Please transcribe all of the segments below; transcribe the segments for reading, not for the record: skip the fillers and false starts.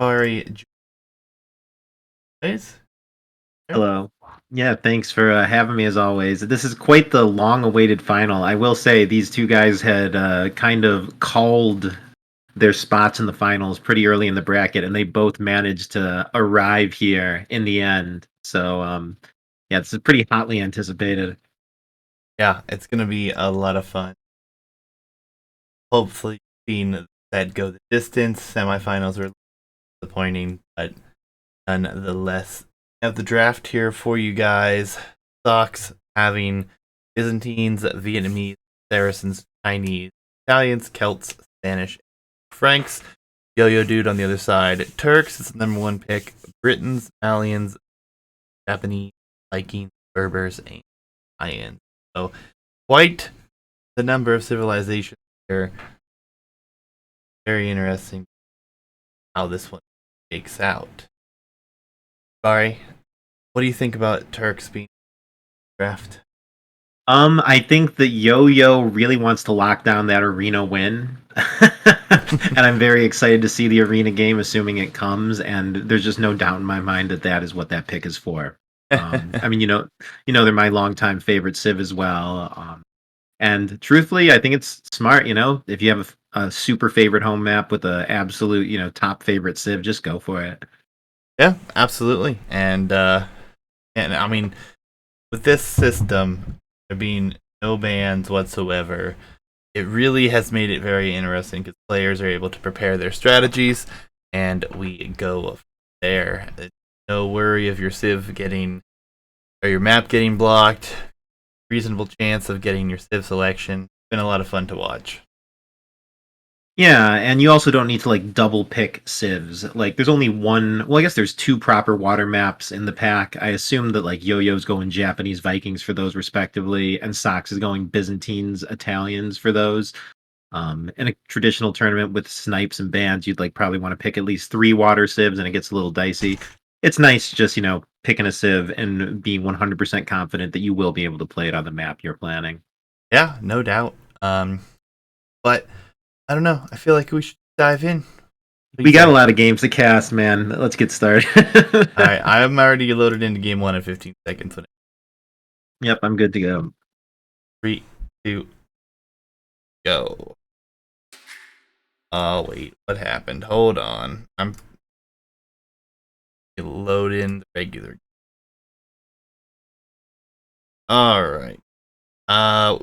Jabari. Guys? Hello. Yeah, thanks for having me as always. This is quite the long-awaited final. I will say these two guys had kind of called their spots in the finals pretty early in the bracket, and they both managed to arrive here in the end. So, yeah, it's pretty hotly anticipated. Yeah, it's gonna be a lot of fun. Hopefully, seeing that go the distance. Semifinals were disappointing, but nonetheless, I have the draft here for you guys. Soxs having Byzantines, Vietnamese, Saracens, Chinese, Italians, Celts, Spanish, Franks. Yo-Yo Dude on the other side. Turks is the number one pick. Britons, Malians, Japanese, Vikings, Berbers, and Mayans. So quite the number of civilizations here. Very interesting how this one shakes out. Sorry, what do you think about Turks being draft? I think that Yo-Yo really wants to lock down that arena win. And I'm very excited to see the arena game, assuming it comes. And there's just no doubt in my mind that that is what that pick is for. I mean, they're my longtime favorite Civ as well. And truthfully, I think it's smart. If you have a super favorite home map with a absolute, top favorite Civ, just go for it. Yeah, absolutely. And I mean, with this system, there being no bans whatsoever, it really has made it very interesting because players are able to prepare their strategies, and we go there. No worry of your Civ getting or your map getting blocked. Reasonable chance of getting your Civ selection. It's been a lot of fun to watch. Yeah, and you also don't need to double pick civs. Like there's only one, well, I guess there's two proper water maps in the pack. I assume that Yo-Yo's going Japanese Vikings for those respectively, and Soxs is going Byzantines Italians for those. In a traditional tournament with snipes and bans, you'd probably want to pick at least three water civs, and it gets a little dicey. It's nice just, picking a civ and being 100% confident that you will be able to play it on the map you're planning. Yeah, no doubt. But I don't know. I feel like we should dive in. What do We you got a say? lot of games to cast, man. Let's get started. All right, I'm already loaded into game one in 15 seconds. Yep, I'm good to go. Three, two, go. Oh wait, what happened? Hold on. I'm loading the regular. All right.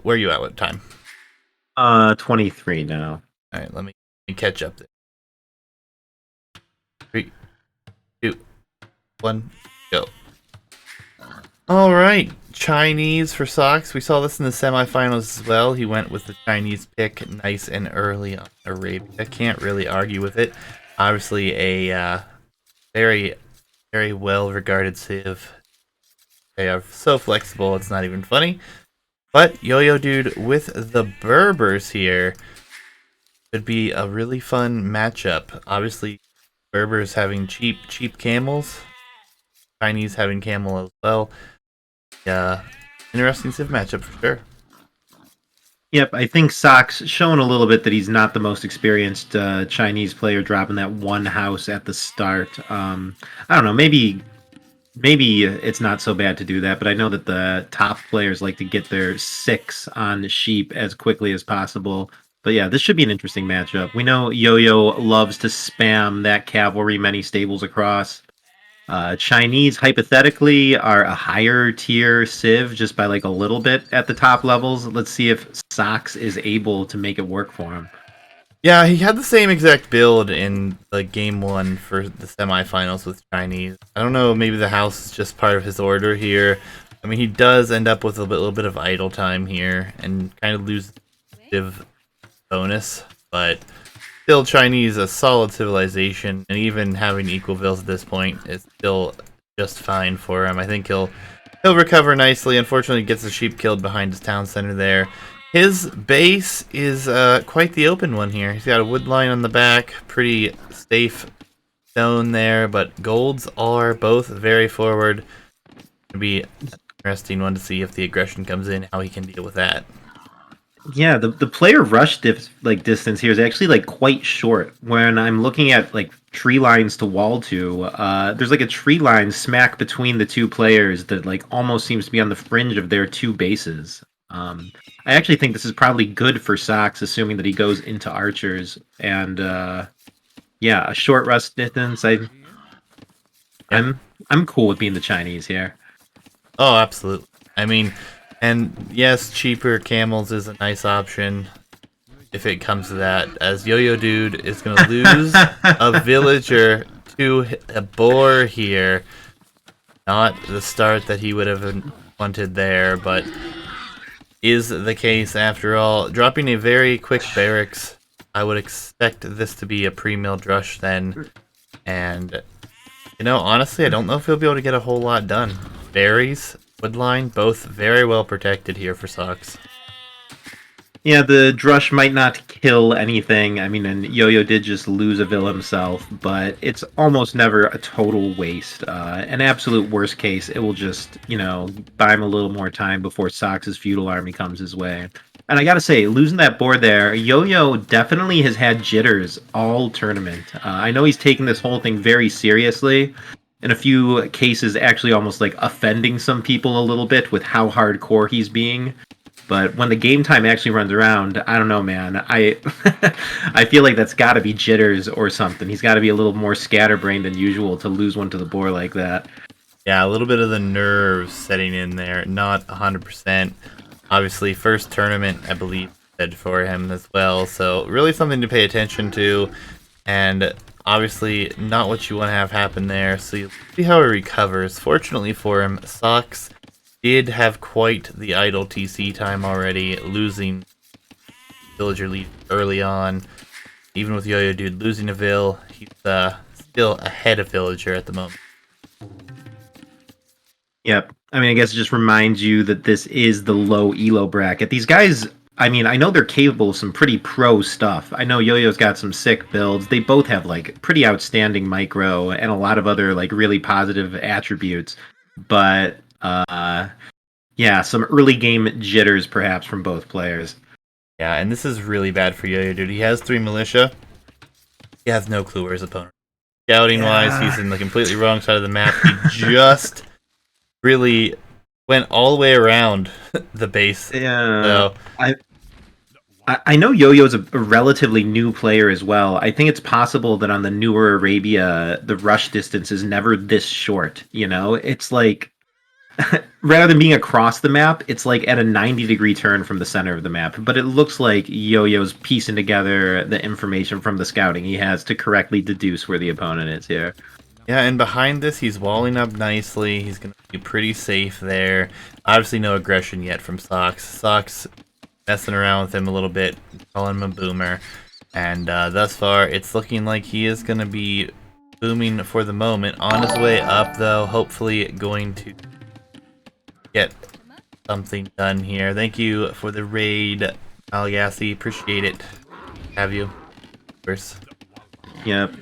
Where are you at? What time? 23 now. All right, let me catch up there. Three, two, one, go. All right, Chinese for Soxs. We saw this in the semifinals as well. He went with the Chinese pick, nice and early on Arabia. Can't really argue with it. Obviously, a very, very well regarded Civ. They are so flexible, it's not even funny. But Yo-Yo Dude with the Berbers here could be a really fun matchup. Obviously, Berbers having cheap camels. Chinese having camel as well. Yeah, interesting Civ matchup for sure. Yep, I think Sox showing a little bit that he's not the most experienced Chinese player, dropping that one house at the start. I don't know, maybe it's not so bad to do that, but I know that the top players like to get their six on sheep as quickly as possible. But yeah, this should be an interesting matchup. We know Yo-Yo loves to spam that cavalry many stables across. Chinese hypothetically are a higher tier Civ just by a little bit at the top levels. Let's see if Sox is able to make it work for him. Yeah, he had the same exact build in the game one for the semifinals with Chinese. I don't know, maybe the house is just part of his order here. I mean, he does end up with a little bit of idle time here and kind of lose Civ bonus, but still Chinese a solid civilization, and even having equal vills at this point is still just fine for him. I think he'll recover nicely. Unfortunately, he gets the sheep killed behind his town center there. His base is quite the open one here. He's got a wood line on the back, pretty safe zone there, but golds are both very forward. It'll be an interesting one to see if the aggression comes in, how he can deal with that. Yeah, the player rush distance here is actually like quite short. When I'm looking at like tree lines to wall to, there's like a tree line smack between the two players that like almost seems to be on the fringe of their two bases. I actually think this is probably good for Soxs, assuming that he goes into archers and yeah, a short rush distance. Yeah. I'm cool with being the Chinese here. Oh, absolutely. I mean, and yes, cheaper camels is a nice option if it comes to that, as Yo-Yo Dude is going to lose a villager to a boar here. Not the start that he would have wanted there, but is the case after all. Dropping a very quick barracks, I would expect this to be a pre-milled rush then, and you know, honestly, I don't know if he'll be able to get a whole lot done. Berries, woodline, both very well protected here for Soxs. Yeah, the Drush might not kill anything. I mean, and Yo-Yo did just lose a Vil himself, but it's almost never a total waste. An absolute worst case, it will just, buy him a little more time before Sox's feudal army comes his way. And I gotta say, losing that board there, Yo-Yo definitely has had jitters all tournament. I know he's taken this whole thing very seriously. In a few cases, actually almost like offending some people a little bit with how hardcore he's being. But when the game time actually runs around, I don't know, man. I I feel like that's got to be jitters or something. He's got to be a little more scatterbrained than usual to lose one to the boar like that. Yeah, a little bit of the nerves setting in there. Not 100%. Obviously, first tournament, I believe, said for him as well. So really something to pay attention to. And obviously not what you want to have happen there. So you'll see how he recovers. Fortunately for him, Soxs did have quite the idle TC time already, losing villager lead early on. Even with Yo-Yo Dude losing a Vil, he's still ahead of villager at the moment. Yep. I mean, I guess it just reminds you that this is the low elo bracket. These guys, I mean, I know they're capable of some pretty pro stuff. I know Yo-Yo's got some sick builds. They both have like pretty outstanding micro and a lot of other like really positive attributes. But yeah, some early game jitters perhaps from both players. Yeah, and this is really bad for Yo-Yo Dude. He has 3 militia. He has no clue where his opponent is. Scouting-wise, he's in the completely wrong side of the map. He just really went all the way around the base. Yeah, So, I know Yo-Yo's a relatively new player as well. I think it's possible that on the newer Arabia, the rush distance is never this short. It's like rather than being across the map, it's like at a 90-degree turn from the center of the map. But it looks like Yo-Yo's piecing together the information from the scouting he has to correctly deduce where the opponent is here. yeah, and behind this, he's walling up nicely. He's going to be pretty safe there. Obviously, no aggression yet from Soxs. Soxs messing around with him a little bit, calling him a boomer. And thus far, it's looking like he is going to be booming for the moment. On his way up, though, hopefully going to get something done here. Thank you for the raid, Malagasy. Appreciate it. Have you? Of course. Yep.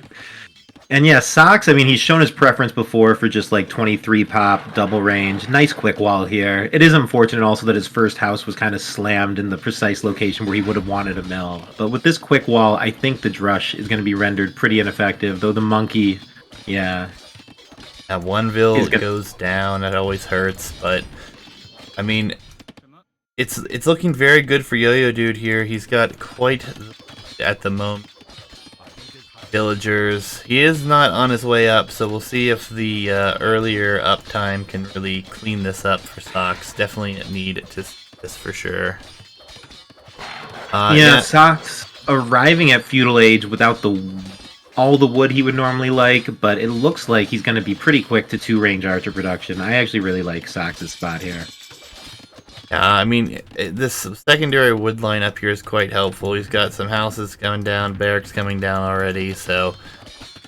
And yeah, Soxs, I mean, he's shown his preference before for just like 23 pop, double range. Nice quick wall here. It is unfortunate also that his first house was kind of slammed in the precise location where he would have wanted a mill. But with this quick wall, I think the Drush is going to be rendered pretty ineffective, though the monkey, yeah. That one Vil goes down. That always hurts, but I mean, it's looking very good for Yo-Yo Dude here. He's got quite at the moment villagers. He is not on his way up, so we'll see if the earlier uptime can really clean this up for Soxs. Definitely need to see this for sure. Yeah, Soxs arriving at feudal age without all the wood he would normally like, but it looks like he's going to be pretty quick to 2-range archer production. I actually really like Soxs' spot here. Yeah, I mean, this secondary wood line up here is quite helpful. He's got some houses coming down, barracks coming down already, so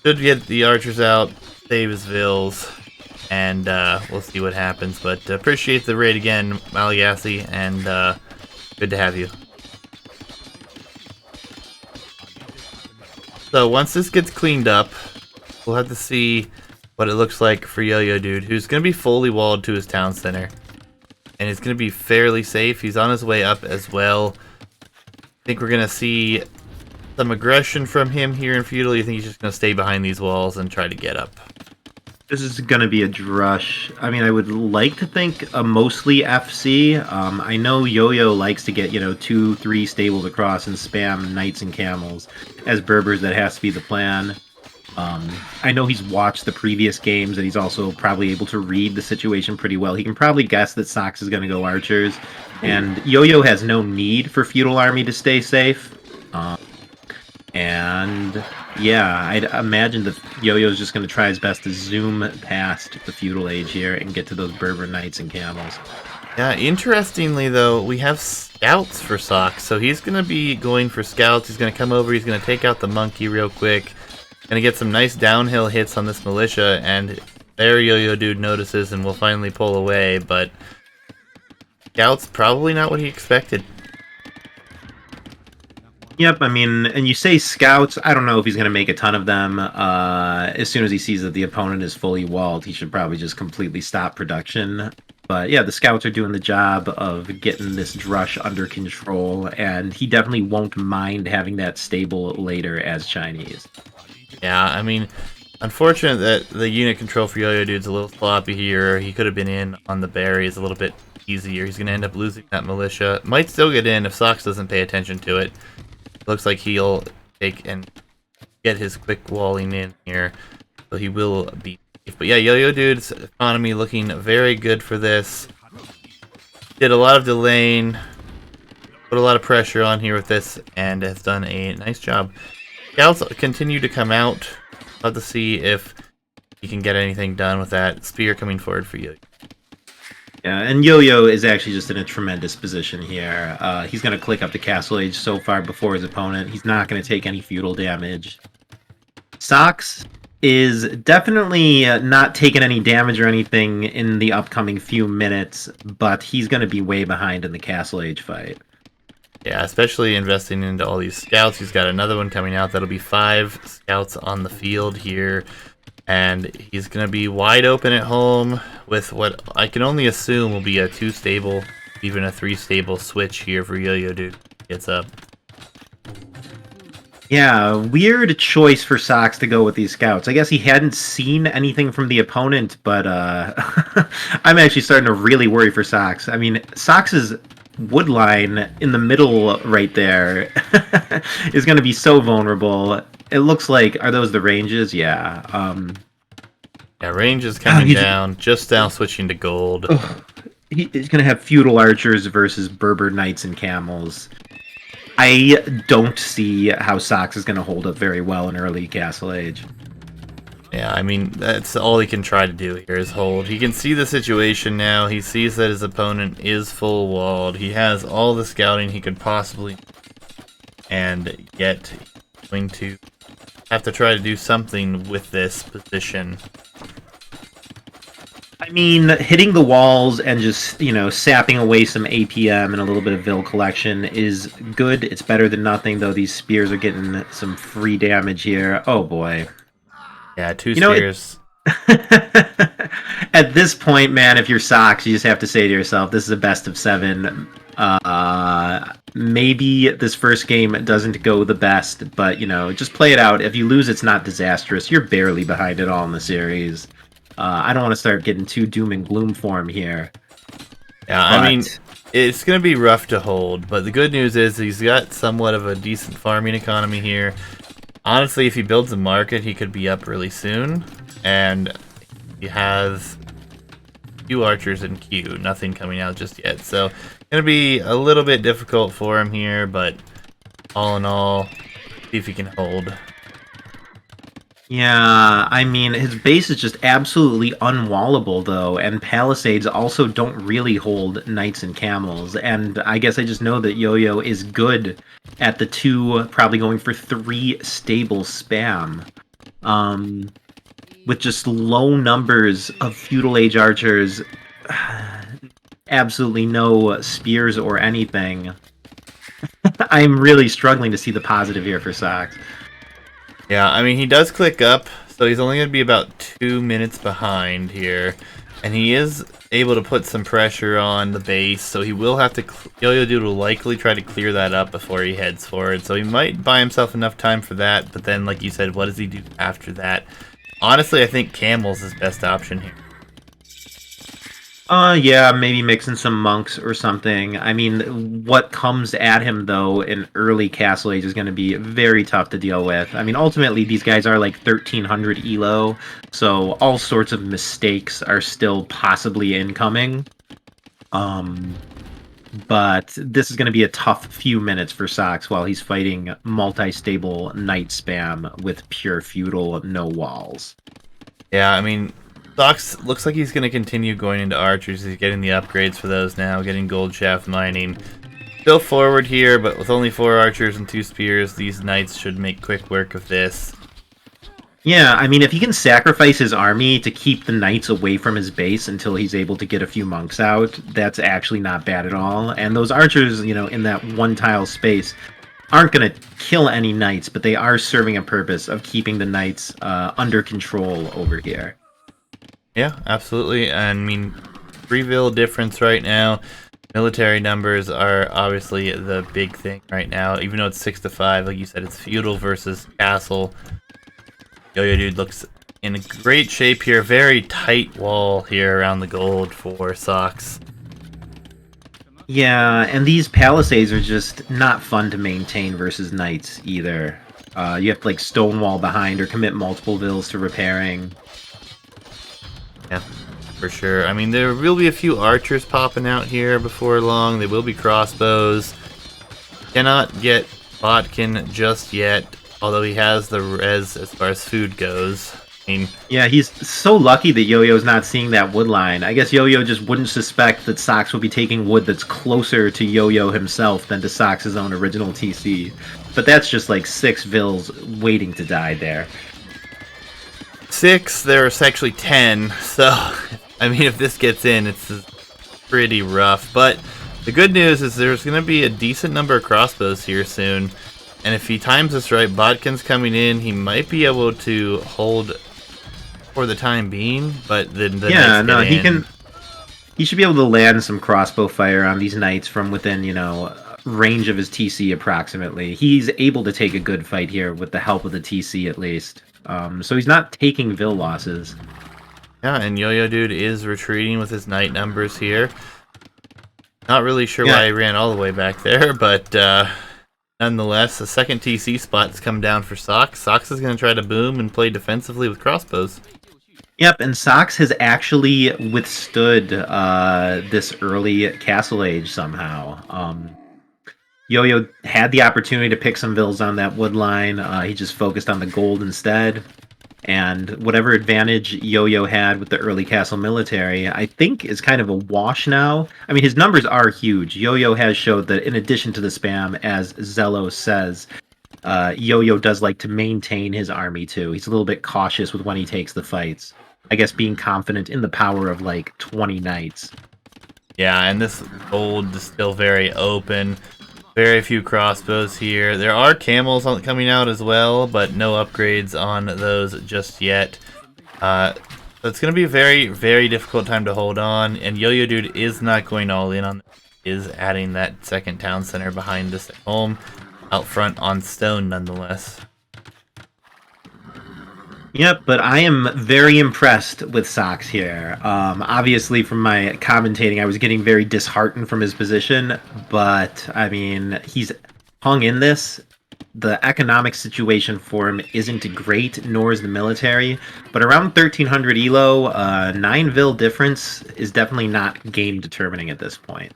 should get the archers out, save his Vils, and we'll see what happens. But appreciate the raid again, Malagasy, and good to have you. So once this gets cleaned up, we'll have to see what it looks like for Yo-Yo Dude, who's going to be fully walled to his town center. And it's going to be fairly safe. He's on his way up as well. think we're going to see some aggression from him here in Feudal? You think he's just going to stay behind these walls and try to get up? This is going to be a drush. I mean, I would like to think a mostly FC. I know Yo-Yo likes to get, 2, 3 stables across and spam knights and camels. As Berbers, that has to be the plan. I know he's watched the previous games, and he's also probably able to read the situation pretty well. He can probably guess that Soxs is going to go archers, and Yo-Yo has no need for Feudal Army to stay safe. And yeah, I'd imagine that Yo-Yo's just going to try his best to zoom past the Feudal Age here and get to those Berber knights and camels. Yeah, interestingly though, we have scouts for Soxs, so he's going to be going for scouts. He's going to come over, he's going to take out the monkey real quick. Gonna get some nice downhill hits on this militia, and there Yo-Yo Dude notices and will finally pull away, but Scout's probably not what he expected. Yep, I mean, and you say scouts, I don't know if he's going to make a ton of them. As soon as he sees that the opponent is fully walled, he should probably just completely stop production. But yeah, the scouts are doing the job of getting this drush under control, and he definitely won't mind having that stable later as Chinese. Yeah, I mean, unfortunate that the unit control for Yo-Yo Dude's a little sloppy here. He could have been in on the berries a little bit easier. He's going to end up losing that militia. Might still get in if Soxs doesn't pay attention to it. Looks like he'll take and get his quick walling in here. So he will be safe. But yeah, Yo-Yo Dude's economy looking very good for this. Did a lot of delaying. Put a lot of pressure on here with this and has done a nice job. Scouts continue to come out. About to see if he can get anything done with that spear coming forward for you. Yeah, and Yo-Yo is actually just in a tremendous position here. He's going to click up to Castle Age so far before his opponent. He's not going to take any feudal damage. Soxs is definitely not taking any damage or anything in the upcoming few minutes, but he's going to be way behind in the Castle Age fight. Yeah, especially investing into all these scouts. He's got another one coming out. That'll be 5 scouts on the field here. And he's going to be wide open at home with what I can only assume will be a 2-stable, even a 3-stable switch here for Yo-Yo Dude. Gets up. Yeah, weird choice for Soxs to go with these scouts. I guess he hadn't seen anything from the opponent, but I'm actually starting to really worry for Soxs. I mean, Soxs' wood line in the middle right there is going to be so vulnerable. It looks like, are those the ranges? Yeah. Yeah, range is coming down, just now switching to gold. He's going to have feudal archers versus Berber knights and camels. I don't see how Soxs is going to hold up very well in early Castle Age. Yeah, I mean, that's all he can try to do here is hold. He can see the situation now. He sees that his opponent is full walled. He has all the scouting he could possibly, and yet he's going to have to try to do something with this position. I mean, hitting the walls and just, sapping away some APM and a little bit of Vil collection is good. It's better than nothing, though these spears are getting some free damage here. Oh, boy. Yeah, 2 spears. At this point, man, if you're Soxs, you just have to say to yourself, this is a best of 7. Maybe this first game doesn't go the best, but, just play it out. If you lose, it's not disastrous. You're barely behind it all in the series. I don't want to start getting too doom and gloom for him here. Yeah, I mean, it's going to be rough to hold, but the good news is he's got somewhat of a decent farming economy here. Honestly, if he builds a market, he could be up really soon, and he has a few archers in queue, nothing coming out just yet, so it's going to be a little bit difficult for him here, but all in all, see if he can hold. Yeah, I mean, his base is just absolutely unwallable, though, and palisades also don't really hold knights and camels, and I guess I just know that Yo-Yo is good at the 2, probably going for 3 stable spam. With just low numbers of feudal age archers, absolutely no spears or anything. I'm really struggling to see the positive here for Soxs. Yeah, I mean, he does click up, so he's only going to be about 2 minutes behind here. And he is able to put some pressure on the base, so he will have to... Yo-Yo Dude will likely try to clear that up before he heads forward, so he might buy himself enough time for that, but then, like you said, what does he do after that? Honestly, I think Camel's his best option here. Yeah, maybe mixing some monks or something. I mean, what comes at him, though, in early Castle Age is going to be very tough to deal with. I mean, ultimately, these guys are like 1300 elo, so all sorts of mistakes are still possibly incoming. But this is going to be a tough few minutes for Soxs while he's fighting multi-stable knight spam with pure feudal no walls. Yeah, I mean, Soxs looks like he's going to continue going into archers. He's getting the upgrades for those now, getting gold shaft mining. Still forward here, but with only 4 archers and 2 spears, these knights should make quick work of this. Yeah, I mean, if he can sacrifice his army to keep the knights away from his base until he's able to get a few monks out, that's actually not bad at all. And those archers, you know, in that one tile space, aren't going to kill any knights, but they are serving a purpose of keeping the knights under control over here. Yeah, absolutely. I mean, 3 difference right now. Military numbers are obviously the big thing right now. Even though it's 6-5, like you said, it's feudal versus castle. Yo-Yo Dude looks in great shape here. Very tight wall here around the gold for Soxs. Yeah, and these palisades are just not fun to maintain versus knights either. You have to like stonewall behind or commit multiple vills to repairing. Yeah, for sure. I mean, there will be a few archers popping out here before long. They will be crossbows. Cannot get Botkin just yet, although he has the res as far as food goes. I mean, Yeah, he's so lucky that Yo-Yo's not seeing that wood line. I guess Yo-Yo just wouldn't suspect that Soxs will be taking wood that's closer to Yo-Yo himself than to Soxs' own original TC. But that's just like 6 vills waiting to die there. 6, there's actually 10, so, I mean, if this gets in, it's pretty rough. But the good news is there's going to be a decent number of crossbows here soon, and if he times this right, Botkin's coming in, he might be able to hold for the time being, but then the Yeah, no, he can. He should be able to land some crossbow fire on these knights from within, you know, range of his TC approximately. He's able to take a good fight here with the help of the TC at least. So he's not taking Vill losses. Yeah, and Yo-Yo Dude is retreating with his knight numbers here. Not really sure why he ran all the way back there, but nonetheless, the second TC spot's come down for Soxs. Soxs is going to try to boom and play defensively with crossbows. Yep, and Soxs has actually withstood this early Castle Age somehow. Yo-Yo had the opportunity to pick some vills on that wood line. He just focused on the gold instead. And whatever advantage Yo-Yo had with the early castle military, I think is kind of a wash now. I mean, his numbers are huge. Yo-Yo has showed that in addition to the spam, as Zello says, Yo-Yo does like to maintain his army too. He's a little bit cautious with when he takes the fights. I guess being confident in the power of like 20 knights. Yeah, and this gold is still very open. Very few crossbows here. There are camels coming out as well, but no upgrades on those just yet. So it's going to be a very, very difficult time to hold on, and Yo-Yo Dude is not going all in on this. Is adding that second town center behind this at home, out front on stone nonetheless. Yep, but I am very impressed with Soxs here. Obviously, from my commentating, I was getting very disheartened from his position, but I mean, he's hung in this. The economic situation for him isn't great, nor is the military. But around 1300 elo, 9 Vill difference is definitely not game determining at this point.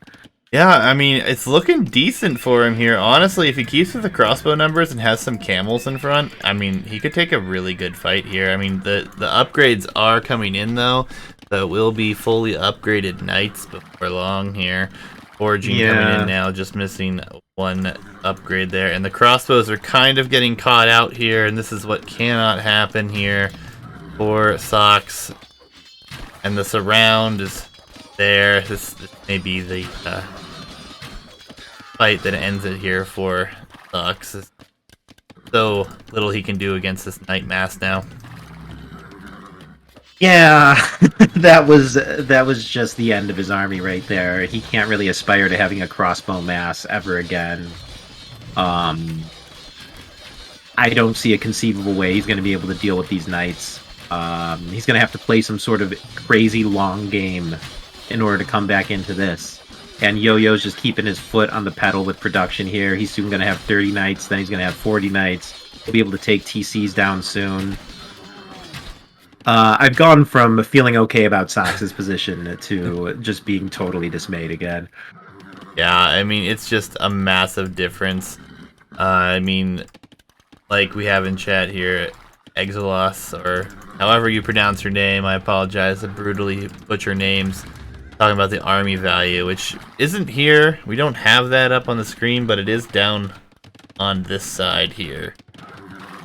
Yeah, I mean, it's looking decent for him here. Honestly, if he keeps with the crossbow numbers and has some camels in front, I mean, he could take a really good fight here. I mean, the upgrades are coming in, though. So it will be fully upgraded knights before long here. Foraging coming in now, just missing one upgrade there. And the crossbows are kind of getting caught out here, and this is what cannot happen here for Soxs. And the surround is there. This may be the fight that ends it here for Soxs. So little he can do against this Knight Mass now. Yeah, that was just the end of his army right there. He can't really aspire to having a crossbow mass ever again. Um, I don't see a conceivable way he's going to be able to deal with these knights. He's going to have to play some sort of crazy long game in order to come back into this. And Yo-Yo's just keeping his foot on the pedal with production here. He's soon going to have 30 knights, then he's going to have 40 knights. He'll be able to take TCs down soon. I've gone from feeling okay about Soxs' position to just being totally dismayed again. Yeah, I mean, it's just a massive difference. I mean, like we have in chat here, Exelos, or however you pronounce your name, I apologize, I brutally butcher names, talking about the army value, which isn't here. We don't have that up on the screen, but it is down on this side here.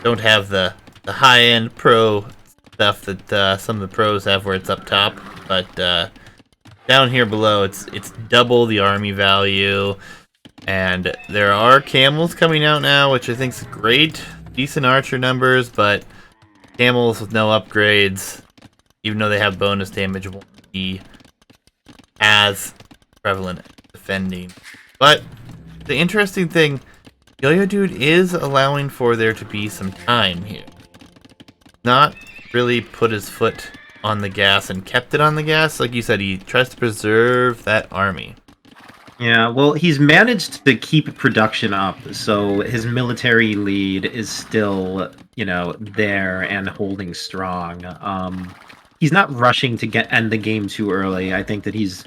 Don't have the high-end pro stuff that some of the pros have where it's up top, but down here below it's double the army value. And there are camels coming out now, which I think is great. Decent archer numbers, but camels with no upgrades, even though they have bonus damage, won't be as prevalent defending. But the interesting thing, Yo-Yo Dude is allowing for there to be some time here. Not really put his foot on the gas and kept it on the gas. Like you said, he tries to preserve that army. Yeah, well, he's managed to keep production up, so his military lead is still, there and holding strong. He's not rushing to end the game too early. I think that he's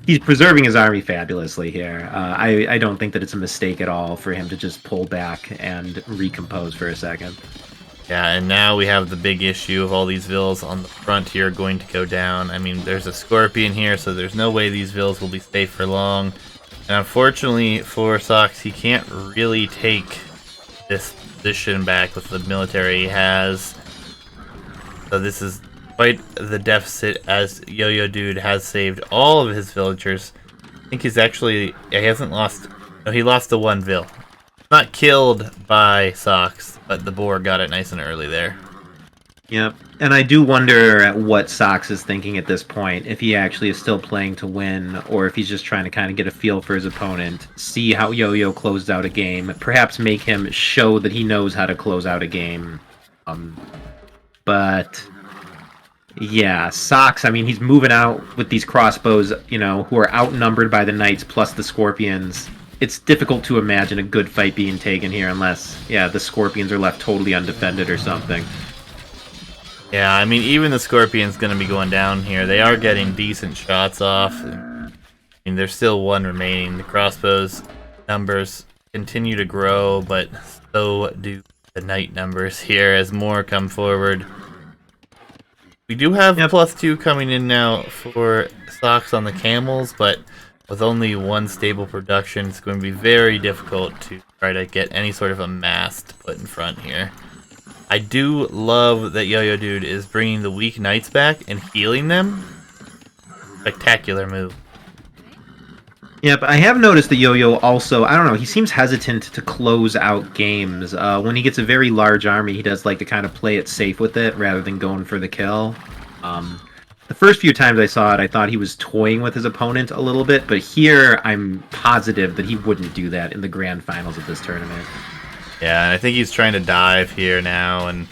he's preserving his army fabulously here. I don't think that it's a mistake at all for him to just pull back and recompose for a second. Yeah, and now we have the big issue of all these vills on the front here going to go down. I mean, there's a scorpion here, so there's no way these vills will be safe for long. And unfortunately for Soxs, he can't really take this position back with the military he has. So this is quite the deficit, as Yo-Yo Dude has saved all of his villagers. I think he's actually... he hasn't lost... no, he lost the one vill. Not killed by Soxs, but the boar got it nice and early there. Yep, and I do wonder what Soxs is thinking at this point, if he actually is still playing to win, or if he's just trying to kind of get a feel for his opponent, see how Yo-Yo closed out a game, perhaps make him show that he knows how to close out a game. But yeah, Soxs, I mean, he's moving out with these crossbows, who are outnumbered by the knights plus the scorpions. It's difficult to imagine a good fight being taken here unless, the scorpions are left totally undefended or something. Yeah, I mean, even the scorpion's going to be going down here. They are getting decent shots off. I mean, there's still one remaining. The crossbows numbers continue to grow, but so do the knight numbers here as more come forward. We do have +2 coming in now for Soxs on the camels, but with only one stable production, it's going to be very difficult to try to get any sort of a mass to put in front here. I do love that Yo-Yo Dude is bringing the weak knights back and healing them. Spectacular move. Yep, I have noticed that Yo-Yo also, I don't know, he seems hesitant to close out games. When he gets a very large army, he does like to kind of play it safe with it rather than going for the kill. The first few times I saw it, I thought he was toying with his opponent a little bit, but here I'm positive that he wouldn't do that in the grand finals of this tournament. Yeah, and I think he's trying to dive here now, and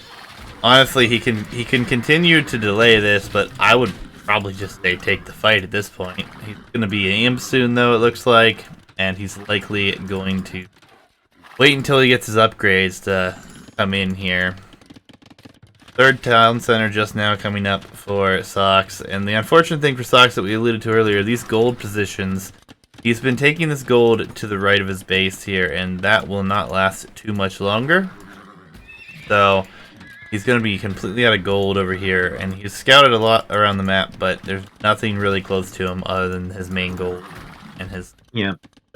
honestly, he can continue to delay this, but I would probably just say take the fight at this point. He's going to be an imp soon, though, it looks like, and he's likely going to wait until he gets his upgrades to come in here. Third town center just now coming up for Soxs, and the unfortunate thing for Soxs that we alluded to earlier, these gold positions, he's been taking this gold to the right of his base here, and that will not last too much longer. So he's going to be completely out of gold over here, and he's scouted a lot around the map, but there's nothing really close to him other than his main gold and his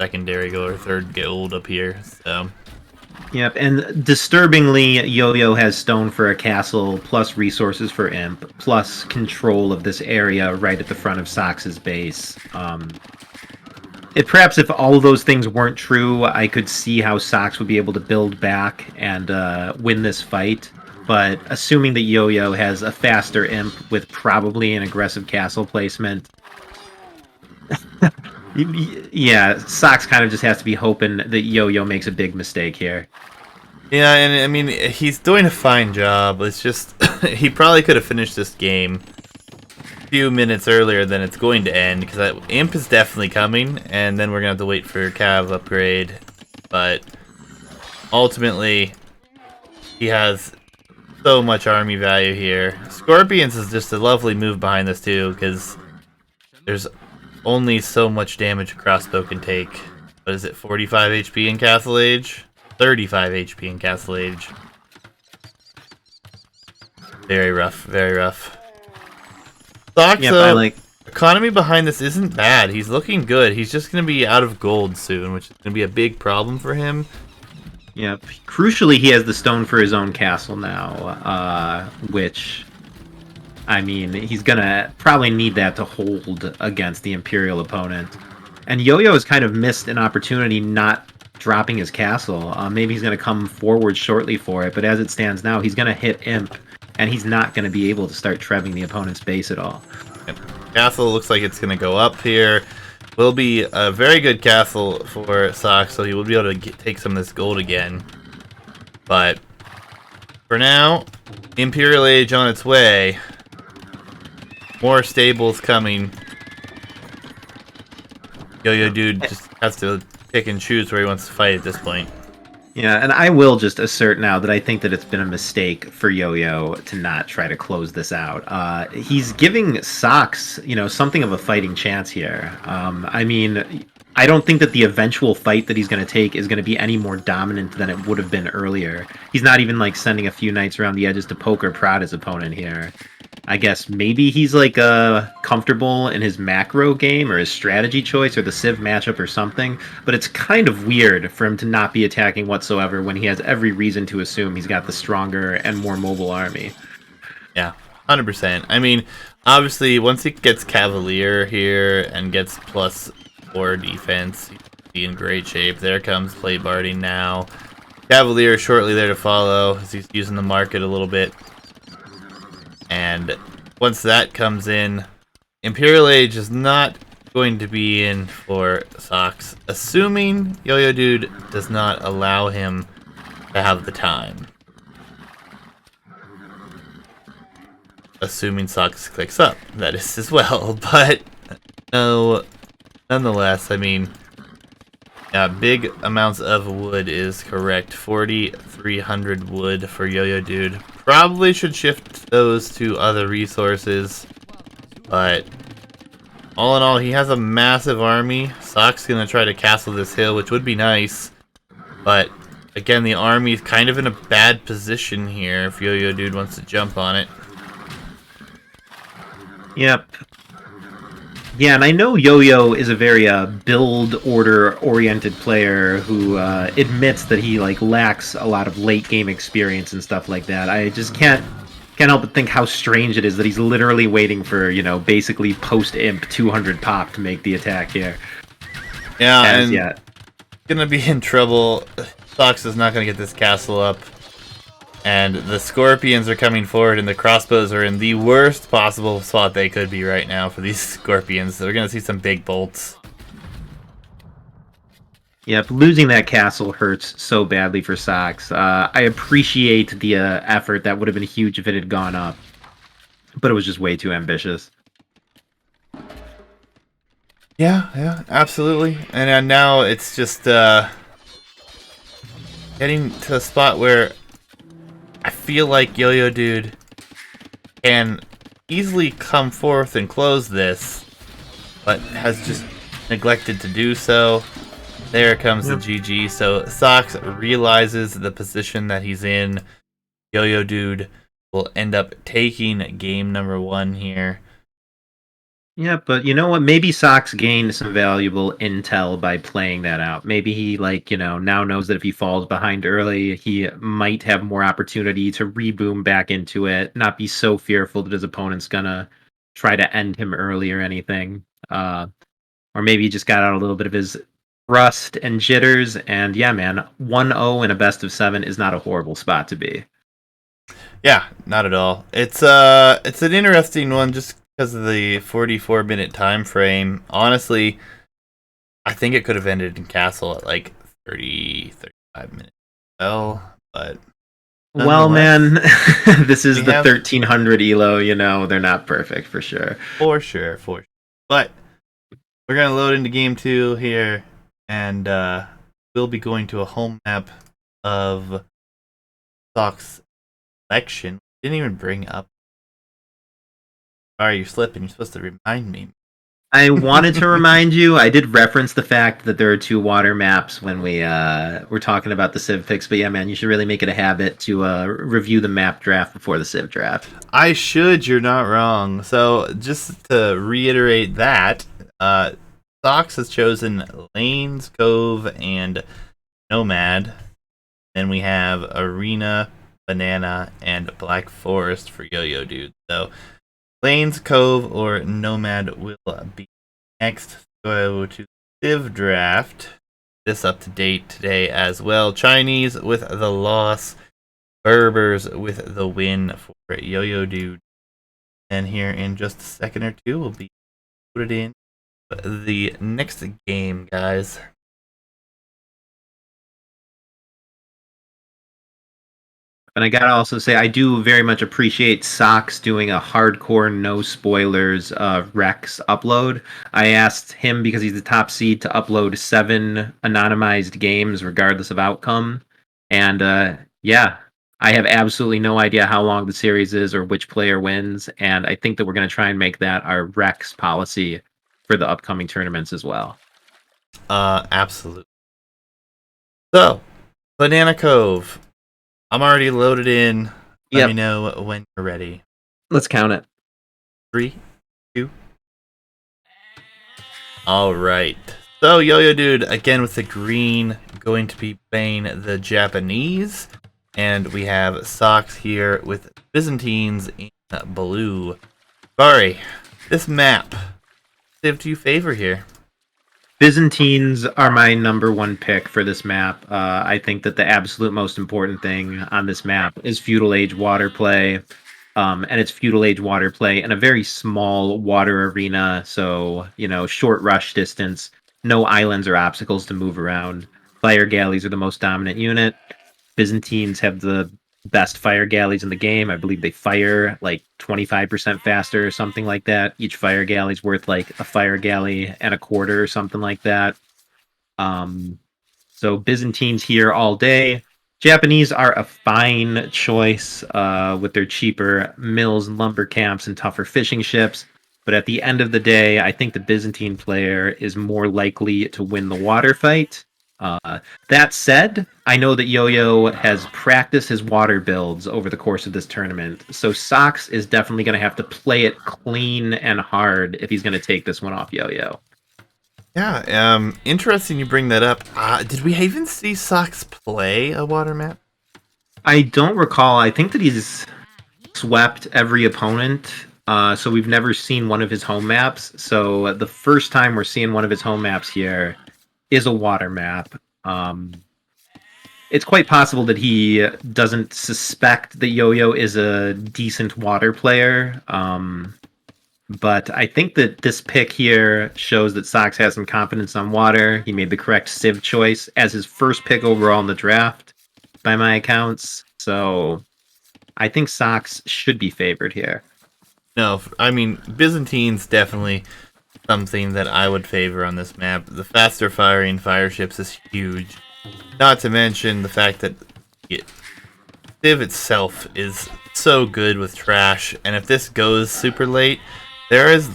secondary gold or third gold up here. So. Yep, and disturbingly, Yo-Yo has stone for a castle, plus resources for imp, plus control of this area right at the front of Soxs' base. Perhaps if all of those things weren't true, I could see how Soxs would be able to build back and win this fight. but assuming that Yo-Yo has a faster imp with probably an aggressive castle placement, yeah, Soxs kind of just has to be hoping that Yo-Yo makes a big mistake here. Yeah, and I mean, he's doing a fine job. It's just, he probably could have finished this game a few minutes earlier than it's going to end, because that imp is definitely coming, and then we're going to have to wait for Cav upgrade. But ultimately, he has so much army value here. Scorpions is just a lovely move behind this too, because there's only so much damage a crossbow can take. What is it, 45 HP in Castle Age? 35 HP in Castle Age. Very rough, very rough. Soxs, Yep, I like. economy behind this isn't bad. He's looking good. He's just going to be out of gold soon, which is going to be a big problem for him. Yep. Crucially, he has the stone for his own castle now, which, I mean, he's gonna probably need that to hold against the Imperial opponent. And Yo-Yo has kind of missed an opportunity not dropping his castle. Maybe he's gonna come forward shortly for it, but as it stands now, he's gonna hit Imp, and he's not gonna be able to start trebbing the opponent's base at all. Yep. Castle looks like it's going to go up here. Will be a very good castle for Soxs, so he will be able to take some of this gold again. But for now, Imperial Age on its way. More stables coming. Yo-Yo Dude just has to pick and choose where he wants to fight at this point. Yeah, and I will just assert now that I think that it's been a mistake for Yo-Yo to not try to close this out. He's giving Soxs, something of a fighting chance here. I mean, I don't think that the eventual fight that he's going to take is going to be any more dominant than it would have been earlier. He's not even like sending a few knights around the edges to poke or prod his opponent here. I guess maybe he's like comfortable in his macro game or his strategy choice or the Civ matchup or something, but it's kind of weird for him to not be attacking whatsoever when he has every reason to assume he's got the stronger and more mobile army. Yeah, 100%. I mean, obviously, once he gets Cavalier here and gets +4 defense, he'll be in great shape. There comes Plate Barding now. Cavalier shortly there to follow as he's using the market a little bit. And once that comes in, Imperial Age is not going to be in for Soxs, assuming Yo-Yo Dude does not allow him to have the time. Assuming Soxs clicks up, that is as well. But no, nonetheless, I mean, yeah, big amounts of wood is correct. 4,300 wood for Yo-Yo Dude. Probably should shift those to other resources, but all in all, he has a massive army. Soxs gonna try to castle this hill, which would be nice, but again, the army is kind of in a bad position here if Yo-Yo Dude wants to jump on it. Yep. Yeah, and I know Yo-Yo is a very build order oriented player who admits that he lacks a lot of late game experience and stuff like that. I just can't help but think how strange it is that he's literally waiting for basically post imp 200 pop to make the attack here. Yeah, and yet gonna be in trouble. Soxs is not gonna get this castle up. And the Scorpions are coming forward, and the crossbows are in the worst possible spot they could be right now for these Scorpions. So we're going to see some big bolts. Yep, losing that castle hurts so badly for Soxs. I appreciate the effort. That would have been huge if it had gone up. But it was just way too ambitious. Yeah, absolutely. And now it's just getting to a spot where I feel like Yo-Yo Dude can easily come forth and close this, but has just neglected to do so. There comes the GG. So Soxs realizes the position that he's in. Yo-Yo Dude will end up taking game number 1 here. Yeah, but you know what? Maybe Soxs gained some valuable intel by playing that out. Maybe he, now knows that if he falls behind early, he might have more opportunity to reboom back into it, not be so fearful that his opponent's gonna try to end him early or anything. Or maybe he just got out a little bit of his rust and jitters, and yeah, man, 1-0 in a best of 7 is not a horrible spot to be. Yeah, not at all. It's an interesting one just because of the 44-minute time frame. Honestly, I think it could have ended in Castle at like 35 minutes. Well, but Well, nonetheless, man, this we is the have 1300 elo. They're not perfect for sure. for sure. But we're gonna load into game two here, and we'll be going to a home map of Soxs selection. Didn't even bring up. Sorry, you're slipping. You're supposed to remind me. I wanted to remind you, I did reference the fact that there are two water maps when we were talking about the Civ picks, but yeah, man, you should really make it a habit to review the map draft before the Civ draft. I should. You're not wrong. So just to reiterate that, Soxs has chosen Lanes, Cove, and Nomad. Then we have Arena, Banana, and Black Forest for Yo-Yo Dude. So Lanes, Cove, or Nomad will be next. Go to Civ Draft. This up to date today as well. Chinese with the loss. Berbers with the win for Yo-Yo Dude. And here in just a second or two, we'll be put it in the next game, guys. And I gotta also say, I do very much appreciate Soxs doing a hardcore, no spoilers Rex upload. I asked him because he's the top seed to upload 7 anonymized games, regardless of outcome. And yeah, I have absolutely no idea how long the series is or which player wins. And I think that we're going to try and make that our Rex policy for the upcoming tournaments as well. Absolutely. So, Banana Cove. I'm already loaded in. Let me Yep, know when you're ready. let's count it. 3, 2. All right. So, Yo-Yo Dude, again with the green, going to be playing the Japanese. And we have Soxs here with Byzantines in blue. Sorry, this map. Civ do you favor here? Byzantines are my number one pick for this map. I think that the absolute most important thing on this map is feudal age water play. And it's feudal age water play in a very small water arena. So, short rush distance, no islands or obstacles to move around. Fire galleys are the most dominant unit. Byzantines have the best fire galleys in the game. I believe they fire like 25% faster or something like that. Each fire galley is worth like a fire galley and a quarter or something like that. Um, so Byzantines here all day. Japanese are a fine choice with their cheaper mills and lumber camps and tougher fishing ships. But at the end of the day, I think the Byzantine player is more likely to win the water fight. That said, I know that Yo-Yo has practiced his water builds over the course of this tournament, so Soxs is definitely going to have to play it clean and hard if he's going to take this one off Yo-Yo. Yeah, interesting you bring that up. Did we even see Soxs play a water map? I don't recall. I think that he's swept every opponent, so we've never seen one of his home maps. So the first time we're seeing one of his home maps here is a water map. It's quite possible that he doesn't suspect that Yo-Yo is a decent water player. But I think that this pick here shows that Soxs has some confidence on water. He made the correct Civ choice as his first pick overall in the draft, by my accounts. So I think Soxs should be favored here. No, I mean Byzantines definitely something that I would favor on this map. The faster firing fire ships is huge. Not to mention the fact that Civ itself is so good with trash, and if this goes super late, there is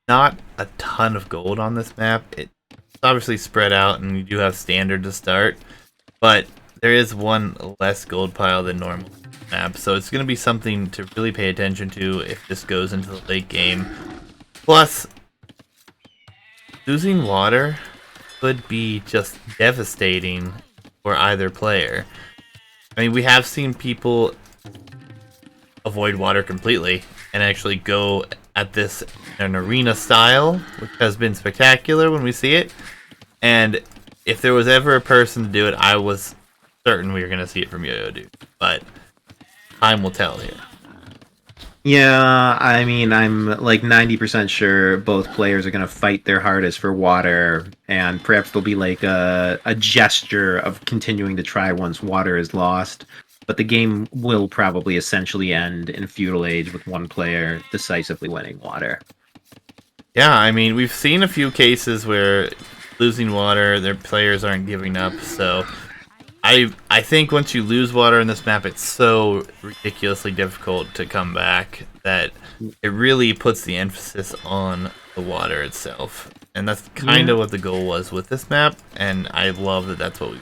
not a ton of gold on this map. It's obviously spread out, and you do have standard to start, but there is one less gold pile than normal map, so it's going to be something to really pay attention to if this goes into the late game. Plus, losing water could be just devastating for either player. I mean, we have seen people avoid water completely and actually go at this in an arena style, which has been spectacular when we see it. And if there was ever a person to do it, I was certain we were going to see it from Yo-Yo Dude. But time will tell here. Yeah, I mean, I'm like 90% sure both players are going to fight their hardest for water, and perhaps there'll be like a gesture of continuing to try once water is lost. But the game will probably essentially end in Feudal Age with one player decisively winning water. Yeah, I mean, we've seen a few cases where losing water, their players aren't giving up. So I think once you lose water in this map, it's so ridiculously difficult to come back that it really puts the emphasis on the water itself. And that's kind Yeah. of what the goal was with this map, and I love that that's what we.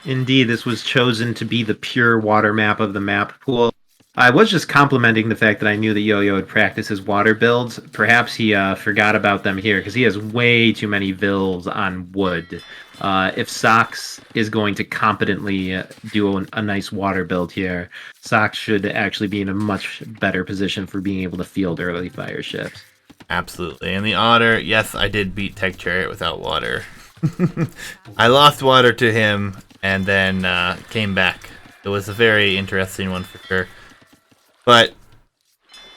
Indeed, this was chosen to be the pure water map of the map pool. I was just complimenting the fact that I knew that Yo-Yo would practice his water builds. Perhaps he forgot about them here because he has way too many builds on wood. If Soxs is going to competently do a nice water build here, Soxs should actually be in a much better position for being able to field early fire ships. Absolutely. And the otter, yes, I did beat Tech Chariot without water. I lost water to him and then came back. It was a very interesting one for sure. But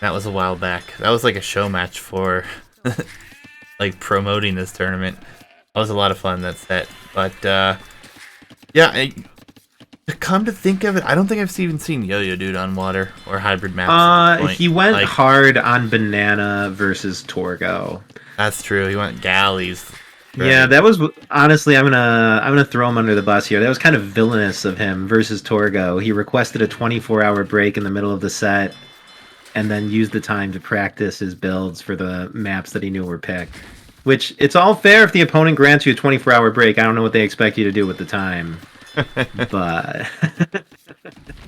that was a while back. That was like a show match for like promoting this tournament. That was a lot of fun, that set. But yeah, to come to think of it, I don't think I've even seen Yo-Yo Dude on water or hybrid maps at this point. He went Like, hard on Banana versus Torgo. that's true. He went galleys. Yeah, Right. that was honestly. I'm gonna throw him under the bus here. That was kind of villainous of him versus Torgo. He requested a 24-hour break in the middle of the set, and then used the time to practice his builds for the maps that he knew were picked. Which it's all fair if the opponent grants you a 24-hour break. I don't know what they expect you to do with the time, but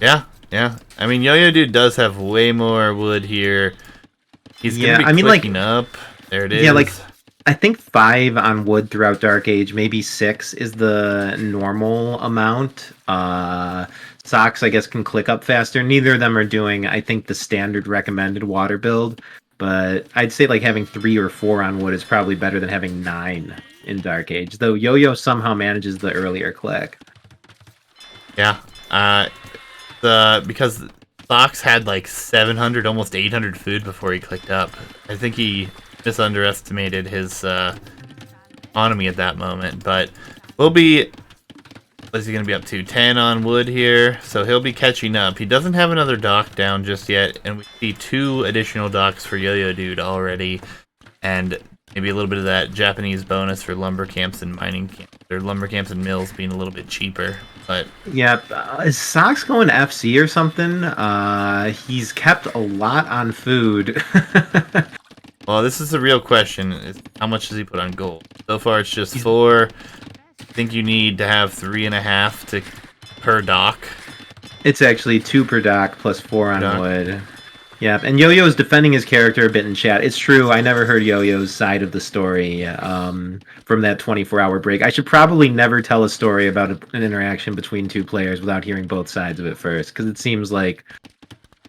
Yeah, yeah. I mean, Yo-Yo Dude does have way more wood here. He's yeah, gonna be I mean, like, clicking up. There it is. yeah, like I think 5 on wood throughout Dark Age, maybe 6 is the normal amount. Soxs, I guess, can click up faster. Neither of them are doing, I think, the standard recommended water build. But I'd say like having 3 or 4 on wood is probably better than having 9 in Dark Age. Though Yo-Yo somehow manages the earlier click. Yeah. Because Soxs had like 700, almost 800 food before he clicked up. I think he just underestimated his economy at that moment. But we'll be. What is he going to be up to? 10 on wood here. So he'll be catching up. He doesn't have another dock down just yet. And we see 2 additional docks for Yo-Yo Dude already. And maybe a little bit of that Japanese bonus for lumber camps and mining camps. Or lumber camps and mills being a little bit cheaper. But Yeah, is Sox going to FC or something? He's kept a lot on food. well, this is the real question: is how much does he put on gold? So far, it's just 4. I think you need to have 3.5 per dock. It's actually 2 per dock plus 4 on Dock. wood. Yeah, and Yo-Yo is defending his character a bit in chat. It's true, I never heard Yo-Yo's side of the story from that 24-hour break. I should probably never tell a story about an interaction between 2 players without hearing both sides of it first, because it seems like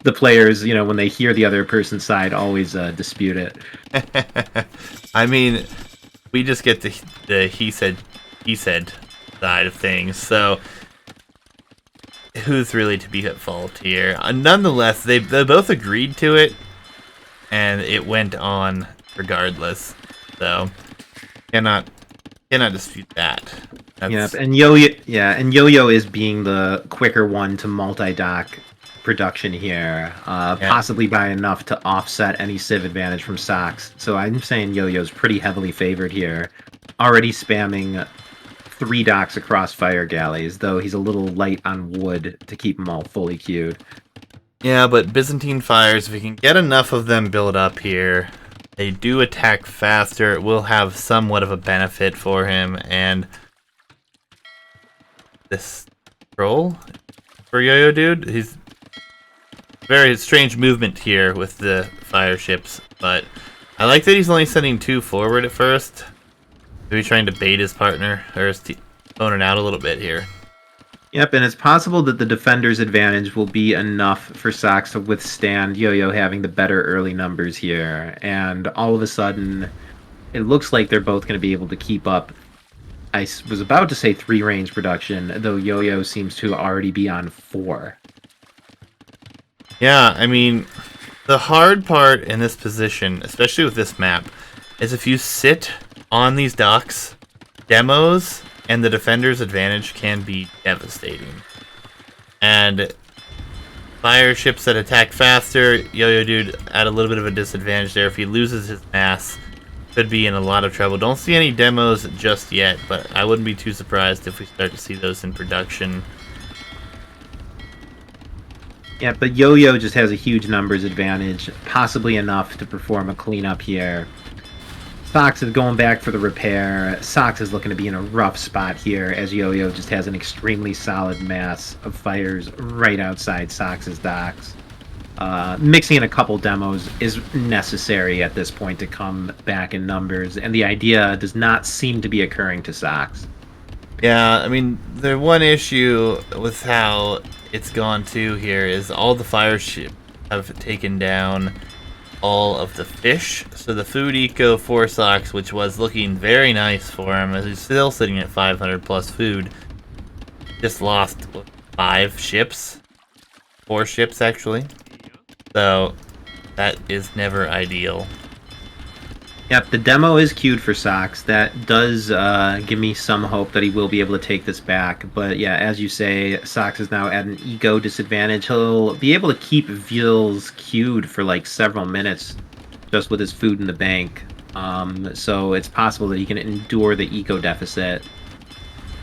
the players, when they hear the other person's side, always dispute it. I mean, we just get the he said side of things. So who's really to be at fault here? Nonetheless, they both agreed to it, and it went on regardless. So cannot dispute that. Yep, and Yo-Yo is being the quicker one to multi-dock production here, possibly by enough to offset any civ advantage from Soxs. So I'm saying Yo-Yo's pretty heavily favored here, already spamming 3 docks across fire galleys, though he's a little light on wood to keep them all fully queued. Yeah, but Byzantine fires, if we can get enough of them built up here, they do attack faster. It will have somewhat of a benefit for him, and this troll for Yo-Yo Dude, he's very strange movement here with the fire ships, but I like that he's only sending 2 forward at first. Maybe trying to bait his partner or his opponent out a little bit here. Yep, and it's possible that the defender's advantage will be enough for Soxs to withstand Yo-Yo having the better early numbers here, and all of a sudden, it looks like they're both going to be able to keep up. I was about to say 3 range production, though Yo-Yo seems to already be on 4. Yeah, I mean, the hard part in this position, especially with this map, is if you sit on these docks, demos and the defender's advantage can be devastating. And fire ships that attack faster, Yo-Yo Dude at a little bit of a disadvantage there. If he loses his mass, could be in a lot of trouble. Don't see any demos just yet, but I wouldn't be too surprised if we start to see those in production. Yeah, but Yo-Yo just has a huge numbers advantage, possibly enough to perform a cleanup here. Soxs is going back for the repair. Soxs is looking to be in a rough spot here, as Yo-Yo just has an extremely solid mass of fires right outside Soxs' docks. Mixing in a couple demos is necessary at this point to come back in numbers, and the idea does not seem to be occurring to Soxs. Yeah, I mean, the one issue with how it's gone to here is all the fire ships have taken down all of the fish. So the food eco for Soxs, which was looking very nice for him, as he's still sitting at 500 plus food, just lost 5 ships. 4 ships, actually. So that is never ideal. Yep, the demo is queued for Soxs. That does give me some hope that he will be able to take this back. But yeah, as you say, Soxs is now at an ego disadvantage. He'll be able to keep Veals queued for like several minutes just with his food in the bank. So it's possible that he can endure the eco deficit.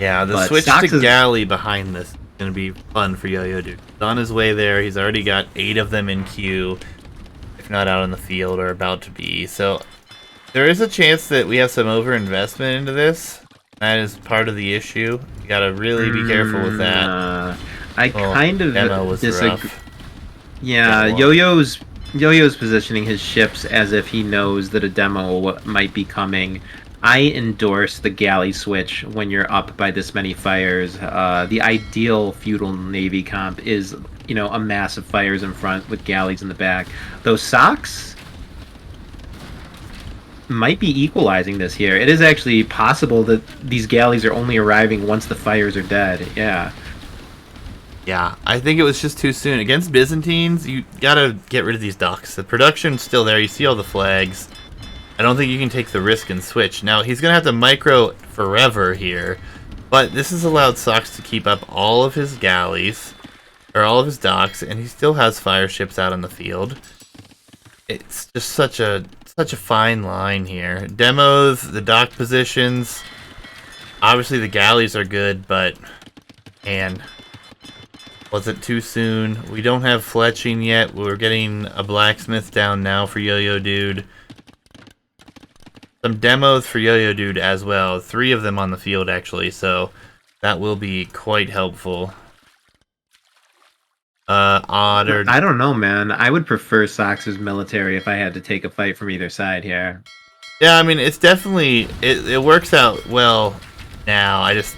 Yeah, the But switch Soxs to is- galley behind this is going to be fun for Yo-Yo Dude. He's on his way there. He's already got 8 of them in queue, if not out in the field or about to be. So there is a chance that we have some overinvestment into this. That is part of the issue. You gotta really be careful with that. I kind of demo was disagree. rough. Yeah, Demo. Yo-Yo's positioning his ships as if he knows that a demo might be coming. I endorse the galley switch when you're up by this many fires. The ideal feudal navy comp is, a mass of fires in front with galleys in the back. Those Soxs might be equalizing this here. It is actually possible that these galleys are only arriving once the fires are dead. Yeah. Yeah, I think it was just too soon. Against Byzantines, you gotta get rid of these docks. The production's still there. You see all the flags. I don't think you can take the risk and switch. Now, he's gonna have to micro forever here, but this has allowed Soxs to keep up all of his galleys, or all of his docks, and he still has fire ships out on the field. It's just such a fine line here. Demos, the dock positions. Obviously, the galleys are good, but man, was it too soon? We don't have fletching yet. We're getting a blacksmith down now for Yo-Yo Dude. Some demos for Yo-Yo Dude as well. 3 of them on the field, actually, so that will be quite helpful. Otter. I don't know, man. I would prefer Soxs' military if I had to take a fight from either side here. Yeah, I mean, it's definitely... It works out well now. I just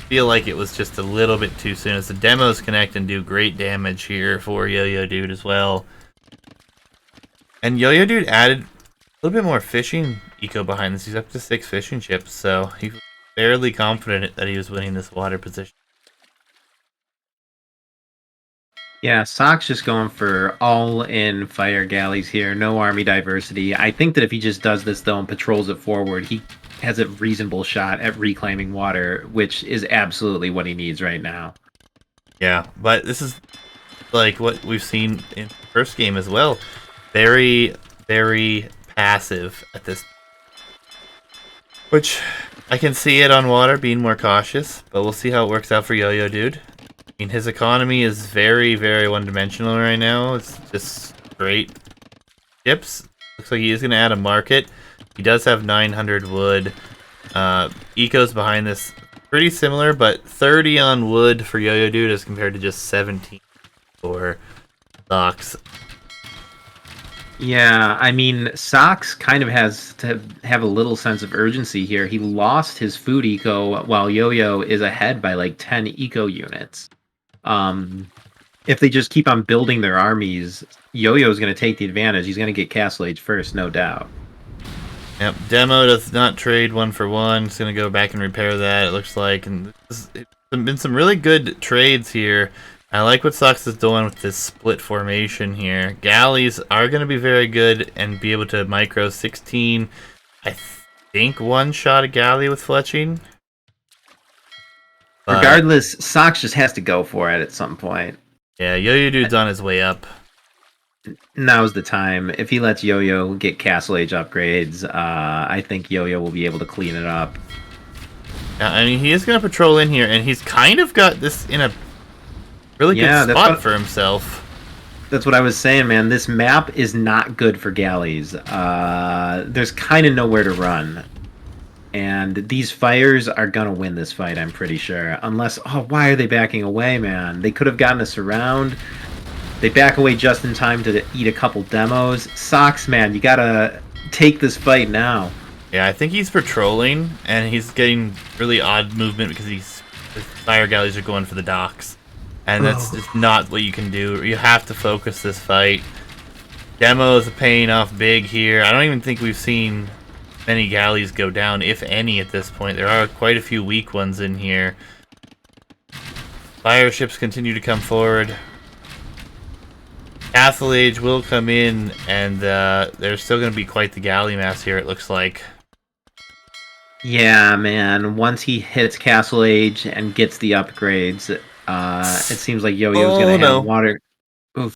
feel like it was just a little bit too soon. As the demos connect and do great damage here for Yo-Yo Dude as well. And Yo-Yo Dude added a little bit more fishing eco behind this. He's up to 6 fishing ships, so he was fairly confident that he was winning this water position. Yeah, Soxs just going for all-in fire galleys here. No army diversity. I think that if he just does this, though, and patrols it forward, he has a reasonable shot at reclaiming water, which is absolutely what he needs right now. Yeah, but this is like what we've seen in the first game as well. Very, very passive at this. Which, I can see it on water, being more cautious, but we'll see how it works out for Yo-Yo Dude. I mean, his economy is very, very one-dimensional right now. It's just great ships. Looks like he is going to add a market. He does have 900 wood. Eco's behind this pretty similar, but 30 on wood for Yo-Yo Dude as compared to just 17 for Soxs. Yeah, I mean, Soxs kind of has to have a little sense of urgency here. He lost his food eco while Yo-Yo is ahead by like 10 eco units. If they just keep on building their armies, Yo-Yo is going to take the advantage. He's going to get Castle Age first, no doubt. Yep, Demo does not trade 1 for 1. It's going to go back and repair that, it looks like. And there's been some really good trades here. I like what Soxs is doing with this split formation here. Galleys are going to be very good and be able to micro 16. I think one shot a galley with fletching. But Regardless, Soxs just has to go for it at some point. yeah, Yo-Yo Dude's on his way up. Now's the time. If he lets Yo-Yo get Castle Age upgrades, I think Yo-Yo will be able to clean it up. Yeah, I mean, he is going to patrol in here, and he's kind of got this in a really good spot for himself. That's what I was saying, man. This map is not good for galleys. There's kind of nowhere to run. And these fires are going to win this fight, I'm pretty sure. Unless, oh, why are they backing away, man? They could have gotten a surround. They back away just in time to eat a couple demos. Soxs, man, you got to take this fight now. Yeah, I think he's patrolling, and he's getting really odd movement because his fire galleys are going for the docks. And that's just not what you can do. You have to focus this fight. Demo is paying off big here. I don't even think we've seen many galleys go down, if any, at this point. There are quite a few weak ones in here. Fire ships continue to come forward. Castle Age will come in, and there's still going to be quite the galley mass here, it looks like. Yeah, man. Once he hits Castle Age and gets the upgrades, it seems like Yo-Yo's going to have water. Oof.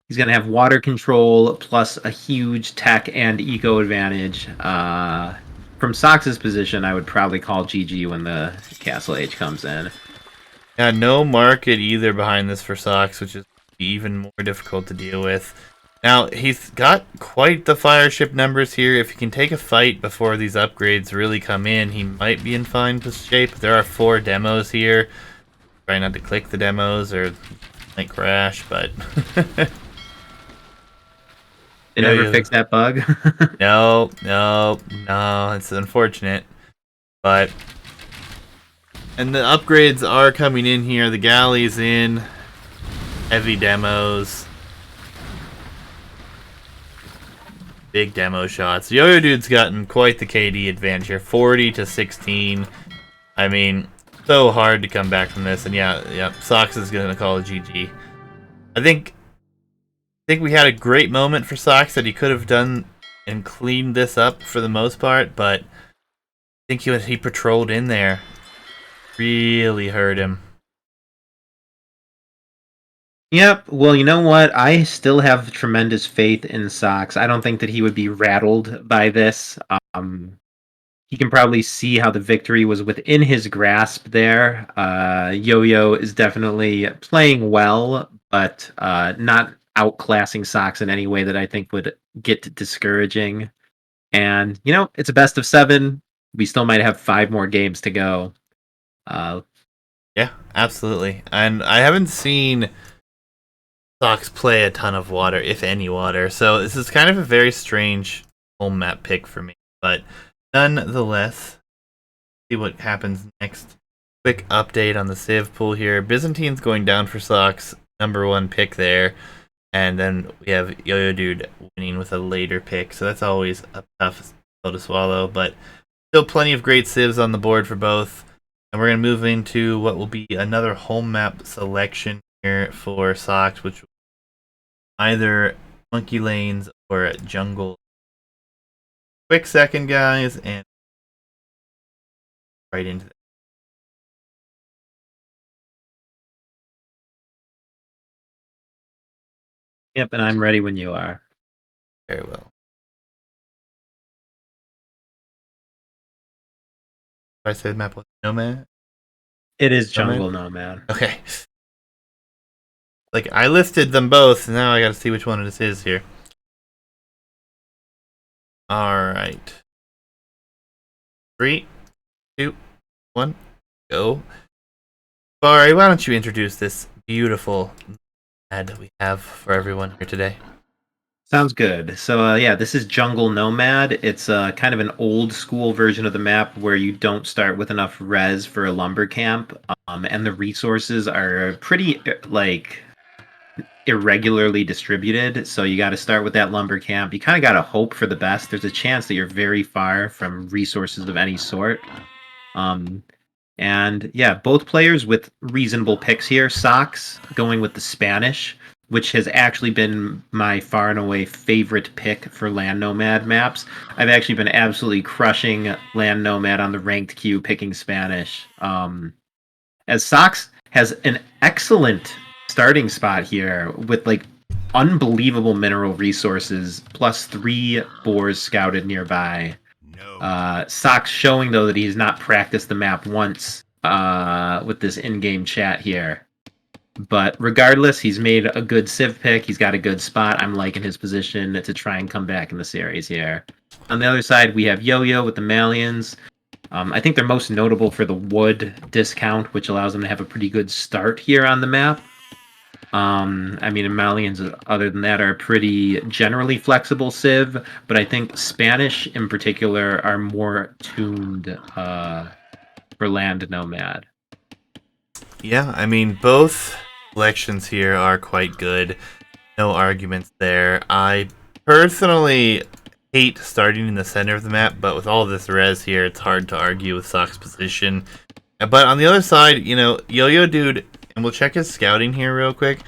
He's going to have water control plus a huge tech and eco advantage. From Soxs' position, I would probably call GG when the Castle Age comes in. Yeah, no market either behind this for Soxs, which is even more difficult to deal with. Now, he's got quite the fire ship numbers here. If he can take a fight before these upgrades really come in, he might be in fine shape. There are 4 demos here. Try not to click the demos or might crash, but... They never fix that bug? No, it's unfortunate. But... And the upgrades are coming in here. The galley's in. Heavy demos. Big demo shots. Yo-Yo Dude's gotten quite the KD advantage here. 40 to 16. I mean, so hard to come back from this. And yeah, Soxs is going to call it GG. I think we had a great moment for Soxs that he could have done and cleaned this up for the most part, but I think he patrolled in there. Really hurt him. Yep. Well, you know what? I still have tremendous faith in Soxs. I don't think that he would be rattled by this. He can probably see how the victory was within his grasp there. Yo-Yo is definitely playing well, but not outclassing Soxs in any way that I think would get discouraging. And, you know, it's a best of 7. We still might have 5 more games to go. Yeah, absolutely. And I haven't seen Soxs play a ton of water, if any water. So this is kind of a very strange home map pick for me. But nonetheless, see what happens next. Quick update on the Civ pool here. Byzantine's going down for Soxs, #1 pick there. And then we have Yo-Yo Dude winning with a later pick. So that's always a tough pill to swallow. But still plenty of great Civs on the board for both. And we're going to move into what will be another home map selection here for Soxs, which will be either Monkey Lanes or Jungle. Quick second, guys, and right into that. Yep, and I'm ready when you are. Very well. I said map was Nomad? It is Jungle Nomad. Okay. Like, I listed them both, now I gotta see which one this is here. Alright. 3, 2, 1, go. Barry, why don't you introduce this beautiful ad that we have for everyone here today? Sounds good. So, yeah, this is Jungle Nomad. It's kind of an old school version of the map where you don't start with enough res for a lumber camp, and the resources are pretty, like, irregularly distributed. So you got to start with that lumber camp. You kind of got to hope for the best. There's a chance that you're very far from resources of any sort. And yeah, both players with reasonable picks here. Soxs going with the Spanish, which has actually been my far and away favorite pick for Land Nomad maps. I've actually been absolutely crushing Land Nomad on the ranked queue picking Spanish. As Soxs has an excellent starting spot here with like unbelievable mineral resources, plus 3 boars scouted nearby. Soxs showing though that he's not practiced the map once with this in-game chat here. But regardless, he's made a good Civ pick. He's got a good spot. I'm liking his position to try and come back in the series here. On the other side, we have Yo-Yo with the Malians. I think they're most notable for the wood discount, which allows them to have a pretty good start here on the map. I mean, Malians, other than that, are pretty generally flexible Civ, but I think Spanish in particular are more tuned for Land Nomad. Yeah, I mean, both selections here are quite good. No arguments there. I personally hate starting in the center of the map, but with all this res here, it's hard to argue with Sox's position. But on the other side, you know, Yo-Yo Dude, and we'll check his scouting here real quick.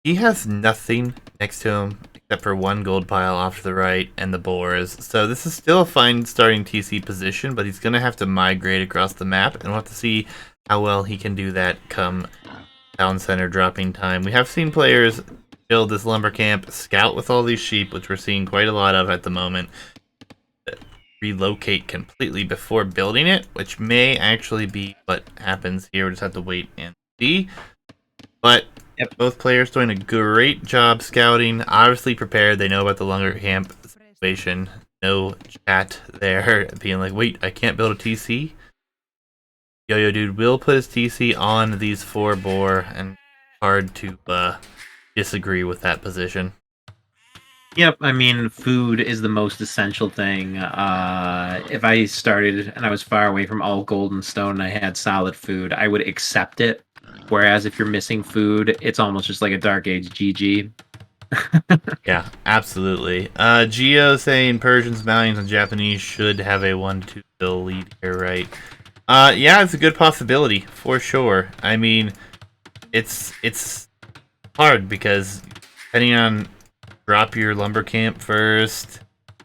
He has nothing next to him except for 1 gold pile off to the right and the boars. So this is still a fine starting TC position, but he's going to have to migrate across the map, and we'll have to see how well he can do that come town center dropping time. We have seen players build this lumber camp, scout with all these sheep, which we're seeing quite a lot of at the moment, relocate completely before building it, which may actually be what happens here. We'll just have to wait and see. But Yep. Both players doing a great job scouting, obviously prepared. They know about the lumber camp situation. No chat there being like, wait, I can't build a TC? Yo-Yo Dude will put his TC on these 4 boar, and hard to disagree with that position. Yep, I mean, food is the most essential thing. If I started and I was far away from all gold and stone and I had solid food, I would accept it. Whereas if you're missing food, it's almost just like a Dark Age GG. Yeah, absolutely. Geo saying Persians, Malians, and Japanese should have a 1-2 bill lead here, right? Yeah, it's a good possibility, for sure. I mean, it's hard because depending on drop your lumber camp first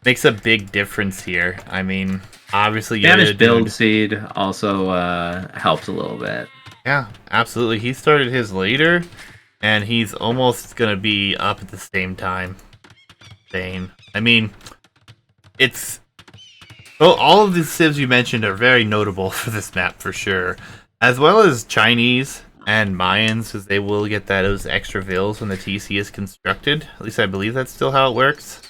makes a big difference here. I mean, obviously, Spanish build seed also helps a little bit. Yeah, absolutely. He started his later, and he's almost gonna be up at the same time. Insane. I mean, it's well, all of the civs you mentioned are very notable for this map for sure, as well as Chinese and Mayans, because they will get those extra vills when the TC is constructed. At least I believe that's still how it works.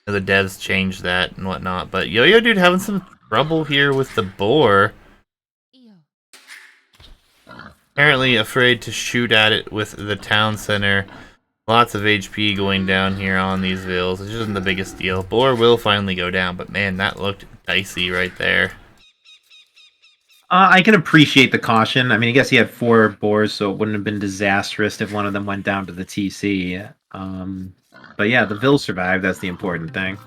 The devs changed that and whatnot, but Yo-Yo Dude having some trouble here with the boar. Apparently afraid to shoot at it with the town center. Lots of HP going down here on these vills, which isn't the biggest deal. Boar will finally go down, but man, that looked dicey right there. I can appreciate the caution. I mean, I guess he had 4 boars, so it wouldn't have been disastrous if one of them went down to the TC. But yeah, the Vill survived. That's the important thing.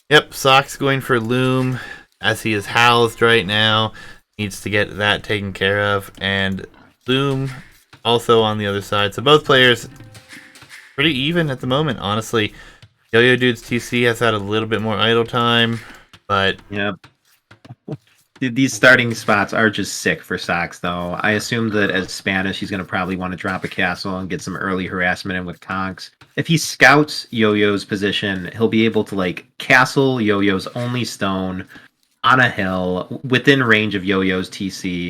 Yep, Soxs going for Loom, as he is housed right now. Needs to get that taken care of. And Loom also on the other side. So both players pretty even at the moment, honestly. Yo-Yo Dude's TC has had a little bit more idle time, but... Yep. These starting spots are just sick for Soxs, though. I assume that as Spanish, he's going to probably want to drop a castle and get some early harassment in with conks. If he scouts Yo-Yo's position, he'll be able to, like, castle Yo-Yo's only stone on a hill within range of Yo-Yo's TC.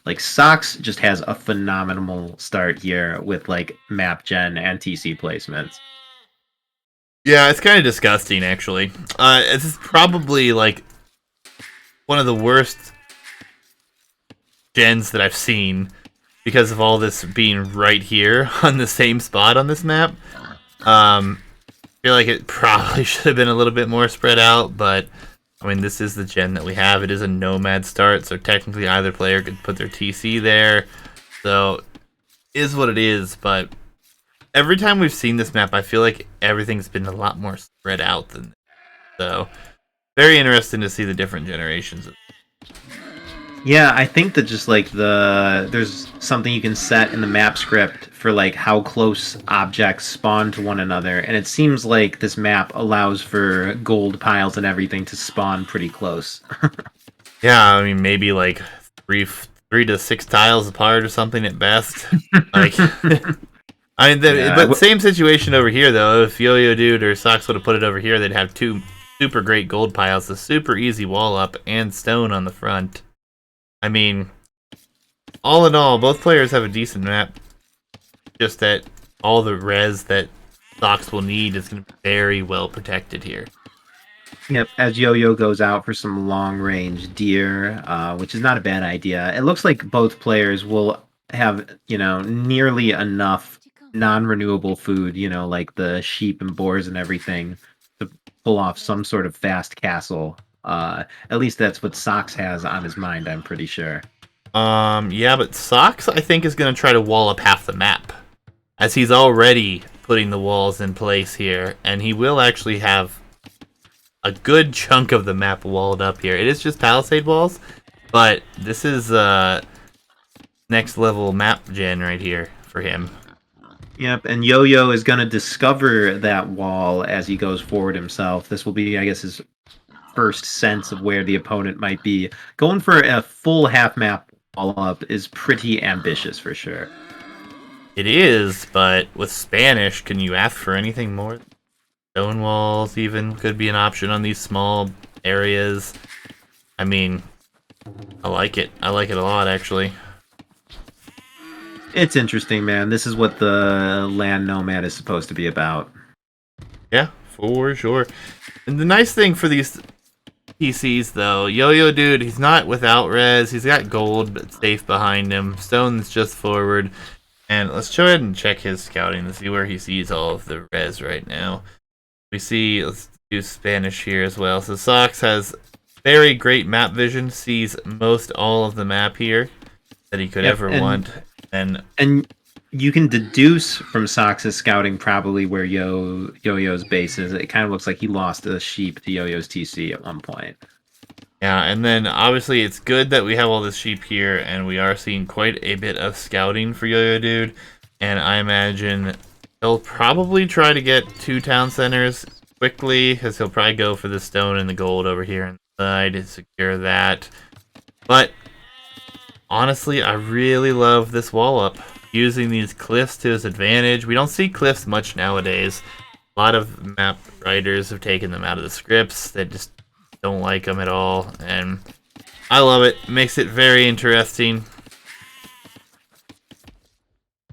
Like, Soxs just has a phenomenal start here with, like, map gen and TC placements. Yeah, it's kind of disgusting, actually. This is probably, like, one of the worst gens that I've seen because of all this being right here on the same spot on this map. I feel like it probably should have been a little bit more spread out, but I mean, this is the gen that we have. It is a Nomad start, so technically either player could put their TC there. So, it is what it is, but every time we've seen this map, I feel like everything's been a lot more spread out than this. So, very interesting to see the different generations. Yeah, I think that just like there's something you can set in the map script for like how close objects spawn to one another, and it seems like this map allows for gold piles and everything to spawn pretty close. Yeah, I mean maybe like three to six tiles apart or something at best. Like, I mean, Yeah, but same situation over here though. If Yo-Yo Dude or Soxs would have put it over here, they'd have two super great gold piles, a super easy wall up, and stone on the front. I mean, all in all, both players have a decent map. Just that all the res that Soxs will need is going to be very well protected here. yep. As Yo-Yo goes out for some long-range deer, which is not a bad idea. It looks like both players will have, nearly enough non-renewable food, like the sheep and boars and everything, to pull off some sort of fast castle. At least that's what Sox has on his mind, I'm pretty sure. Yeah, but Soxs I think is going to try to wall up half the map, as he's already putting the walls in place here, and he will actually have a good chunk of the map walled up here. It is just palisade walls, but this is next level map gen right here for him. Yep, and Yo-Yo is going to discover that wall as he goes forward himself. This will be, I guess, his first sense of where the opponent might be. Going for a full half map wall up is pretty ambitious for sure. It is, but with Spanish, can you ask for anything more? Stone walls even could be an option on these small areas. I mean, I like it. I like it a lot, actually. It's interesting, man. This is what the land nomad is supposed to be about. Yeah, for sure. And the nice thing for these PCs, though, Yo-Yo Dude, he's not without res. He's got gold, but safe behind him. Stone's just forward. And let's go ahead and check his scouting to see where he sees all of the res right now. We see, let's do Spanish here as well. So Soxs has very great map vision, sees most all of the map here that he could ever want. And you can deduce from Sox's scouting probably where Yo-Yo's base is. It kind of looks like he lost a sheep to Yo-Yo's TC at one point. yeah, and then obviously it's good that we have all this sheep here, and we are seeing quite a bit of scouting for Yo-Yo Dude. And I imagine he'll probably try to get two town centers quickly, because he'll probably go for the stone and the gold over here inside to secure that. But honestly, I really love this wall up. Using these cliffs to his advantage. We don't see cliffs much nowadays. A lot of map writers have taken them out of the scripts. They just don't like them at all. And I love it. Makes it very interesting.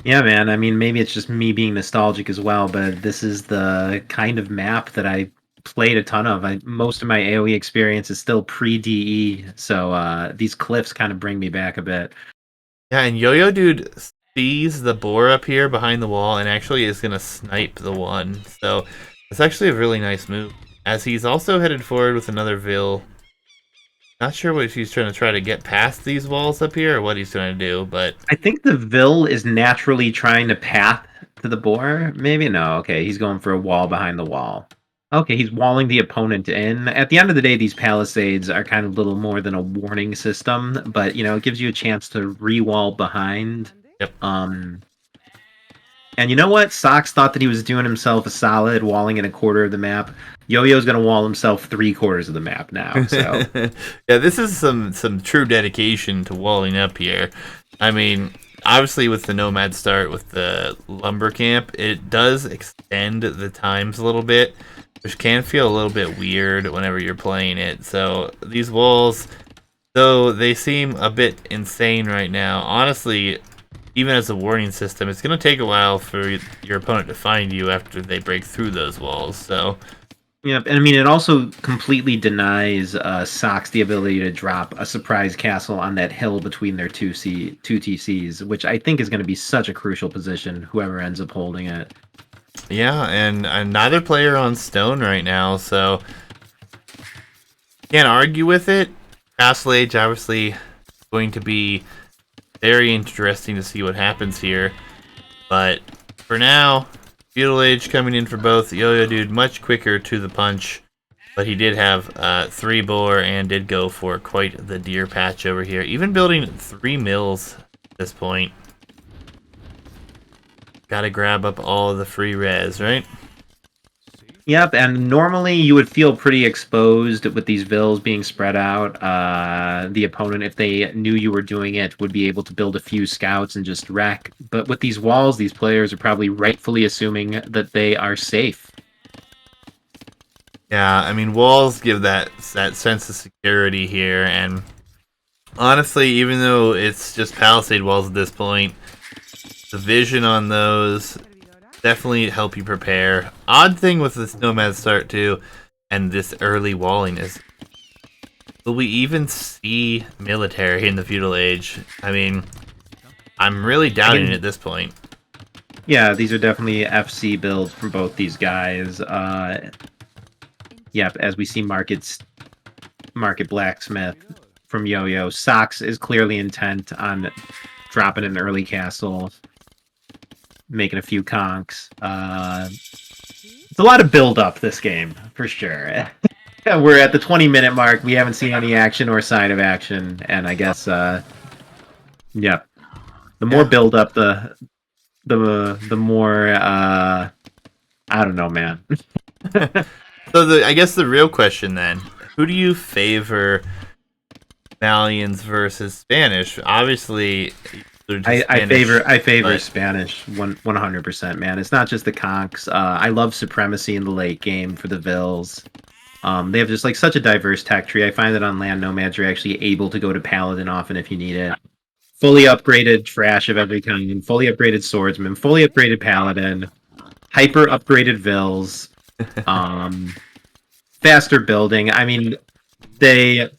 Yeah, man. I mean, maybe it's just me being nostalgic as well, but this is the kind of map that I played a ton of. Most of my AoE experience is still pre-DE, so these cliffs kind of bring me back a bit. Yeah, and Yo-Yo Dude sees the boar up here behind the wall and actually is going to snipe the one. So it's actually a really nice move. As he's also headed forward with another Vil. Not sure what he's trying to get past these walls up here or what he's trying to do, but I think the Vil is naturally trying to path to the boar. Maybe no. Okay, he's going for a wall behind the wall. Okay, he's walling the opponent in. At the end of the day, these palisades are kind of little more than a warning system, but it gives you a chance to re-wall behind. Yep. And you know what? Soxs thought that he was doing himself a solid, walling in a quarter of the map. Yo-Yo's gonna wall himself 3/4 of the map now. So yeah, this is some true dedication to walling up here. I mean, obviously with the Nomad start with the lumber camp, it does extend the times a little bit, which can feel a little bit weird whenever you're playing it. So these walls, though they seem a bit insane right now, honestly, even as a warning system, it's going to take a while for your opponent to find you after they break through those walls. So, yeah, and I mean, it also completely denies Soxs the ability to drop a surprise castle on that hill between their two TCs, which I think is going to be such a crucial position, whoever ends up holding it. yeah, and neither player on stone right now, so can't argue with it. Castle Age obviously going to be very interesting to see what happens here. But for now, Feudal Age coming in for both. Yo-Yo Dude much quicker to the punch. But he did have 3 boar and did go for quite the deer patch over here. Even building 3 mills at this point. Gotta grab up all the free res, right? Yep, and normally you would feel pretty exposed with these vills being spread out. The opponent, if they knew you were doing it, would be able to build a few scouts and just wreck. But with these walls, these players are probably rightfully assuming that they are safe. Yeah, I mean, walls give that sense of security here, and honestly, even though it's just palisade walls at this point, the vision on those definitely help you prepare. Odd thing with this Nomad start too, and this early walling is, will we even see military in the feudal age? I mean, I'm really doubting it at this point. Yeah, these are definitely FC builds from both these guys. Yep, as we see Market Blacksmith from Yo-Yo. Soxs is clearly intent on dropping an early castle, making a few conks. It's a lot of build-up this game, for sure. We're at the 20-minute mark. We haven't seen any action or sign of action, and I guess, yep. The more build-up, the more, I don't know, man. So I guess the real question then, who do you favor, Malians versus Spanish? Obviously, I favor Spanish 100%, man. It's not just the conks. I love supremacy in the late game for the vills. They have just like such a diverse tech tree. I find that on land nomads you're actually able to go to paladin often if you need it. Fully upgraded trash of every kind, fully upgraded swordsman, fully upgraded paladin, hyper upgraded vills, faster building. I mean, when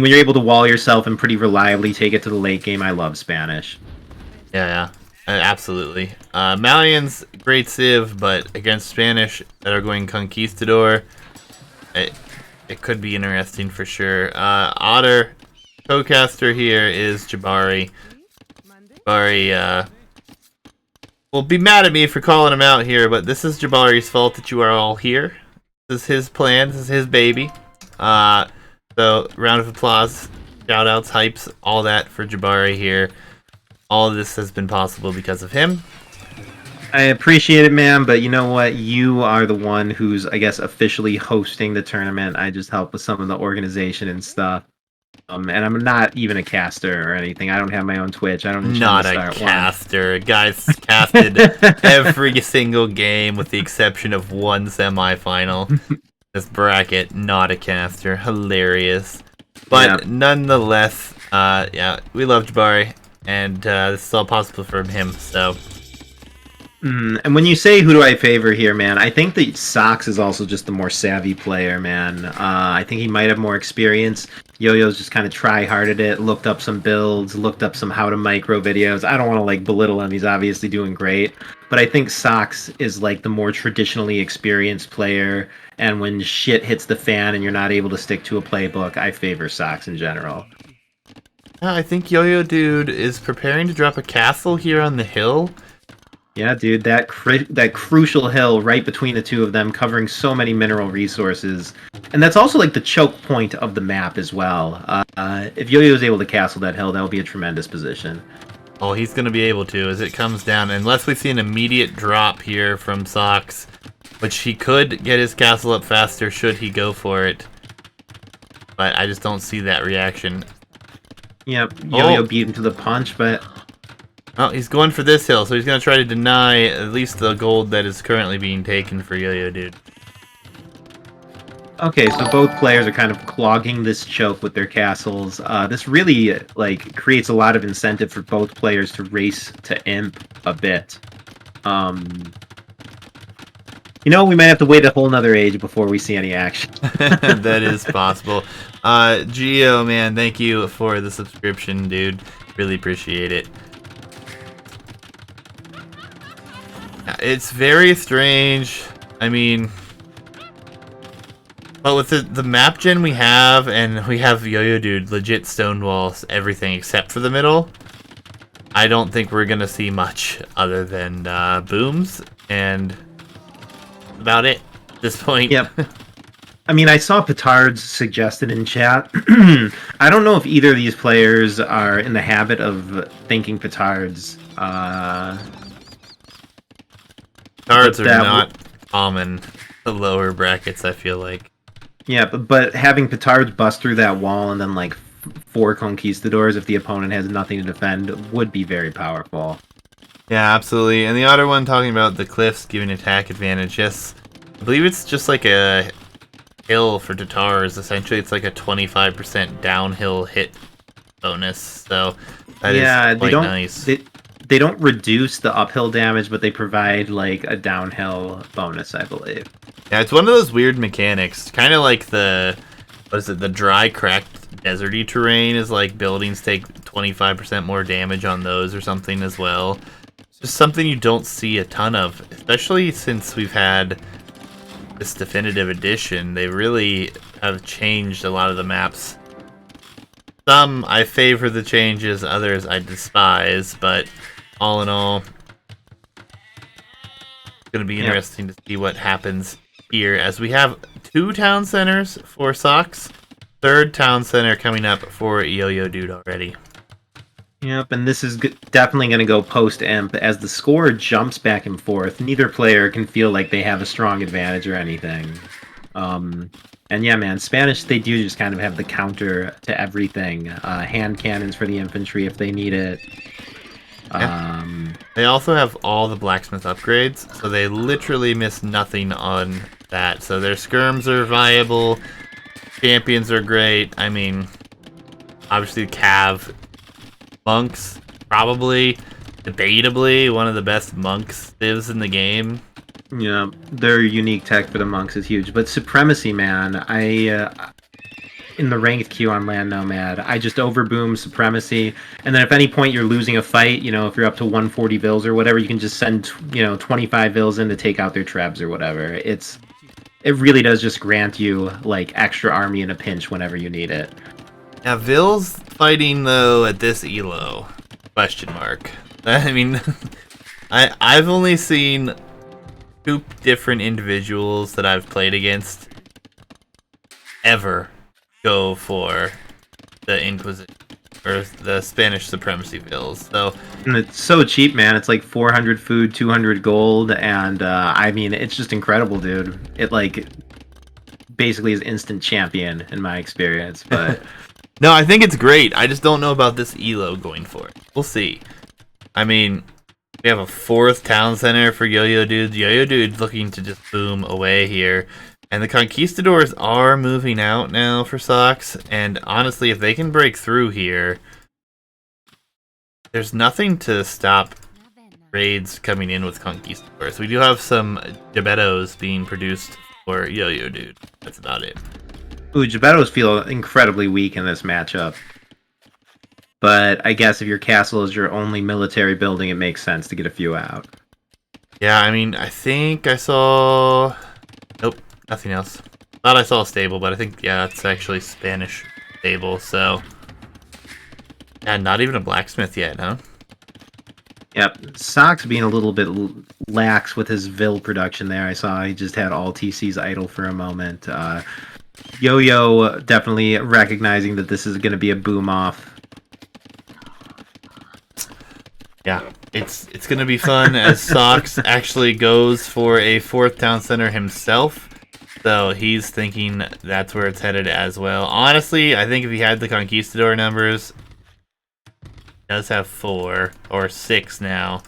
you're able to wall yourself and pretty reliably take it to the late game, I love Spanish. Yeah, absolutely. Malians, great civ, but against Spanish that are going Conquistador, it could be interesting for sure. Otter, co-caster here is Jabari. Jabari, will be mad at me for calling him out here, but this is Jabari's fault that you are all here. This is his plan, this is his baby. So, round of applause, shout-outs, hypes, all that for Jabari here. All of this has been possible because of him. I appreciate it, man, but you know what? You are the one who's, I guess, officially hosting the tournament. I just help with some of the organization and stuff. And I'm not even a caster or anything. I don't have my own Twitch. I don't. Not a caster. Guys casted every single game with the exception of one semifinal. This bracket, not a caster. Hilarious. But nonetheless, yeah, we love Jabari, and this is all possible from him, so. And when you say who do I favor here, man, I think that Soxs is also just the more savvy player, man. I think he might have more experience. Yo-Yo's just kind of try-harded it, looked up some builds, looked up some how-to-micro videos. I don't want to, like, belittle him. He's obviously doing great. But I think Soxs is, like, the more traditionally experienced player. And when shit hits the fan and you're not able to stick to a playbook, I favor Soxs in general. I think Yo-Yo Dude is preparing to drop a castle here on the hill. Yeah, dude, that crucial hill right between the two of them, covering so many mineral resources. And that's also like the choke point of the map as well. If Yo-Yo is able to castle that hill, that would be a tremendous position. Oh, he's going to be able to as it comes down. Unless we see an immediate drop here from Soxs, which he could get his castle up faster should he go for it. But I just don't see that reaction. Yep, Yo-Yo beat him to the punch, but... Oh, he's going for this hill, so he's going to try to deny at least the gold that is currently being taken for Yo-Yo Dude. Okay, so both players are kind of clogging this choke with their castles. This really, like, creates a lot of incentive for both players to race to imp a bit. You know, we might have to wait a whole nother age before we see any action. That is possible. Gio, man, thank you for the subscription, dude. Really appreciate it. It's very strange. I mean, but with the map gen we have, and we have Yo-Yo Dude legit stone walls everything except for the middle, I don't think we're gonna see much other than booms and about it at this point. Yep. I mean, I saw petards suggested in chat. I don't know if either of these players are in the habit of thinking petards. Cards But are not common the lower brackets, I feel like. yeah, but having petards bust through that wall and then like 4 conquistadors if the opponent has nothing to defend would be very powerful. Yeah, absolutely. And the other one talking about the cliffs giving attack advantage. Yes, I believe it's just like a hill for Tatars. Essentially, it's like a 25% downhill hit bonus. So that is quite nice. They don't reduce the uphill damage, but they provide like a downhill bonus, I believe. Yeah, it's one of those weird mechanics. Kind of like the, what is it, the dry, cracked, deserty terrain is like buildings take 25% more damage on those or something as well. It's just something you don't see a ton of, especially since we've had this definitive edition. They really have changed a lot of the maps. Some I favor the changes, others I despise, but all in all, it's going to be interesting to see what happens here, as we have 2 town centers for Soxs, 3rd town center coming up for Yo-Yo Dude already. Yep, and this is definitely going to go post-imp. As the score jumps back and forth, neither player can feel like they have a strong advantage or anything. And yeah, man, Spanish, they do just kind of have the counter to everything. Hand cannons for the infantry if they need it. They also have all the blacksmith upgrades, so they literally miss nothing on that. So their skirms are viable, champions are great. I mean, obviously Cav monks, probably, debatably, one of the best monks divs in the game. Yeah, their unique tech for the monks is huge. But Supremacy, man, in the ranked queue on Land Nomad, I just overboom Supremacy, and then if at any point you're losing a fight, you know, if you're up to 140 vills or whatever, you can just send, 25 vills in to take out their trebs or whatever. It really does just grant you, like, extra army in a pinch whenever you need it. Now, Vill's fighting, though, at this elo? Question mark. I mean, I've only seen 2 different individuals that I've played against ever go for the Inquisition or the Spanish Supremacy Vills. So, and it's so cheap, man. It's like 400 food, 200 gold, and I mean, it's just incredible, dude. It like basically is instant champion in my experience, but no, I think it's great. I just don't know about this elo going for it. We'll see. I mean, we have a 4th town center for Yo-Yo Dude. Yo-Yo Dude's looking to just boom away here. And the Conquistadors are moving out now for Soxs. And honestly, if they can break through here, there's nothing to stop raids coming in with Conquistadors. We do have some Gebettos being produced for Yo-Yo Dude. That's about it. Ooh, Gebettos feel incredibly weak in this matchup. But I guess if your castle is your only military building, it makes sense to get a few out. Yeah, I mean, I think I saw... Nope, nothing else. Thought I saw a stable, but I think, yeah, it's actually Spanish stable, so... Yeah, not even a blacksmith yet, huh? Yep, Soxs being a little bit lax with his Vill production there. I saw he just had all TCs idle for a moment. Yo-Yo definitely recognizing that this is going to be a boom off. Yeah, it's going to be fun as Soxs actually goes for a 4th town center himself. So he's thinking that's where it's headed as well. Honestly, I think if he had the Conquistador numbers, he does have 4 or 6 now.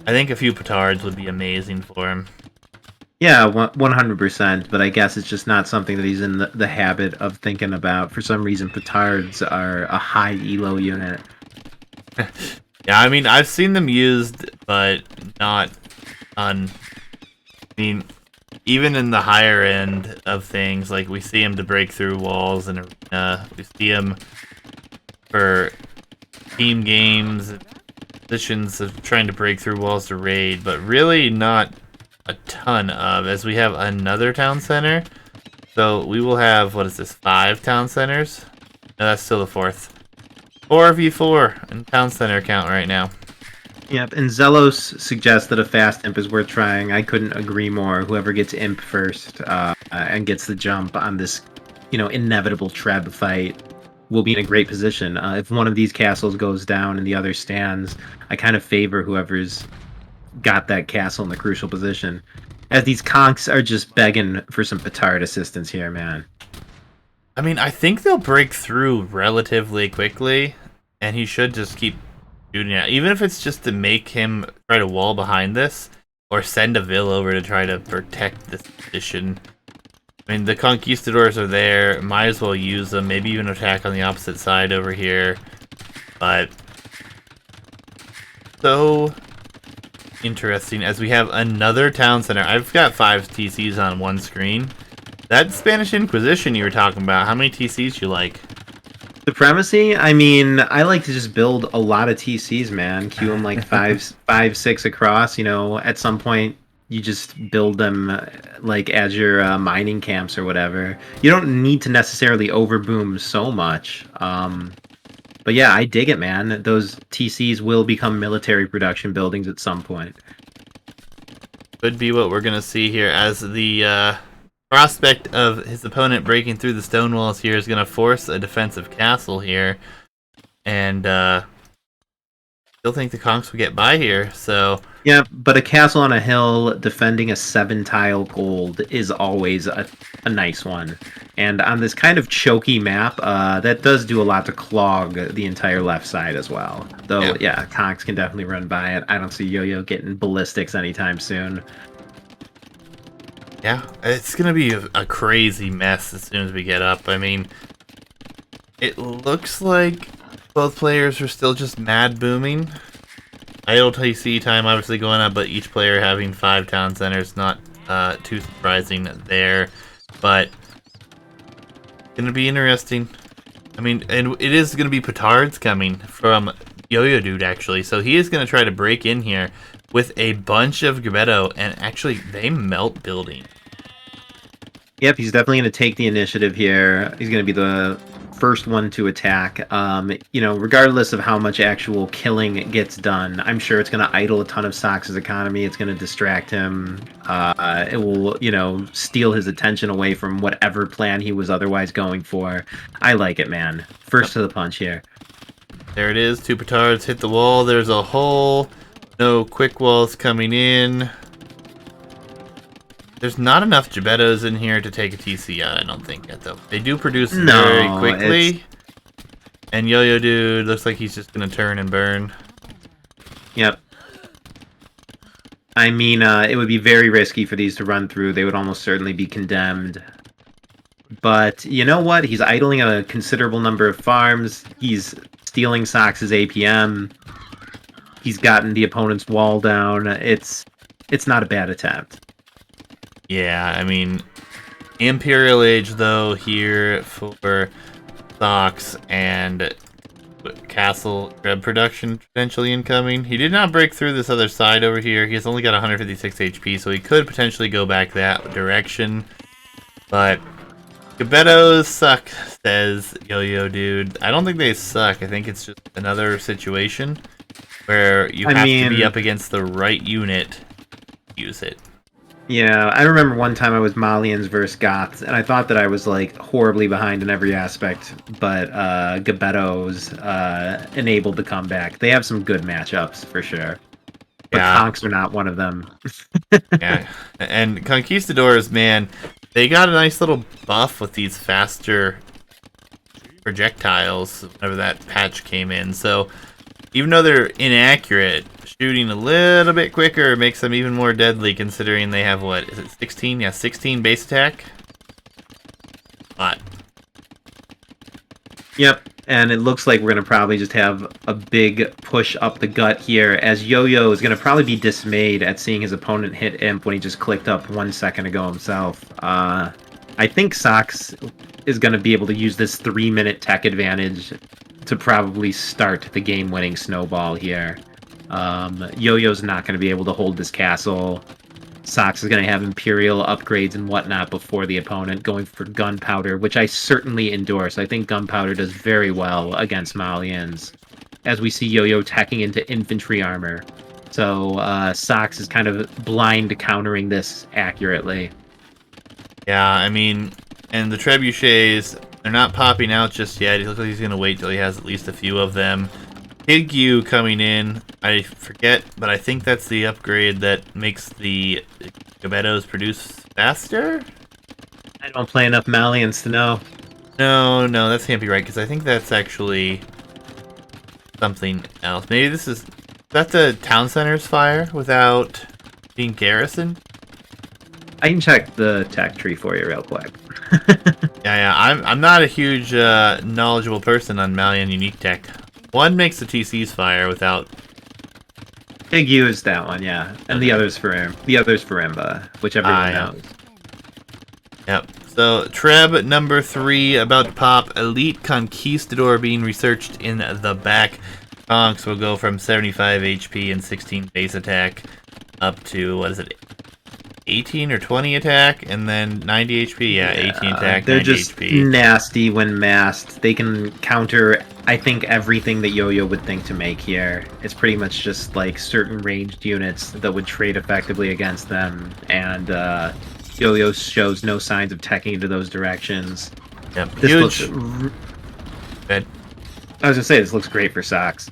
I think a few petards would be amazing for him. Yeah, 100%, but I guess it's just not something that he's in the habit of thinking about. For some reason, petards are a high elo unit. Yeah, I mean, I've seen them used, but not on... I mean, even in the higher end of things, like, we see them to break through walls in arena. We see them for team games, positions of trying to break through walls to raid, but really not a ton of, as we have another town center. So we will have, what is this, 5 town centers? No, that's still the 4th. 4v4 in town center count right now. Yep, and Zelos suggests that a fast imp is worth trying. I couldn't agree more. Whoever gets imp first and gets the jump on this, inevitable Treb fight will be in a great position. If one of these castles goes down and the other stands, I kind of favor whoever's got that castle in the crucial position. As these conks are just begging for some petard assistance here, man. I mean, I think they'll break through relatively quickly, and he should just keep shooting it. Even if it's just to make him try to wall behind this, or send a Vil over to try to protect this position. I mean, the conquistadors are there. Might as well use them. Maybe even attack on the opposite side over here. But so interesting as we have another town center. I've got 5 TCs on one screen. That Spanish Inquisition you were talking about, how many TCs you like? Supremacy? I mean, I like to just build a lot of TCs, man. Queue them like five, 6 across. At some point, you just build them like as your mining camps or whatever. You don't need to necessarily overboom so much. But yeah, I dig it, man. Those TCs will become military production buildings at some point. Could be what we're gonna see here, as the prospect of his opponent breaking through the stone walls here is gonna force a defensive castle here, and still think the conks will get by here. So yeah, but a castle on a hill defending a 7-tile gold is always a nice one. And on this kind of choky map, that does do a lot to clog the entire left side as well. Though, yeah, conks can definitely run by it. I don't see Yo-Yo getting ballistics anytime soon. yeah, it's gonna be a crazy mess as soon as we get up. I mean, it looks like both players are still just mad booming. Idle TC time obviously going up, but each player having 5 town centers, not too surprising there. But gonna be interesting. I mean, and it is gonna be petards coming from Yo-Yo Dude actually, so he is gonna try to break in here with a bunch of Gebetto, and actually they melt building. Yep, he's definitely going to take the initiative here. He's going to be the first one to attack. Regardless of how much actual killing gets done, I'm sure it's going to idle a ton of Soxs' economy. It's going to distract him. It will, steal his attention away from whatever plan he was otherwise going for. I like it, man. First to the punch here. There it is. 2 petards hit the wall. There's a hole. No quick walls coming in. There's not enough Gebettos in here to take a TC out, I don't think yet, though. They do produce very quickly. And Yo-Yo Dude looks like he's just going to turn and burn. Yep. I mean, it would be very risky for these to run through. They would almost certainly be condemned. But you know what? He's idling a considerable number of farms. He's stealing Soxs' APM. He's gotten the opponent's wall down. It's not a bad attempt. Yeah, I mean, Imperial Age, though, here for Soxs, and Castle Greb production potentially incoming. He did not break through this other side over here. He's only got 156 HP, so he could potentially go back that direction. But Gebettos suck, says Yo-Yo Dude. I don't think they suck. I think it's just another situation where you have to be up against the right unit to use it. Yeah, I remember one time I was Malians versus Goths, and I thought that I was like horribly behind in every aspect, but Gebettos enabled the comeback. They have some good matchups for sure. But conks are not one of them. Yeah, and Conquistadors, man, they got a nice little buff with these faster projectiles whenever that patch came in. So even though they're inaccurate, shooting a little bit quicker makes them even more deadly, considering they have, what, is it 16? Yeah, 16 base attack. But yep, and it looks like we're going to probably just have a big push up the gut here, as Yo-Yo is going to probably be dismayed at seeing his opponent hit Imp when he just clicked up 1 second ago himself. I think Soxs is going to be able to use this 3-minute tech advantage to probably start the game-winning snowball here. Yo-Yo's not going to be able to hold this castle. Soxs is going to have Imperial upgrades and whatnot before the opponent, going for Gunpowder, which I certainly endorse. I think Gunpowder does very well against Malians, as we see Yo-Yo teching into infantry armor. So Soxs is kind of blind to countering this accurately. Yeah, I mean, and the trebuchets, they're not popping out just yet. He looks like he's going to wait till he has at least a few of them. Higyu coming in, I forget, but I think that's the upgrade that makes the Gabetos produce faster? I don't play enough Malians to know. No, that can't be right, because I think that's actually something else. Maybe this is... That's a town center's fire without being garrisoned? I can check the tech tree for you real quick. Yeah, I'm not a huge knowledgeable person on Malian unique tech. One makes the TC's fire without... Higyu is that one, yeah. And Okay. the other's for Imba, which everyone knows. Yep. So, Treb number 3 about to pop. Elite Conquistador being researched in the back. Conks will go from 75 HP and 16 base attack up to, what is it, 18 or 20 attack, and then 90 HP. Yeah, 18 attack, they're 90 just HP. nasty when masked. They can counter, I think, everything that Yo-Yo would think to make here. It's pretty much just like certain ranged units that would trade effectively against them, and Yo-Yo shows no signs of teching into those directions. Yep, This huge. looks Good. I was gonna say, this looks great for Soxs.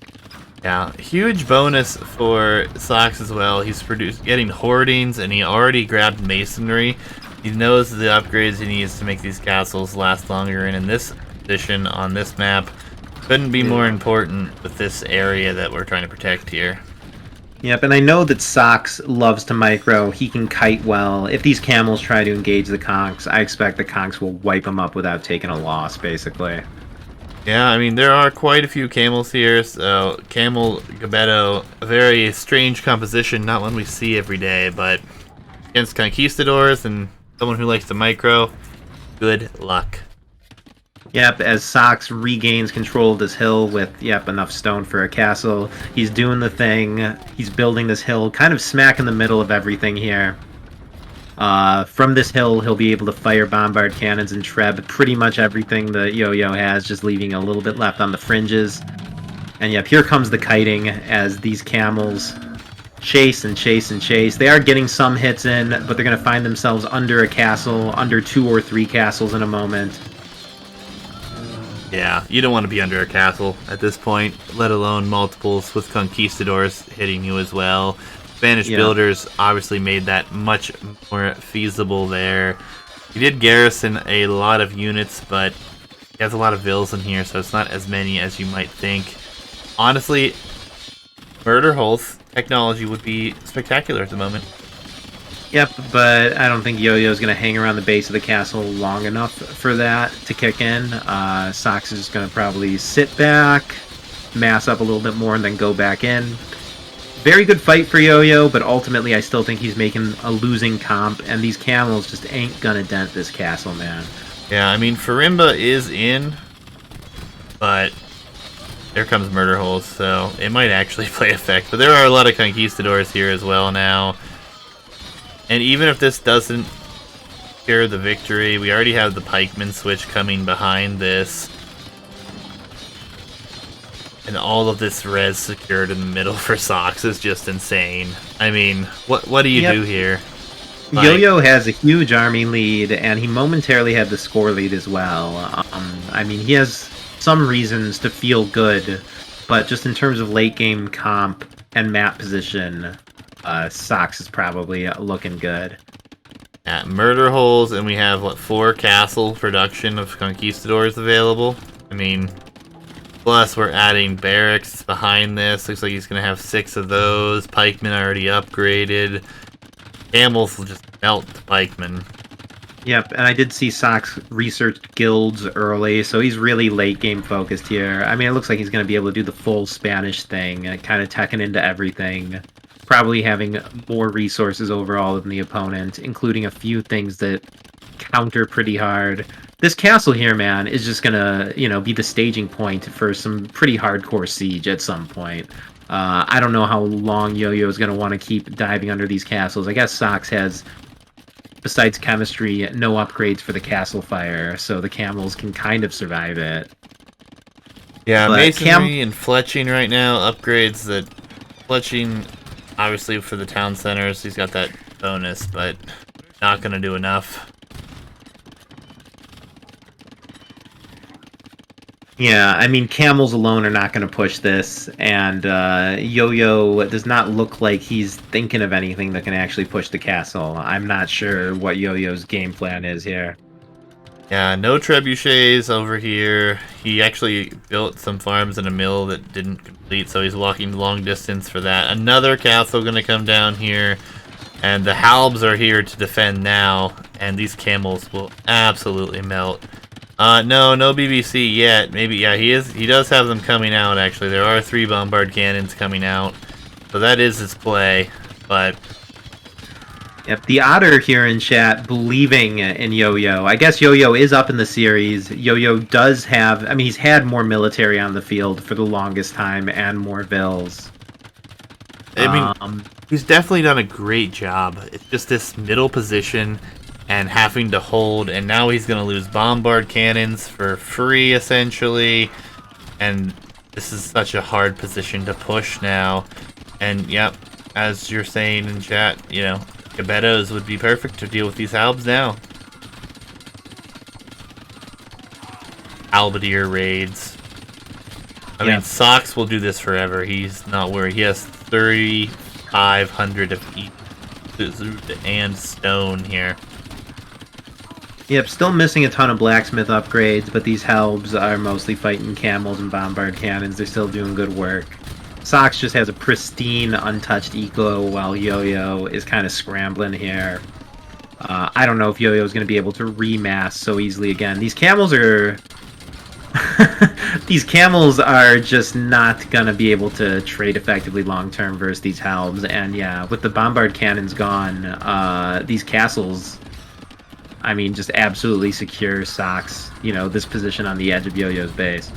Yeah, huge bonus for Soxs as well. He's getting hoardings, and he already grabbed masonry. He knows the upgrades he needs to make these castles last longer, and in this position on this map, couldn't be more important with this area that we're trying to protect here. Yep, and I know that Soxs loves to micro. He can kite well. If these camels try to engage the conks, I expect the conks will wipe them up without taking a loss, basically. Yeah, I mean, there are quite a few camels here, so Camel Gabeto, a very strange composition, not one we see every day, but against conquistadors and someone who likes to micro, good luck. Yep, as Soxs regains control of this hill with, enough stone for a castle. He's doing the thing. He's building this hill kind of smack in the middle of everything here. From this hill, he'll be able to fire bombard cannons and treb pretty much everything that Yo-Yo has, just leaving a little bit left on the fringes. And yep, here comes the kiting as these camels chase and chase and chase. They are getting some hits in, but they're going to find themselves under a castle, under 2 or 3 castles in a moment. Yeah, you don't want to be under a castle at this point, let alone multiples with conquistadors hitting you as well. Spanish builders obviously made that much more feasible there. He did garrison a lot of units, but he has a lot of vills in here, so it's not as many as you might think. Honestly, murder holes technology would be spectacular at the moment. Yep, but I don't think Yo-Yo's going to hang around the base of the castle long enough for that to kick in. Soxs is going to probably sit back, mass up a little bit more, and then go back in. Very good fight for Yo-Yo, but ultimately I still think he's making a losing comp, and these camels just ain't gonna dent this castle, man. Yeah, I mean, Farimba is in, but there comes Murder Holes, so it might actually play effect. But there are a lot of conquistadors here as well now. And even if this doesn't secure the victory, we already have the pikeman switch coming behind this. And all of this res secured in the middle for Soxs is just insane. I mean, what do you do here? Like, Yo-Yo has a huge army lead, and he momentarily had the score lead as well. I mean, he has some reasons to feel good, but just in terms of late game comp and map position, Soxs is probably looking good. at Murder Holes, and we have, what, 4 castle production of conquistadors available? I mean... Plus, we're adding barracks behind this. Looks like he's going to have 6 of those. Pikemen already upgraded. Camels will just melt the pikemen. Yep, and I did see Soxs researched guilds early, so he's really late game focused here. I mean, it looks like he's going to be able to do the full Spanish thing, kind of teching into everything. Probably having more resources overall than the opponent, including a few things that counter pretty hard. This castle here, man, is just gonna, be the staging point for some pretty hardcore siege at some point. I don't know how long Yo-Yo is gonna want to keep diving under these castles. I guess Soxs has, besides chemistry, no upgrades for the castle fire, so the camels can kind of survive it. Yeah, But masonry and fletching right now. Upgrades that fletching, obviously for the town centers, he's got that bonus, but not gonna do enough. Yeah, I mean, camels alone are not going to push this, and Yo-Yo does not look like he's thinking of anything that can actually push the castle. I'm not sure what Yo-Yo's game plan is here. Yeah, no trebuchets over here. He actually built some farms and a mill that didn't complete, so he's walking long distance for that. Another castle gonna come down here, and the halbs are here to defend now, and these camels will absolutely melt. No BBC yet. Maybe, yeah, he does have them coming out, actually. There are 3 bombard cannons coming out, so that is his play, but... Yep, the Otter here in chat believing in Yo-Yo. I guess Yo-Yo is up in the series. Yo-Yo does have... I mean, he's had more military on the field for the longest time and more vills. I mean, he's definitely done a great job. It's just this middle position and having to hold, and now he's going to lose bombard cannons for free, essentially. And this is such a hard position to push now. And, yep, as you're saying in chat, you know, Gebettos would be perfect to deal with these halbs now. Halberdier raids. I mean, Soxs will do this forever. He's not worried. He has 3,500 of each and stone here. Yep, still missing a ton of blacksmith upgrades, but these halbs are mostly fighting camels and bombard cannons. They're still doing good work. Soxs just has a pristine, untouched eco, while Yo-Yo is kind of scrambling here. I don't know if Yo-Yo is going to be able to remass so easily again. These camels are... these camels are just not going to be able to trade effectively long-term versus these halbs. And yeah, with the bombard cannons gone, these castles... I mean, just absolutely secure Soxs, you know, this position on the edge of Yo-Yo's base.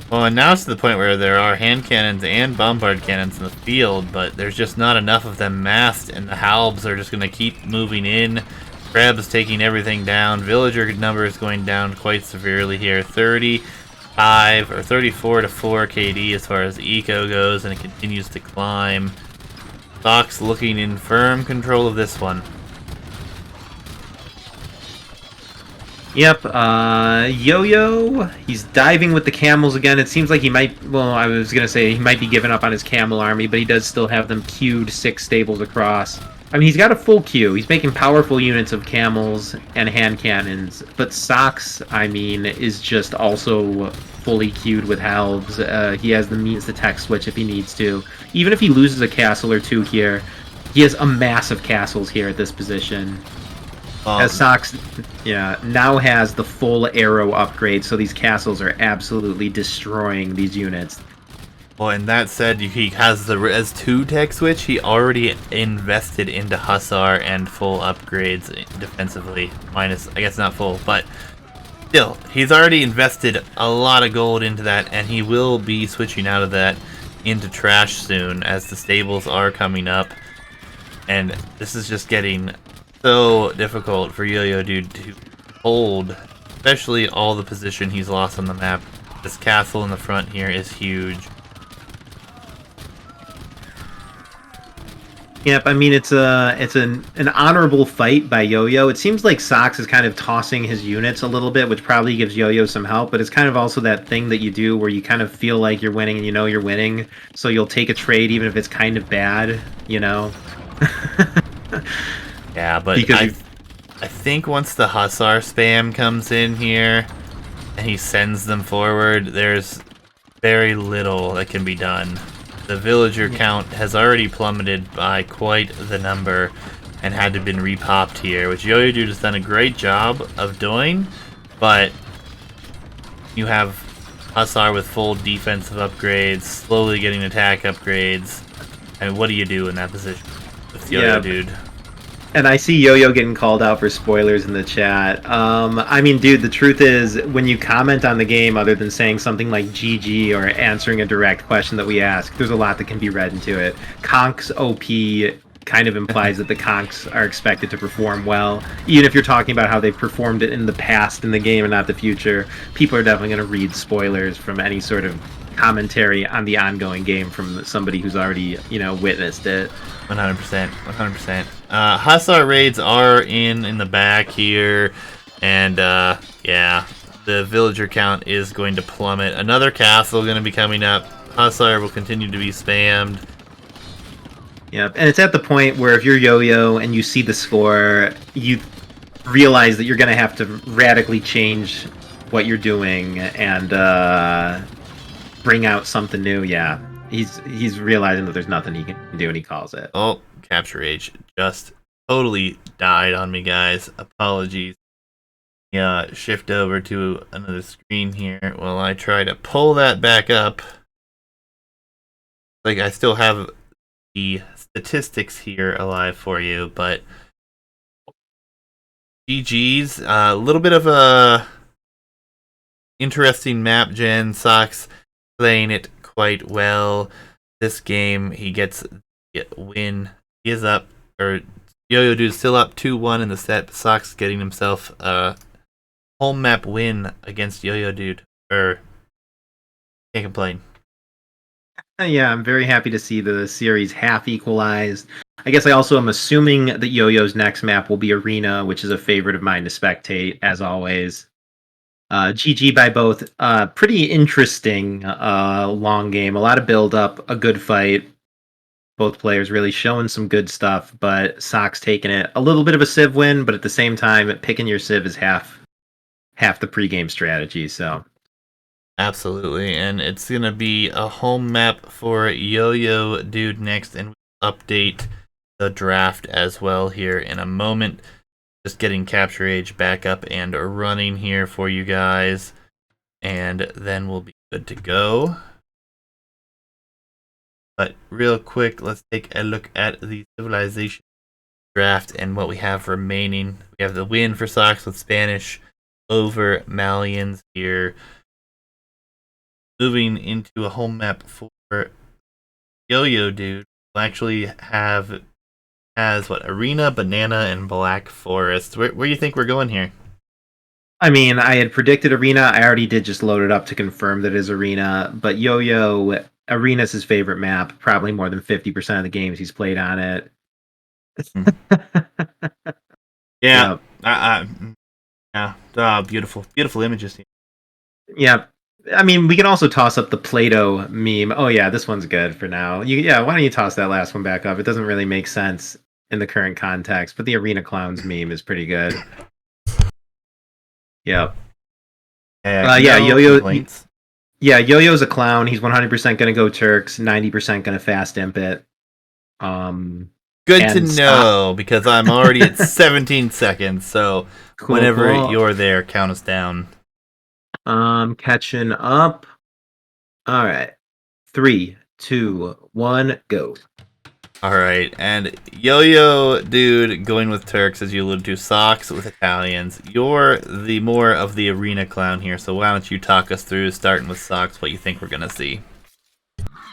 Well, and now it's to the point where there are hand cannons and bombard cannons in the field, but there's just not enough of them massed, and the halbs are just going to keep moving in. Krebs taking everything down. Villager number is going down quite severely here. 35 or 34 to 4 KD as far as eco goes, and it continues to climb. Soxs looking in firm control of this one. Yep, Yo-Yo, he's diving with the camels again. It seems like he might, well, I was going to say he might be giving up on his camel army, but he does still have them queued 6 stables across. I mean, he's got a full queue. He's making powerful units of camels and hand cannons, but Soxs, I mean, is just also fully queued with halbs. He has the means to tech switch if he needs to. Even if he loses a castle or 2 here, he has a mass of castles here at this position. As Soxs, yeah, now has the full arrow upgrade, so these castles are absolutely destroying these units. Well, and that said, he has the Res 2 tech switch. He already invested into Hussar and full upgrades defensively. Minus, I guess not full, but still, he's already invested a lot of gold into that, and he will be switching out of that into trash soon as the stables are coming up. And this is just getting so difficult for Yo-Yo Dude to hold, especially all the position he's lost on the map. This castle in the front here is huge. Yep, I mean it's an honorable fight by Yo-Yo. It seems like Soxs is kind of tossing his units a little bit, which probably gives Yo-Yo some help, but it's kind of also that thing that you do where you kind of feel like you're winning and you know you're winning, so you'll take a trade even if it's kind of bad, you know? Yeah, but I think once the Hussar spam comes in here and he sends them forward, there's very little that can be done. The villager count has already plummeted by quite the number and had to been repopped here, which Yo-Yo Dude has done a great job of doing, but you have Hussar with full defensive upgrades, slowly getting attack upgrades, and what do you do in that position with Yo-Yo Dude? And I see Yo-Yo getting called out for spoilers in the chat. I mean, dude, the truth is, when you comment on the game, other than saying something like GG or answering a direct question that we ask, there's a lot that can be read into it. Conk's OP kind of implies that the conks are expected to perform well. Even if you're talking about how they've performed it in the past in the game and not the future, people are definitely going to read spoilers from any sort of commentary on the ongoing game from somebody who's already, witnessed it. 100%. 100%. Hussar raids are in the back here, and yeah, the villager count is going to plummet. Another castle going to be coming up. Hussar will continue to be spammed. Yep, and it's at the point where if you're Yo-Yo and you see the score, you realize that you're going to have to radically change what you're doing and bring out something new. Yeah, he's realizing that there's nothing he can do, and he calls it. Oh, Capture Age just totally died on me, guys. Apologies. Yeah, shift over to another screen here while I try to pull that back up. Like, I still have the statistics here alive for you, but GG's. A little bit of a interesting map gen. Soxs playing it quite well. This game, he gets the win. He is up, or Yo-Yo Dude's still up 2-1 in the set, but Soxs getting himself a home map win against Yo-Yo Dude. Can't complain. Yeah, I'm very happy to see the series half equalized. I guess I also am assuming that Yo-Yo's next map will be Arena, which is a favorite of mine to spectate, as always. GG by both. Pretty interesting long game. A lot of build-up, a good fight. Both players really showing some good stuff, but Soxs taking it. A little bit of a Civ win, but at the same time, picking your Civ is half the pregame strategy, so... Absolutely, and it's going to be a home map for Yo-Yo Dude next, and we'll update the draft as well here in a moment. Just getting Capture Age back up and running here for you guys, and then we'll be good to go. But real quick, let's take a look at the Civilization draft and what we have remaining. We have the win for Soxs with Spanish over Malians here. Moving into a home map for Yo-Yo Dude, we'll actually has Arena, Banana, and Black Forest. Where do you think we're going here? I mean, I had predicted Arena. I already did just load it up to confirm that it is Arena. But Yo-Yo, Arena's his favorite map. Probably more than 50% of the games he's played on it. Yeah. Yeah. Beautiful images here. Yeah. I mean, we can also toss up the Play-Doh meme. Oh, yeah, this one's good for now. Why don't you toss that last one back up? It doesn't really make sense in the current context, but the Arena Clowns meme is pretty good. Yep. Yo-Yo. Complaints. Yeah, Yo-Yo's a clown. He's 100% going to go Turks, 90% going to fast imp it. Good to know, because I'm already at 17 seconds, so whenever you're there, count us down. Catching up. All right. 3, 2, 1, go. All right, and Yo-Yo Dude going with Turks, as you alluded to. Soxs with Italians. You're the more of the Arena clown here, so why don't you talk us through, starting with Soxs, what you think we're gonna see?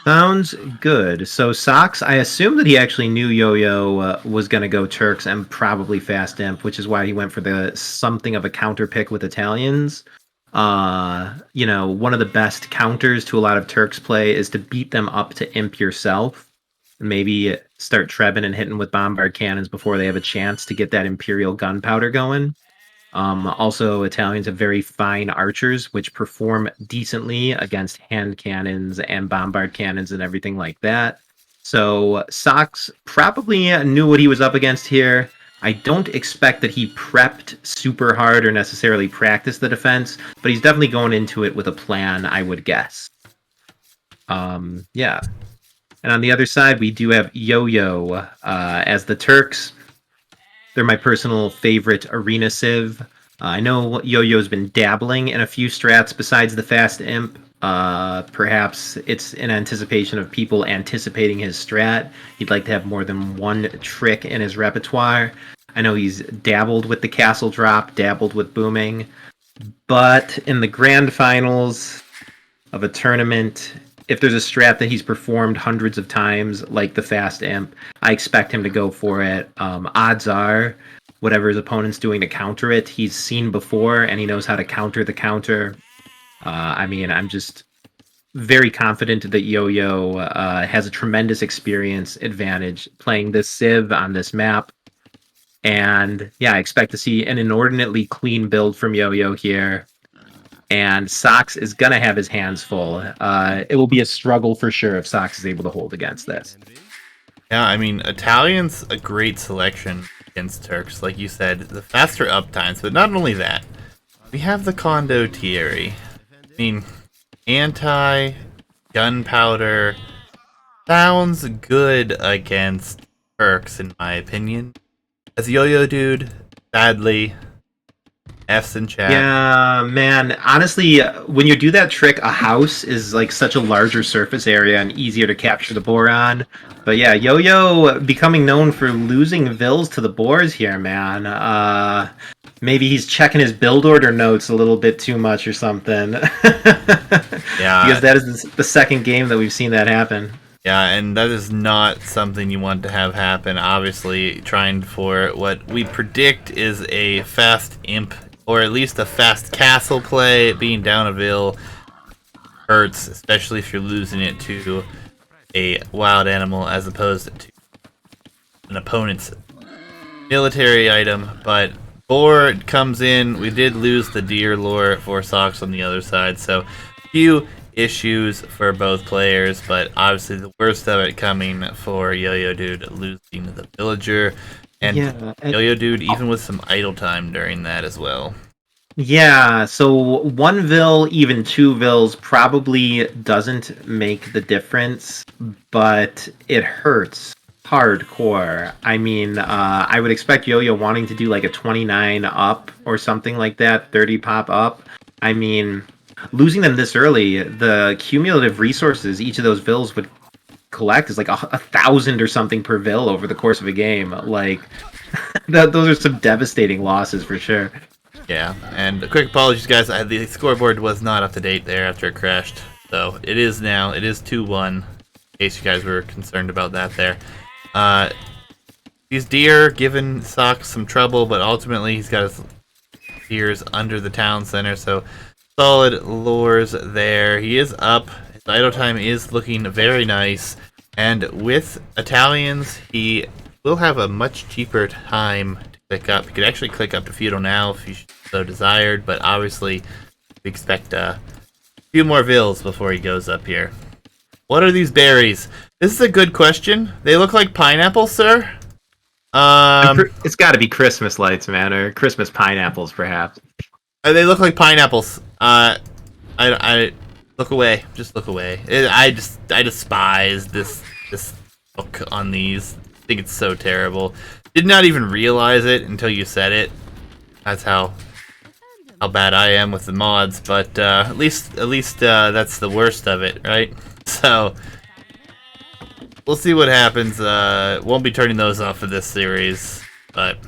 Sounds good. So Soxs, I assume that he actually knew Yo-Yo was going to go Turks and probably fast imp, which is why he went for the something of a counter pick with Italians. One of the best counters to a lot of Turks play is to beat them up to imp yourself. Maybe start trebbing and hitting with bombard cannons before they have a chance to get that Imperial gunpowder going. Also, Italians have very fine archers, which perform decently against hand cannons and bombard cannons and everything like that. So Soxs probably knew what he was up against here. I don't expect that he prepped super hard or necessarily practiced the defense, but he's definitely going into it with a plan, I would guess. Yeah. And on the other side, we do have Yo-Yo as the Turks. They're my personal favorite Arena Civ. I know Yo-Yo's been dabbling in a few strats besides the fast imp. Perhaps it's in anticipation of people anticipating his strat. He'd like to have more than one trick in his repertoire. I know he's dabbled with the castle drop, dabbled with booming. But in the grand finals of a tournament, if there's a strat that he's performed hundreds of times, like the fast imp, I expect him to go for it. Odds are, whatever his opponent's doing to counter it, he's seen before and he knows how to counter the counter. I mean, I'm just very confident that Yo-Yo has a tremendous experience advantage playing this Civ on this map. And yeah, I expect to see an inordinately clean build from Yo-Yo here. And Soxs is going to have his hands full. It will be a struggle for sure if Soxs is able to hold against this. Yeah, I mean, Italian's a great selection against Turks, like you said, the faster uptimes, but not only that, we have the Condottieri. I mean, anti-gunpowder sounds good against Turks, in my opinion. As Yo-Yo Dude, sadly, F's in chat. Yeah, man. Honestly, when you do that trick, a house is like such a larger surface area and easier to capture the boar on. But yeah, Yo-Yo becoming known for losing vills to the boars here, man. Maybe he's checking his build order notes a little bit too much or something. Yeah. Because that is the second game that we've seen that happen. Yeah, and that is not something you want to have happen. Obviously, trying for what we predict is a fast imp, or at least a fast castle play, being down a vill hurts, especially if you're losing it to a wild animal as opposed to an opponent's military item. But boar comes in. We did lose the deer lore for Soxs on the other side, so few issues for both players, but obviously the worst of it coming for Yo-Yo Dude losing the villager, and Yo-Yo Dude even with some idle time during that as well. Yeah, so one vill, even two vills probably doesn't make the difference, but it hurts hardcore. I mean, I would expect Yo-Yo wanting to do like a 29 up or something like that, 30 pop up. I mean, losing them this early, the cumulative resources each of those vills would collect is like 1,000 or something per vill over the course of a game. Like, those are some devastating losses for sure. Yeah, and a quick apologies, guys. The scoreboard was not up to date there after it crashed, so it is now. It is 2-1. In case you guys were concerned about that there. These deer giving Soxs some trouble, but ultimately he's got his deers under the town center, so solid lures there. He is up. His idle time is looking very nice, and with Italians, he will have a much cheaper time to click up. You could actually click up to feudal now if you so desired, but obviously we expect a few more vills before he goes up here. What are these berries? This is a good question. They look like pineapples, sir. It's got to be Christmas lights, man, or Christmas pineapples, perhaps. They look like pineapples. I look away. Just look away. I despise this look on these. I think it's so terrible. Did not even realize it until you said it. That's how bad I am with the mods. But at least that's the worst of it, right? So we'll see what happens. Won't be turning those off for this series, but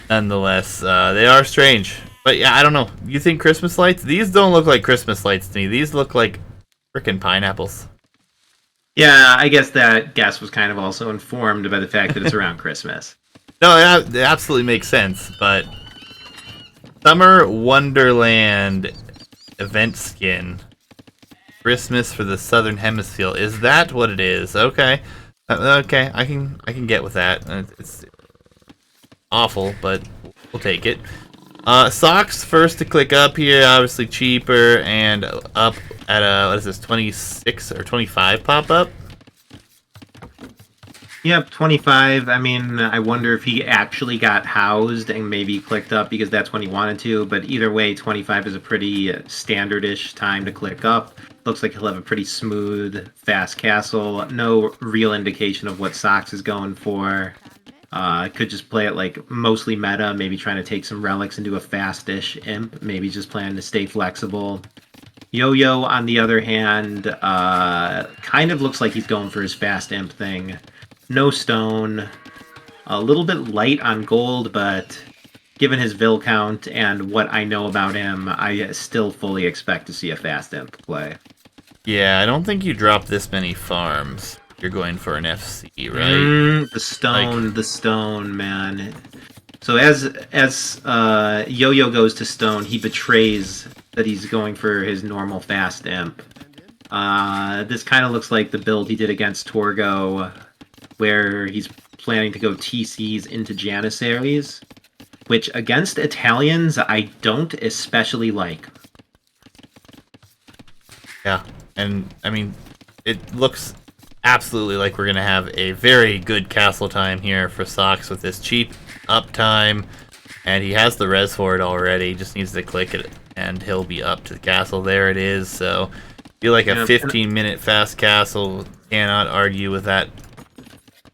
nonetheless, they are strange. But yeah, I don't know. You think Christmas lights? These don't look like Christmas lights to me. These look like frickin' pineapples. Yeah, I guess that guess was kind of also informed by the fact that it's around Christmas. No, it absolutely makes sense, but Summer Wonderland event skin. Christmas for the Southern Hemisphere. Is that what it is? Okay. Okay, I can get with that. It's awful, but we'll take it. Soxs first to click up here, obviously cheaper, and up at a, what is this, 26 or 25 pop-up? Yep, 25. I mean, I wonder if he actually got housed and maybe clicked up because that's when he wanted to, but either way, 25 is a pretty standard-ish time to click up. Looks like he'll have a pretty smooth, fast castle. No real indication of what Soxs is going for. Could just play it like mostly meta, maybe trying to take some relics and do a fast-ish imp, maybe just planning to stay flexible. Yo-Yo, on the other hand, kind of looks like he's going for his fast imp thing. No stone, a little bit light on gold, but given his vill count and what I know about him, I still fully expect to see a fast imp play. Yeah, I don't think you drop this many farms. You're going for an FC, right? The stone, man. So as Yo-Yo goes to stone, he betrays that he's going for his normal fast imp. This kind of looks like the build he did against Torgo, where he's planning to go TCs into Janissaries, which against Italians I don't especially like. Yeah, and I mean, it looks absolutely like we're gonna have a very good castle time here for Soxs with this cheap uptime, and he has the res for it already. Just needs to click it, and he'll be up to the castle. There it is. So, feel like a 15-minute fast castle. Cannot argue with that.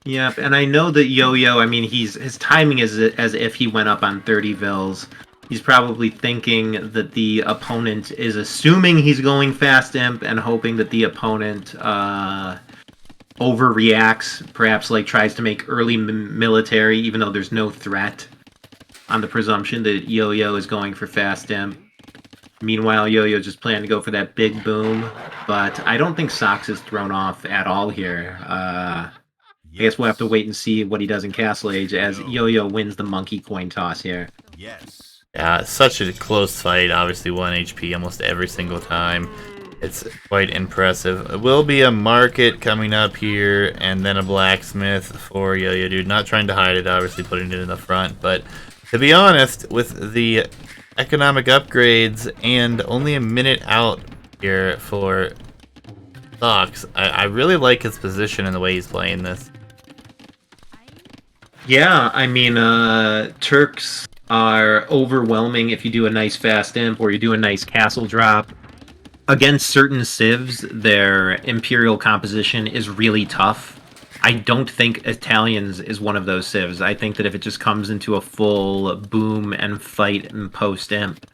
Yep, and I know that Yo-Yo, I mean, his timing is as if he went up on 30 Vils. He's probably thinking that the opponent is assuming he's going fast imp and hoping that the opponent overreacts, perhaps like tries to make early military, even though there's no threat, on the presumption that Yo-Yo is going for fast imp. Meanwhile, Yo-Yo just planning to go for that big boom, but I don't think Soxs is thrown off at all here. I guess we'll have to wait and see what he does in Castle Age as Yo-Yo wins the monkey coin toss here. Yes. Yeah, such a close fight. Obviously, 1 HP almost every single time. It's quite impressive. It will be a market coming up here, and then a blacksmith for Yo-Yo Dude. Not trying to hide it, obviously putting it in the front, but to be honest, with the economic upgrades and only a minute out here for Soxs, I really like his position and the way he's playing this. Yeah, I mean, Turks are overwhelming if you do a nice fast imp or you do a nice castle drop. Against certain civs, their imperial composition is really tough. I don't think Italians is one of those civs. I think that if it just comes into a full boom and fight and post imp,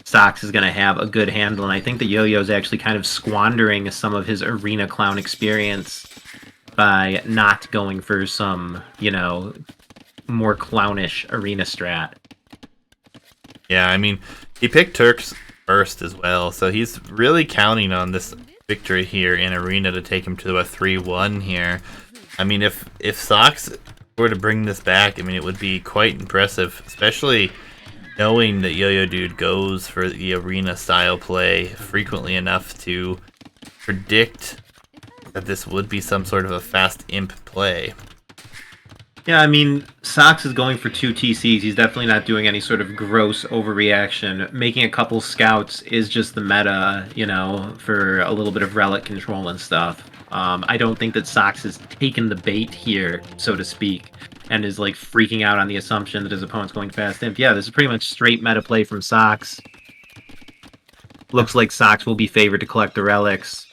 Soxs is going to have a good handle, and I think that Yo-Yo is actually kind of squandering some of his arena clown experience by not going for some, more clownish arena strat. Yeah, I mean, he picked Turks first as well, so he's really counting on this victory here in arena to take him to a 3-1 here. I mean, if Soxs were to bring this back, I mean, it would be quite impressive, especially knowing that Yo-Yo Dude goes for the arena style play frequently enough to predict that this would be some sort of a fast imp play. Yeah, I mean, Soxs is going for 2 TCs. He's definitely not doing any sort of gross overreaction. Making a couple scouts is just the meta, for a little bit of relic control and stuff. I don't think that Soxs has taken the bait here, so to speak, and is like freaking out on the assumption that his opponent's going fast imp. Yeah, this is pretty much straight meta play from Soxs. Looks like Soxs will be favored to collect the relics.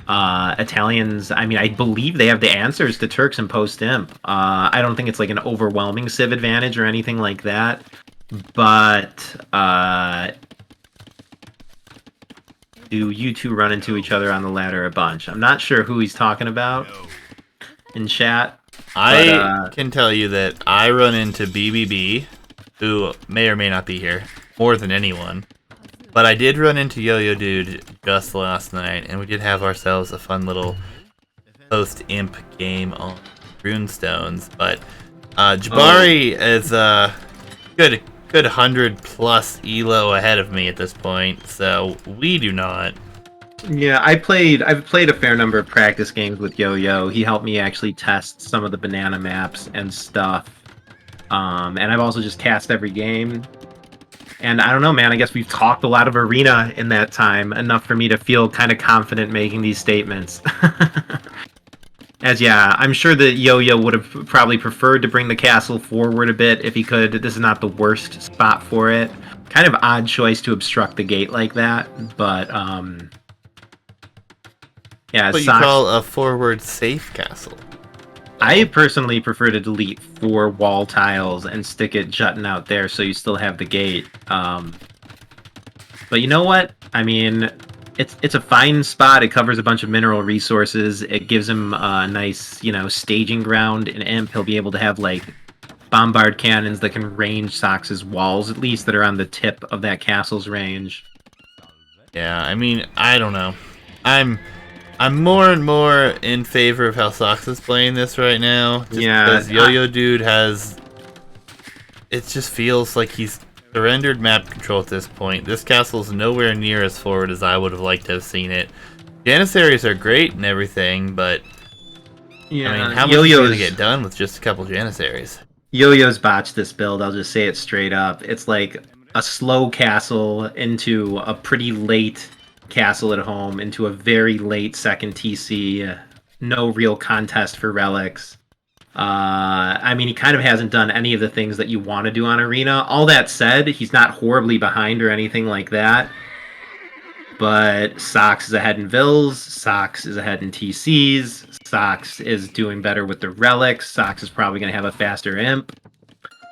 Italians, I mean, I believe they have the answers to Turks and post imp. I don't think it's like an overwhelming civ advantage or anything like that, but do you two run into each other on the ladder a bunch? I'm not sure who he's talking about in chat. I can tell you that I run into BBB, who may or may not be here, more than anyone. But I did run into Yo-Yo Dude just last night, and we did have ourselves a fun little post-imp game on Runestones. But Jabari is a good 100+ elo ahead of me at this point, so we do not. Yeah, I've played a fair number of practice games with Yo-Yo. He helped me actually test some of the banana maps and stuff. And I've also just cast every game. And I don't know, man, I guess we've talked a lot of arena in that time, enough for me to feel kind of confident making these statements. I'm sure that Yo-Yo would have probably preferred to bring the castle forward a bit if he could. This is not the worst spot for it. Kind of odd choice to obstruct the gate like that, but yeah, What you call a forward safe castle. I personally prefer to delete 4 wall tiles and stick it jutting out there so you still have the gate. But you know what? I mean, it's a fine spot. It covers a bunch of mineral resources. It gives him a nice, staging ground in imp. He'll be able to have like bombard cannons that can range Soxs' walls, at least, that are on the tip of that castle's range. Yeah, I mean, I don't know. I think I don't know, man. I guess we've talked a lot of arena in that time, enough for me to feel kind of confident making these statements. Jabari I'm more and more in favor of how Soxs is playing this right now. Just because Yo-Yo Dude has... It just feels like he's surrendered map control at this point. This castle's nowhere near as forward as I would have liked to have seen it. Janissaries are great and everything, but... Yeah, I mean, how much is he going to get done with just a couple Janissaries? Yo-Yo's botched this build, I'll just say it straight up. It's like a slow castle into a pretty late castle at home, into a very late second TC, no real contest for relics. I mean, he kind of hasn't done any of the things that you want to do on Arena. All that said, he's not horribly behind or anything like that. But Soxs is ahead in Vills, Soxs is ahead in TCs, Soxs is doing better with the relics, Soxs is probably going to have a faster imp.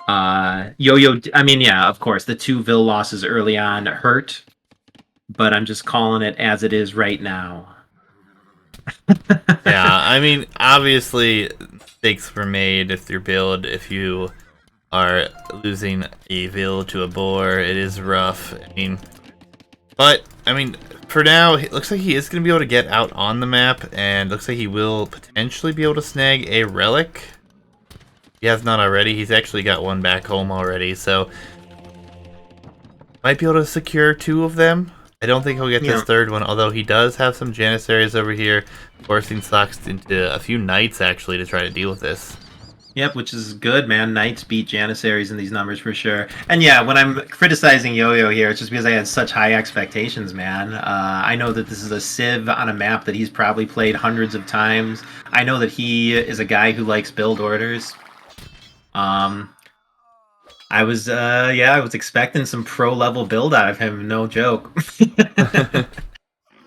Yo-Yo, I mean, yeah, of course, the 2 Vill losses early on hurt, but I'm just calling it as it is right now. Yeah, I mean, obviously, mistakes were made with your build. If you are losing a Vill to a boar, it is rough. But, for now, it looks like he is going to be able to get out on the map, and looks like he will potentially be able to snag a relic. He has not already. He's actually got one back home already, so might be able to secure 2 of them. I don't think he'll get this third one, although he does have some Janissaries over here, forcing Soxs into a few Knights, actually, to try to deal with this. Yep, which is good, man. Knights beat Janissaries in these numbers for sure. And yeah, when I'm criticizing Yo-Yo here, it's just because I had such high expectations, man. I know that this is a civ on a map that he's probably played hundreds of times. I know that he is a guy who likes build orders. I was expecting some pro level build out of him, no joke.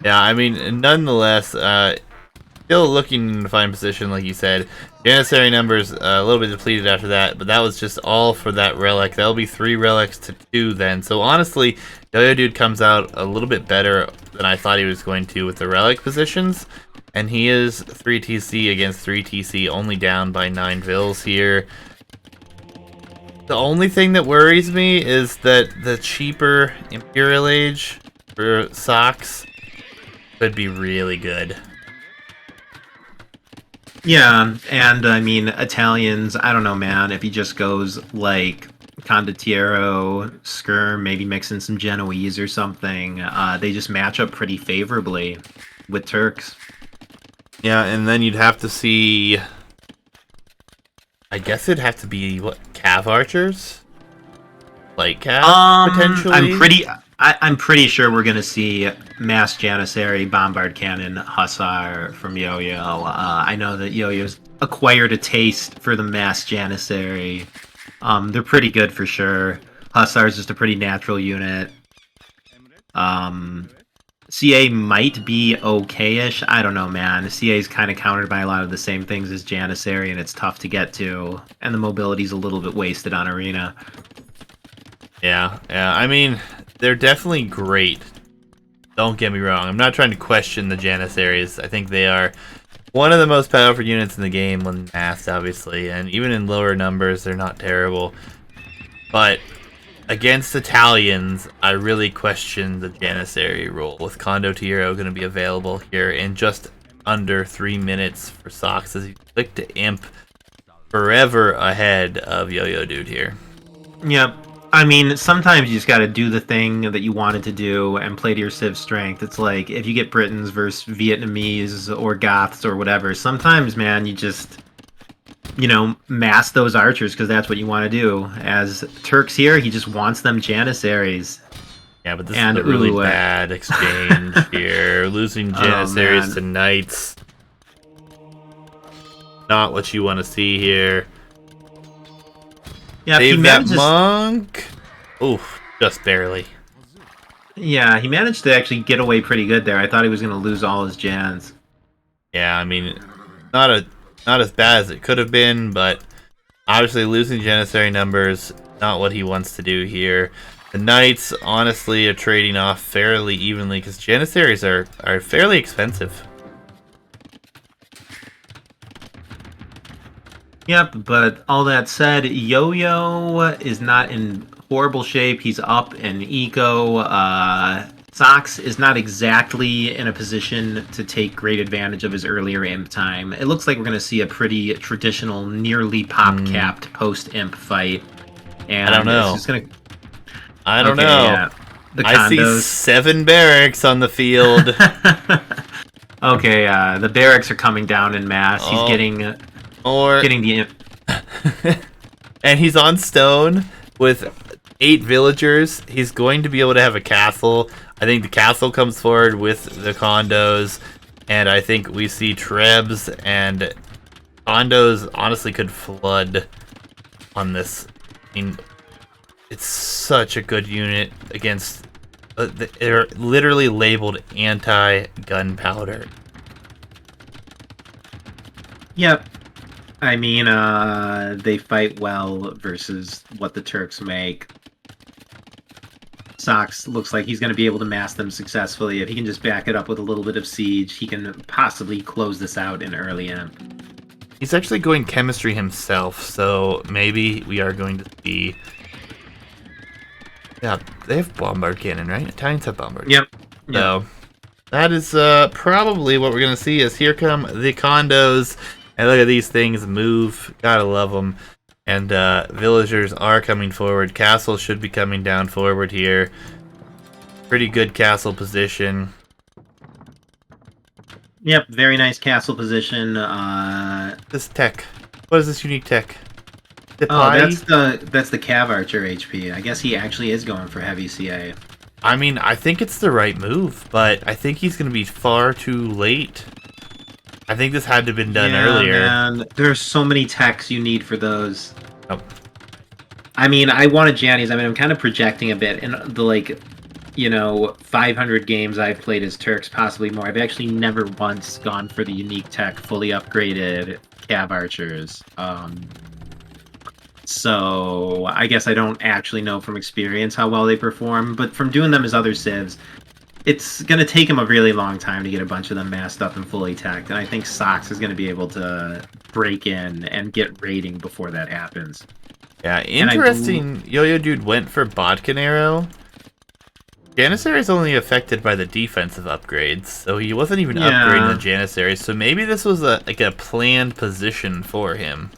Yeah, I mean, nonetheless, still looking to find position, like you said. Janissary numbers a little bit depleted after that, but that was just all for that relic. That'll be 3 relics to 2 then. So honestly, Yo-Yo Dude comes out a little bit better than I thought he was going to with the relic positions. And he is 3 TC against 3 TC, only down by 9 Vills here. The only thing that worries me is that the cheaper Imperial Age for Soxs could be really good. Yeah, and I mean, Italians, I don't know, man, if he just goes like Condottiero, Skirm, maybe mix in some Genoese or something, they just match up pretty favorably with Turks. Yeah, and then you'd have to see... I guess it'd have to be, what, Cav Archers? Light Cav, potentially? I'm pretty sure we're gonna see Mass Janissary, Bombard Cannon, Hussar from Yo-Yo. I know that Yo-Yo's acquired a taste for the Mass Janissary. They're pretty good for sure. Hussar's just a pretty natural unit. CA might be okay-ish. I don't know, man. CA is kind of countered by a lot of the same things as Janissary, and it's tough to get to. And the mobility's a little bit wasted on Arena. Yeah. I mean, they're definitely great. Don't get me wrong. I'm not trying to question the Janissaries. I think they are one of the most powerful units in the game when massed, obviously. And even in lower numbers, they're not terrible. But against Italians, I really question the Janissary role, with Condottiero going to be available here in just under 3 minutes for Soxs as he click to imp forever ahead of Yo-Yo Dude here. Yep. I mean, sometimes you just got to do the thing that you wanted to do and play to your civ strength. It's like if you get Britons versus Vietnamese or Goths or whatever, sometimes, man, you just, mass those archers because that's what you want to do. As Turks here, he just wants them Janissaries. Yeah, but this is a really bad exchange here. Losing Janissaries to Knights. Not what you want to see here. Yeah, save that monk. Oof, just barely. Yeah, he managed to actually get away pretty good there. I thought he was going to lose all his Jans. Yeah, I mean, not as bad as it could have been, but obviously losing Janissary numbers, not what he wants to do here. The Knights, honestly, are trading off fairly evenly because Janissaries are fairly expensive. Yep, but all that said, Yo-Yo is not in horrible shape. He's up in eco. Soxs is not exactly in a position to take great advantage of his earlier imp time. It looks like we're going to see a pretty traditional, nearly pop-capped post-imp fight. And I don't it's know. just going to... I don't know. Yeah. The I see condos. 7 barracks on the field. Okay, the barracks are coming down in mass. He's getting the imp. And he's on stone with 8 villagers. He's going to be able to have a castle. I think the castle comes forward with the condos, and I think we see trebs, and condos honestly could flood on this. I mean, it's such a good unit against... they're literally labeled anti-gunpowder. Yep. I mean, they fight well versus what the Turks make. Soxs looks like he's going to be able to mass them successfully. If he can just back it up with a little bit of siege, he can possibly close this out in early imp. He's actually going chemistry himself, so maybe we are going to see... Yeah, they have bombard cannon, right? Italians have bombard. Yep. So that is probably what we're going to see is here come the condos. And look at these things move. Gotta love them. And villagers are coming forward. Castle should be coming down forward here. Pretty good castle position. Yep, very nice castle position. This tech. What is this unique tech? That's the Cav Archer HP. I guess he actually is going for heavy CA. I mean, I think it's the right move, but I think he's going to be far too late. I think this had to have been done earlier. Man. There's so many techs you need for those. Oh. I mean, I wanted Jannies. I mean, I'm kind of projecting a bit in the 500 games I've played as Turks, possibly more. I've actually never once gone for the unique tech, fully upgraded Cav Archers. So I guess I don't actually know from experience how well they perform, but from doing them as other civs, it's going to take him a really long time to get a bunch of them masked up and fully tacked, and I think Soxs is going to be able to break in and get raiding before that happens. Yeah, interesting. Yo-Yo Dude went for Bodkin Arrow. Janissary is only affected by the defensive upgrades, so he wasn't even upgrading the Janissary, so maybe this was a planned position for him.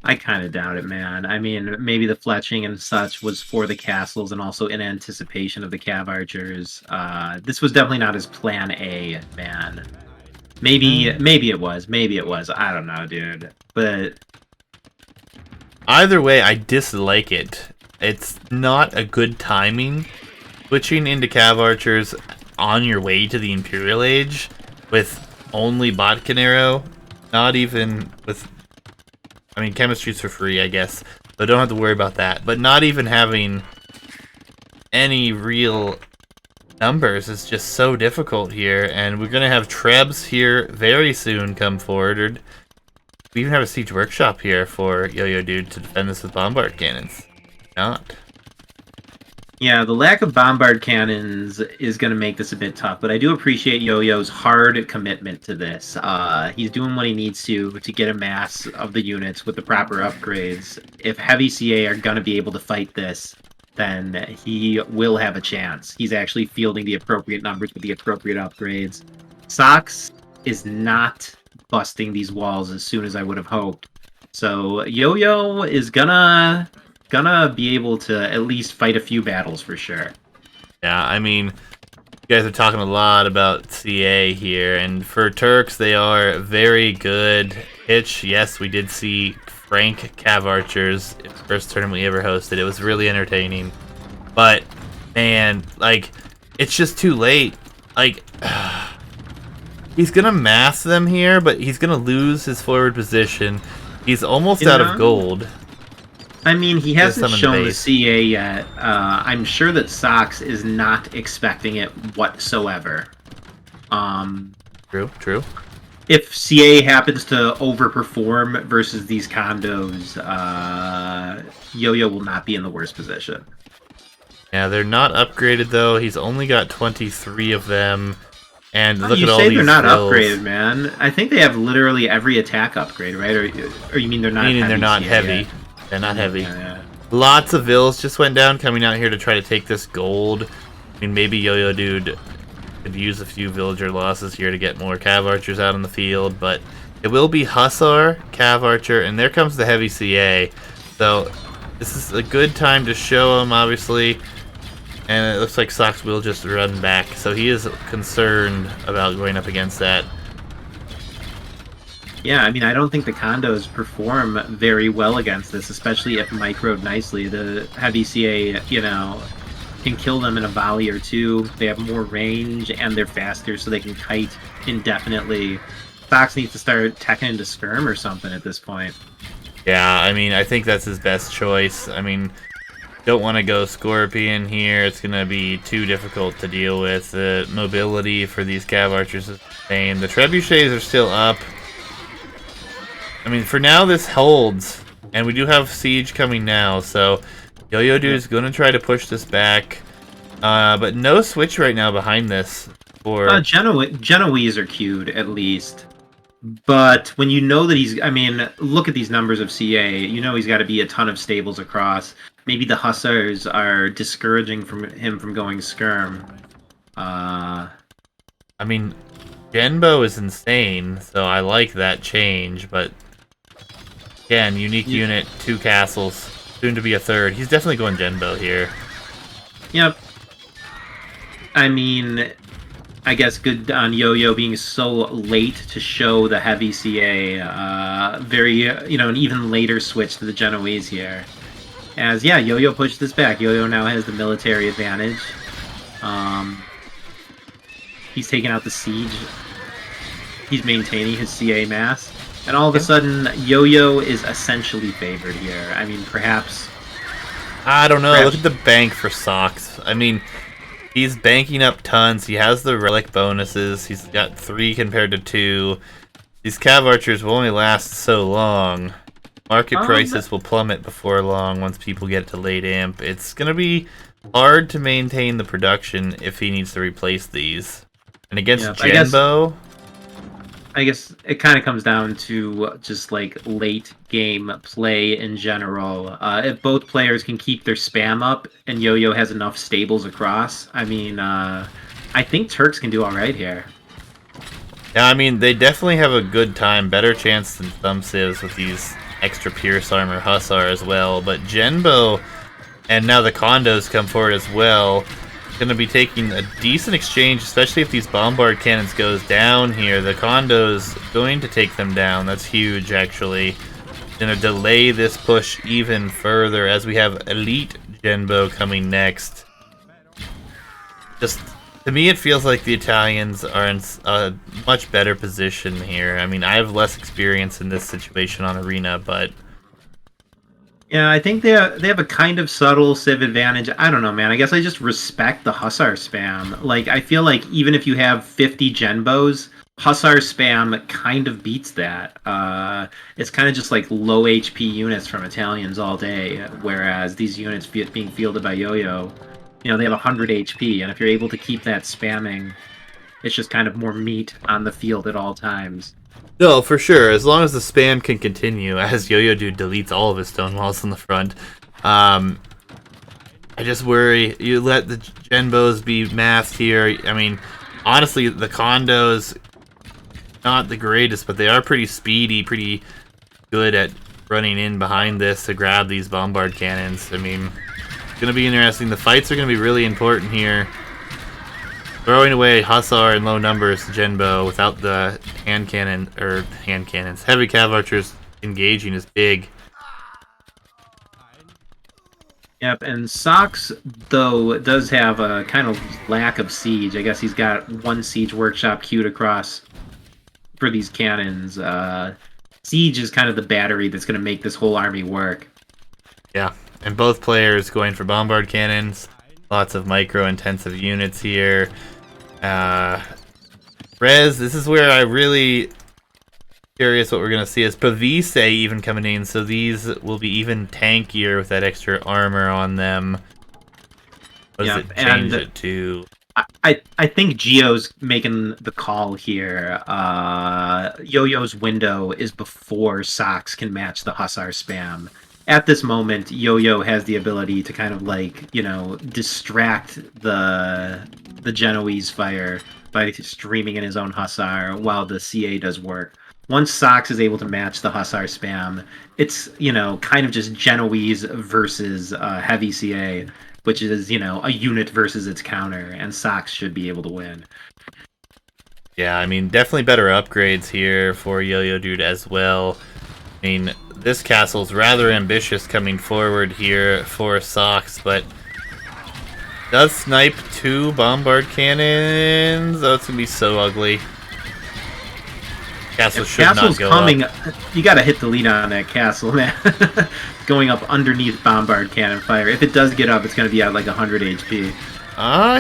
I kind of doubt it, man. I mean, maybe the fletching and such was for the castles and also in anticipation of the Cav Archers. This was definitely not his plan A, man. Maybe it was. Maybe it was. I don't know, dude. But either way, I dislike it. It's not a good timing. Switching into Cav Archers on your way to the Imperial Age with only Bodkin Arrow, not even with... I mean, chemistry's for free, I guess, so don't have to worry about that. But not even having any real numbers is just so difficult here. And we're going to have Trebs here very soon come forward. We even have a Siege Workshop here for Yo-Yo Dude to defend this with Bombard Cannons. Not. Yeah, the lack of bombard cannons is going to make this a bit tough, but I do appreciate Yo-Yo's hard commitment to this. He's doing what he needs to get a mass of the units with the proper upgrades. If heavy CA are going to be able to fight this, then he will have a chance. He's actually fielding the appropriate numbers with the appropriate upgrades. Soxs is not busting these walls as soon as I would have hoped. So Yo-Yo is gonna be able to at least fight a few battles for sure. Yeah, I mean, you guys are talking a lot about CA here, and for Turks, they are very good. Hitch, yes, we did see Frank Cav Archers, first tournament we ever hosted. It was really entertaining. But, man, like, it's just too late. Like, he's gonna mass them here, but he's gonna lose his forward position. He's almost out of gold. I mean, he hasn't shown the CA yet. I'm sure that Soxs is not expecting it whatsoever. True. If CA happens to overperform versus these condos, Yo-Yo will not be in the worst position. Yeah, they're not upgraded, though. He's only got 23 of them. And look at all these. You say these they're not drills. Upgraded, man. I think they have literally every attack upgrade, right? Or you mean they're not? Meaning heavy they're not CA heavy. Yet? They're not heavy. Yeah. Lots of vills just went down, coming out here to try to take this gold. I mean, maybe Yo-Yo Dude could use a few villager losses here to get more Cav Archers out on the field, but it will be Hussar, Cav Archer, and there comes the heavy CA. So this is a good time to show him, obviously. And it looks like Soxs will just run back, so he is concerned about going up against that. Yeah, I mean, I don't think the condos perform very well against this, especially if microed nicely. The heavy CA, can kill them in a volley or two. They have more range, and they're faster, so they can kite indefinitely. Soxs needs to start teching into skirm or something at this point. Yeah, I mean, I think that's his best choice. I mean, don't want to go Scorpion here. It's going to be too difficult to deal with. The mobility for these Cav Archers is insane. The Trebuchets are still up. I mean, for now, this holds. And we do have Siege coming now, so Yo-Yo Dude is going to try to push this back. But no switch right now behind this. Genoese are queued, at least. But when you know that look at these numbers of CA. You know he's got to be a ton of stables across. Maybe the Hussars are discouraging him from going skirm. I mean, Genbo is insane, so I like that change, but again, unique unit, 2 castles, soon to be a 3rd. He's definitely going Genbo here. Yep. I mean, I guess good on Yo-Yo being so late to show the heavy CA. An even later switch to the Genoese here. As, Yo-Yo pushed this back. Yo-Yo now has the military advantage. He's taking out the siege. He's maintaining his CA mass. And all of a sudden, Yo-Yo is essentially favored here. I mean, perhaps... I don't know. Look at the bank for Soxs. I mean, he's banking up tons. He has the relic bonuses. He's got 3 compared to 2. These Cav Archers will only last so long. Market prices will plummet before long once people get to late amp. It's going to be hard to maintain the production if he needs to replace these. And against Genbo... I guess it kind of comes down to just like late game play in general. If both players can keep their spam up and Yo-Yo has enough stables across, I mean, I think Turks can do all right here. Yeah, I mean, they definitely have a good time, better chance than some civs with these extra Pierce Armor Hussar as well. But Genbo and now the condos come forward as well. Going to be taking a decent exchange, especially if these bombard cannons goes down here. The condo's going to take them down. That's huge, actually. Going to delay this push even further as we have Elite Genbo coming next. Just, to me, it feels like the Italians are in a much better position here. I mean, I have less experience in this situation on Arena, but... Yeah, I think they have a kind of subtle civ advantage. I don't know, man. I guess I just respect the Hussar spam. Like, I feel like even if you have 50 Genbos, Hussar spam kind of beats that. It's kind of just like low HP units from Italians all day, whereas these units being fielded by Yo-Yo, they have 100 HP, and if you're able to keep that spamming, it's just kind of more meat on the field at all times. No, for sure. As long as the spam can continue, as Yo-Yo Dude deletes all of his stone walls in the front. I just worry, you let the Genbos be masked here. I mean, honestly, the condos, not the greatest, but they are pretty speedy, pretty good at running in behind this to grab these bombard cannons. I mean, it's going to be interesting. The fights are going to be really important here. Throwing away Hussar in low numbers to Genbo without the hand cannons, heavy Cav Archers engaging is big. Yep, and Soxs, though, does have a kind of lack of siege. I guess he's got 1 siege workshop queued across for these cannons. Siege is kind of the battery that's going to make this whole army work. Yeah, and both players going for bombard cannons. Lots of micro-intensive units here. Rez, this is where I really curious what we're going to see. Is Pavise even coming in, so these will be even tankier with that extra armor on them. What does it change it to? I think Gio's making the call here. Yo-Yo's window is before Soxs can match the Hussar spam. at this moment, Yo-Yo has the ability to kind of like, distract the Genoese fire by streaming in his own Hussar while the CA does work. Once Soxs is able to match the Hussar spam, it's, kind of just Genoese versus heavy CA, which is, a unit versus its counter, and Soxs should be able to win. Yeah, I mean, definitely better upgrades here for Yo-Yo Dude as well. I mean, this castle's rather ambitious coming forward here for Soxs, but does snipe 2 bombard cannons. Oh, it's gonna be so ugly. Castle should Castle's not go coming. up. You gotta hit the lead on that castle, man. Going up underneath bombard cannon fire. If it does get up, it's gonna be at like 100 HP.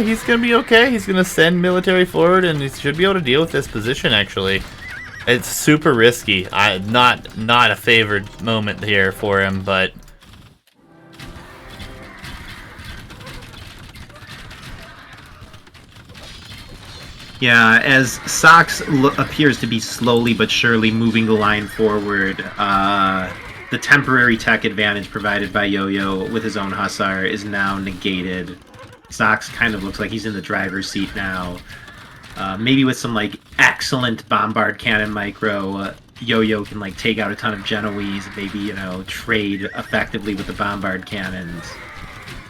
He's gonna be okay. He's gonna send military forward, and he should be able to deal with this position. Actually, it's super risky. Not a favored moment here for him, but Yeah, as Soxs appears to be slowly but surely moving the line forward, the temporary tech advantage provided by Yo-Yo with his own Hussar is now negated. Soxs kind of looks like he's in the driver's seat now. Maybe with some like excellent bombard cannon micro, Yo-Yo can like take out a ton of Genoese, maybe trade effectively with the bombard cannons.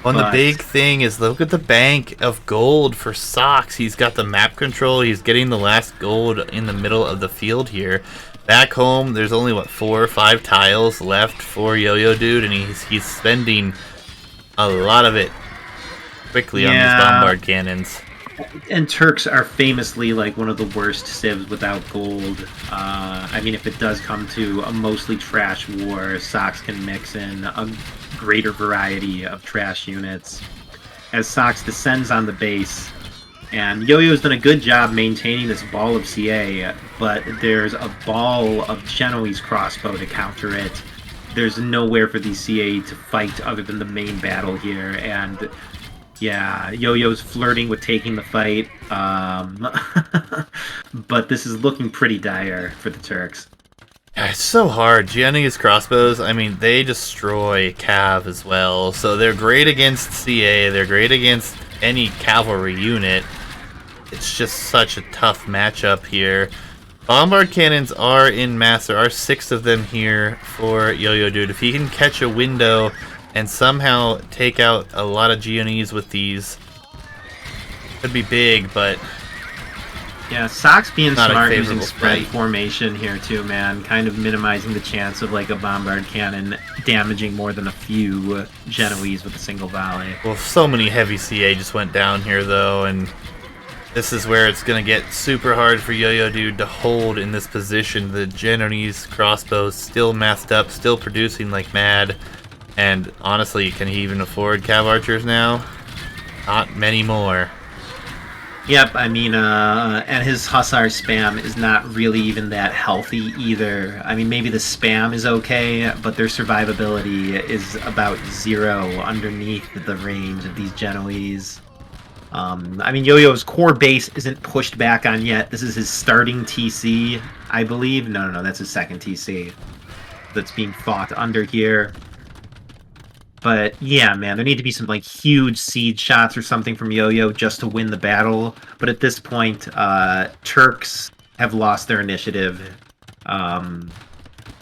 Well, the big thing is look at the bank of gold for Soxs. He's got the map control. He's getting the last gold in the middle of the field here. Back home, there's only, what, 4 or 5 tiles left for Yo-Yo Dude, and he's spending a lot of it quickly on these bombard cannons. And Turks are famously like one of the worst civs without gold. I mean, if it does come to a mostly trash war, Soxs can mix in a greater variety of trash units. As Soxs descends on the base, and Yo-Yo's done a good job maintaining this ball of CA, but there's a ball of Genoese crossbow to counter it. There's nowhere for the CA to fight other than the main battle here, and yeah, Yo-Yo's flirting with taking the fight, but this is looking pretty dire for the Turks. It's so hard. Genoese crossbows, I mean, they destroy cav as well, so they're great against CA, they're great against any cavalry unit. It's just such a tough matchup here. Bombard cannons are in mass. There are 6 of them here for Yo-Yo Dude. If he can catch a window and somehow take out a lot of Genoese with these, could be big, but yeah, Soxs being not smart using spread formation here too, man. Kind of minimizing the chance of like a bombard cannon damaging more than a few Genoese with a single volley. Well, so many heavy CA just went down here though, and this is where it's going to get super hard for Yo-Yo Dude to hold in this position. The Genoese crossbows still masked up, still producing like mad. And honestly, can he even afford cav archers now? Not many more. Yep, I mean, and his Hussar spam is not really even that healthy either. I mean, maybe the spam is okay, but their survivability is about 0 underneath the range of these Genoese. I mean, Yo-Yo's core base isn't pushed back on yet. This is his starting TC, I believe. No, that's his second TC that's being fought under here. But yeah, man, there need to be some like huge seed shots or something from Yo-Yo just to win the battle. But at this point, Turks have lost their initiative.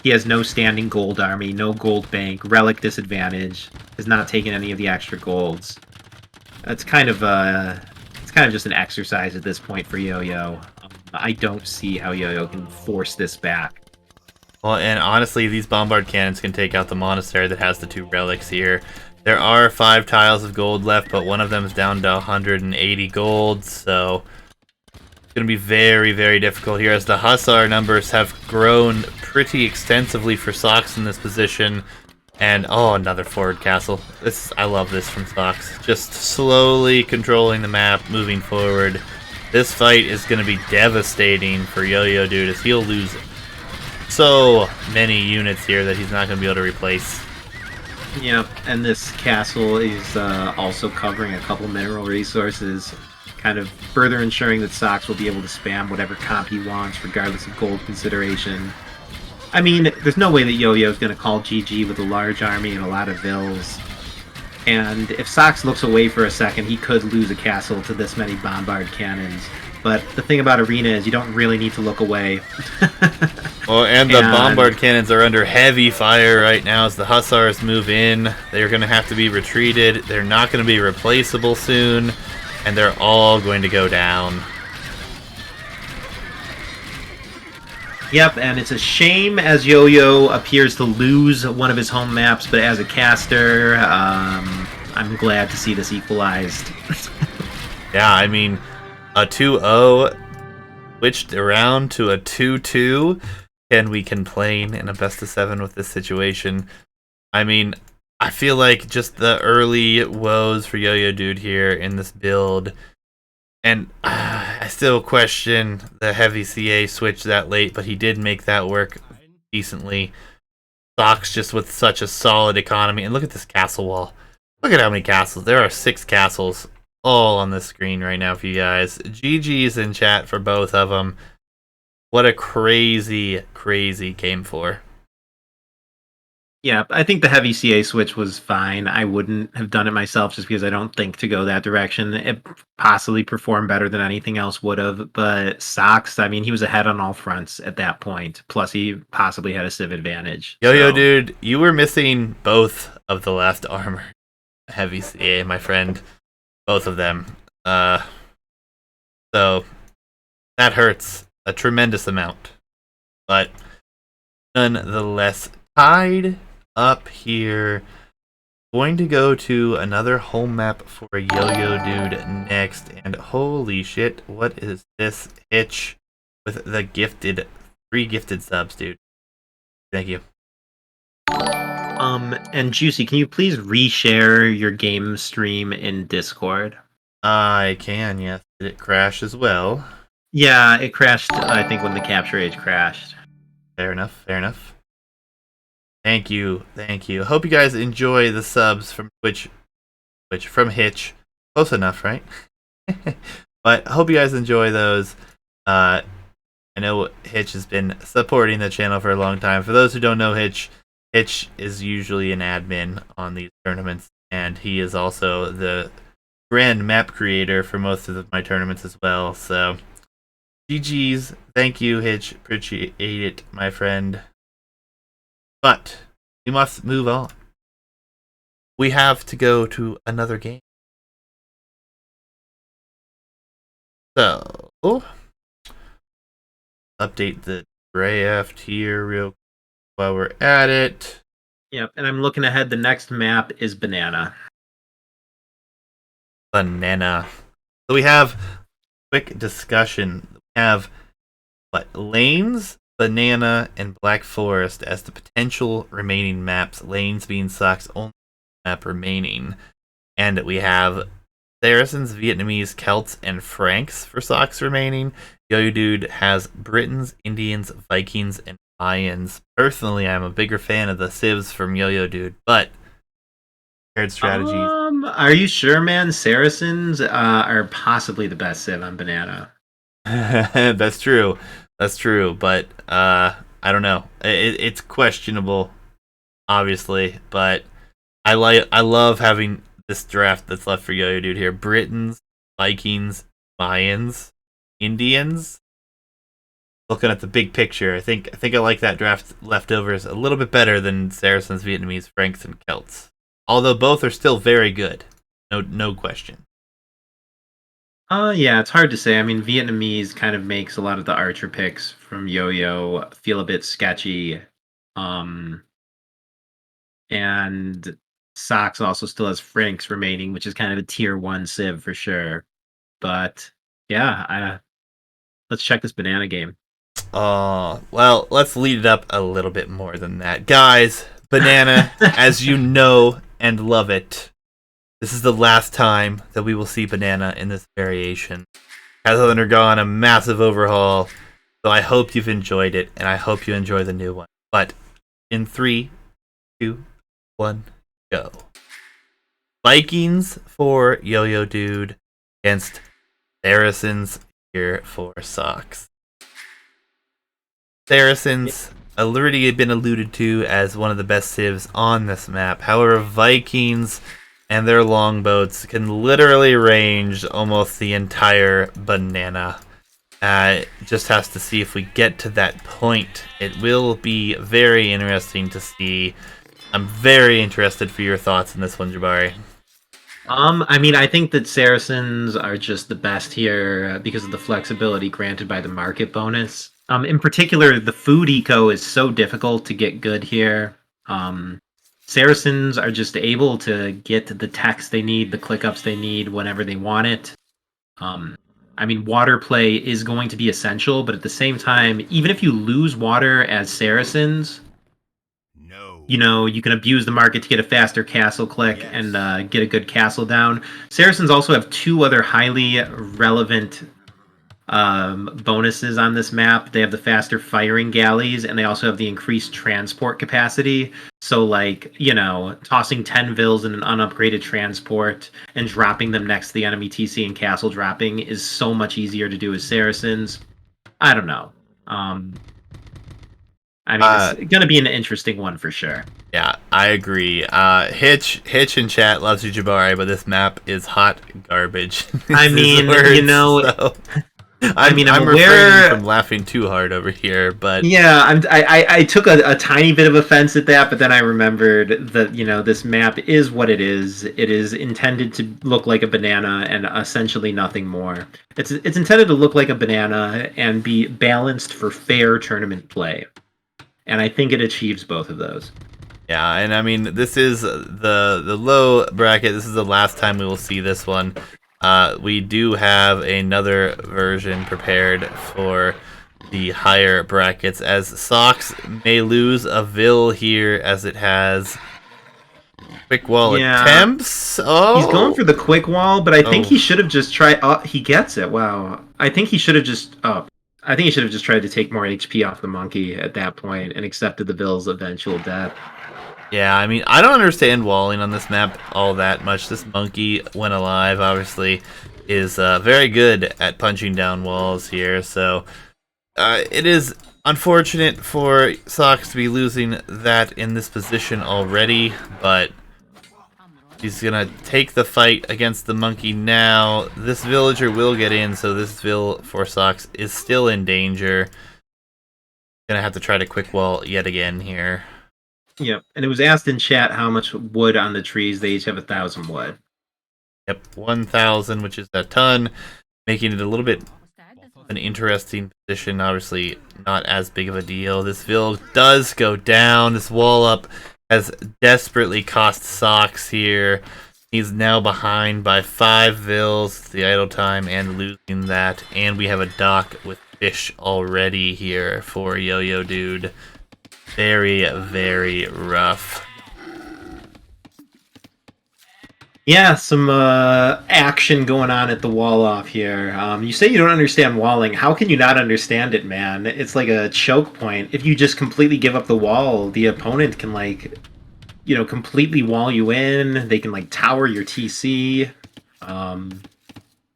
He has no standing gold army, no gold bank, relic disadvantage, has not taken any of the extra golds. It's kind of just an exercise at this point for Yo-Yo. I don't see how Yo-Yo can force this back. Well, and honestly, these bombard cannons can take out the monastery that has the 2 relics here. There are 5 tiles of gold left, but one of them is down to 180 gold, so it's going to be very, very difficult here as the Hussar numbers have grown pretty extensively for Soxs in this position. And, oh, another forward castle. I love this from Soxs. Just slowly controlling the map, moving forward. This fight is going to be devastating for Yo-Yo Dude as he'll lose so many units here that he's not going to be able to replace. Yep, and this castle is also covering a couple mineral resources, kind of further ensuring that Soxs will be able to spam whatever comp he wants, regardless of gold consideration. I mean, there's no way that Yo-Yo's going to call GG with a large army and a lot of vills. And if Soxs looks away for a second, he could lose a castle to this many bombard cannons. But the thing about Arena is you don't really need to look away. Well, and the bombard cannons are under heavy fire right now as the Hussars move in. They're going to have to be retreated. They're not going to be replaceable soon. And they're all going to go down. Yep, and it's a shame as Yo-Yo appears to lose one of his home maps, but as a caster, I'm glad to see this equalized. Yeah, I mean, a 2-0 switched around to a 2-2. Can we complain in a best of 7 with this situation? I mean, I feel like just the early woes for Yo-Yo Dude here in this build. And I still question the heavy CA switch that late, but he did make that work decently. Soxs just with such a solid economy. And look at this castle wall. Look at how many castles. There are 6 castles all on the screen right now for you guys. GG's in chat for both of them. What a crazy, crazy game 4. Yeah, I think the heavy CA switch was fine. I wouldn't have done it myself just because I don't think to go that direction. It possibly performed better than anything else would have. But Soxs, I mean, he was ahead on all fronts at that point. Plus, he possibly had a civ advantage. Yo-Yo Dude, you were missing both of the last armor. Heavy CA, my friend. Both of them. So, that hurts a tremendous amount. But, nonetheless, tied up here. Going to go to another home map for Yo-Yo Dude next. And holy shit, what is this hitch with the gifted, 3 gifted subs, dude? Thank you. And Juicy, can you please reshare your game stream in Discord? I can, yes. Did it crash as well? Yeah, it crashed, I think, when the capture age crashed. Fair enough, fair enough. Thank you, thank you. Hope you guys enjoy the subs from Twitch, from Hitch. Close enough, right? But hope you guys enjoy those. I know Hitch has been supporting the channel for a long time. For those who don't know Hitch, Hitch is usually an admin on these tournaments, and he is also the grand map creator for most of my tournaments as well. So, GG's. Thank you, Hitch. Appreciate it, my friend. But we must move on. We have to go to another game. So, update the draft here real quick while we're at it. Yep, and I'm looking ahead. The next map is Banana. Banana. So we have quick discussion. We have Lanes, Banana, and Black Forest as the potential remaining maps. Lanes being Soxs' only map remaining. And we have Saracens, Vietnamese, Celts, and Franks for Soxs remaining. Yo-Yo Dude has Britons, Indians, Vikings, and Mayans. Personally, I'm a bigger fan of the civs from Yo-Yo Dude, but paired strategies. Are you sure, man? Saracens are possibly the best civ on Banana. That's true. That's true, but I don't know. It's questionable, obviously, but I love having this draft that's left for Yo-Yo Dude here. Britons, Vikings, Mayans, Indians. Looking at the big picture, I think I like that draft leftovers a little bit better than Saracens, Vietnamese, Franks, and Celts. Although both are still very good, no question. Yeah, it's hard to say. I mean, Vietnamese kind of makes a lot of the archer picks from Yo-Yo feel a bit sketchy. And Soxs also still has Franks remaining, which is kind of a tier 1 civ for sure. But yeah, let's check this Banana game. Well, let's lead it up a little bit more than that. Guys, Banana, as you know and love it, this is the last time that we will see Banana in this variation. Has undergone a massive overhaul, so I hope you've enjoyed it, and I hope you enjoy the new one. But in 3, 2, 1, go. Vikings for Yo-Yo Dude against Saracens here for Soxs. Saracens, already been alluded to as one of the best civs on this map. However, Vikings and their longboats can literally range almost the entire banana. Just has to see if we get to that point. It will be very interesting to see. I'm very interested for your thoughts on this one, Jabari. I mean, I think that Saracens are just the best here because of the flexibility granted by the market bonus. In particular, the food eco is so difficult to get good here. Saracens are just able to get the text they need, the ClickUps they need whenever they want it. I mean, water play is going to be essential, but at the same time, even if you lose water as Saracens, you can abuse the market to get a faster castle click and get a good castle down. Saracens also have two other highly relevant bonuses on this map. They have the faster firing galleys, and they also have the increased transport capacity. So, like, tossing 10 vills in an unupgraded transport and dropping them next to the enemy TC and castle dropping is so much easier to do as Saracens. I don't know. I mean, it's going to be an interesting one for sure. Yeah, I agree. Hitch in chat loves you, Jabari, but this map is hot garbage. I mean, so I'm refraining from laughing too hard over here, but yeah, I took a tiny bit of offense at that, but then I remembered that this map is what it is. It is intended to look like a banana and essentially nothing more. It's intended to look like a banana and be balanced for fair tournament play, and I think it achieves both of those. Yeah, and I mean, this is the low bracket. This is the last time we will see this one. We do have another version prepared for the higher brackets, as Soxs may lose a Vill here, as it has quick wall attempts. Oh, he's going for the quick wall, but I think he should have just tried. Oh, he gets it. Wow. I think he should have just. I think he should have just tried to take more HP off the monkey at that point and accepted the Vill's eventual death. Yeah, I mean, I don't understand walling on this map all that much. This monkey, when alive, obviously, is very good at punching down walls here. So it is unfortunate for Soxs to be losing that in this position already, but he's going to take the fight against the monkey now. This villager will get in, so this Vill for Soxs is still in danger. Going to have to try to quick wall yet again here. Yep, and it was asked in chat how much wood on the trees. They each have 1,000 wood. Yep, 1,000, which is a ton, making it a little bit an interesting position. Obviously, not as big of a deal. This Vill does go down. This wall up has desperately cost Soxs here. He's now behind by 5 Vills, the idle time, and losing that. And we have a dock with fish already here for Yo-Yo Dude. Very, very rough. Yeah, some action going on at the wall off here. You say you don't understand walling. How can you not understand it, man? It's like a choke point. If you just completely give up the wall, the opponent can, completely wall you in. They can, tower your TC. But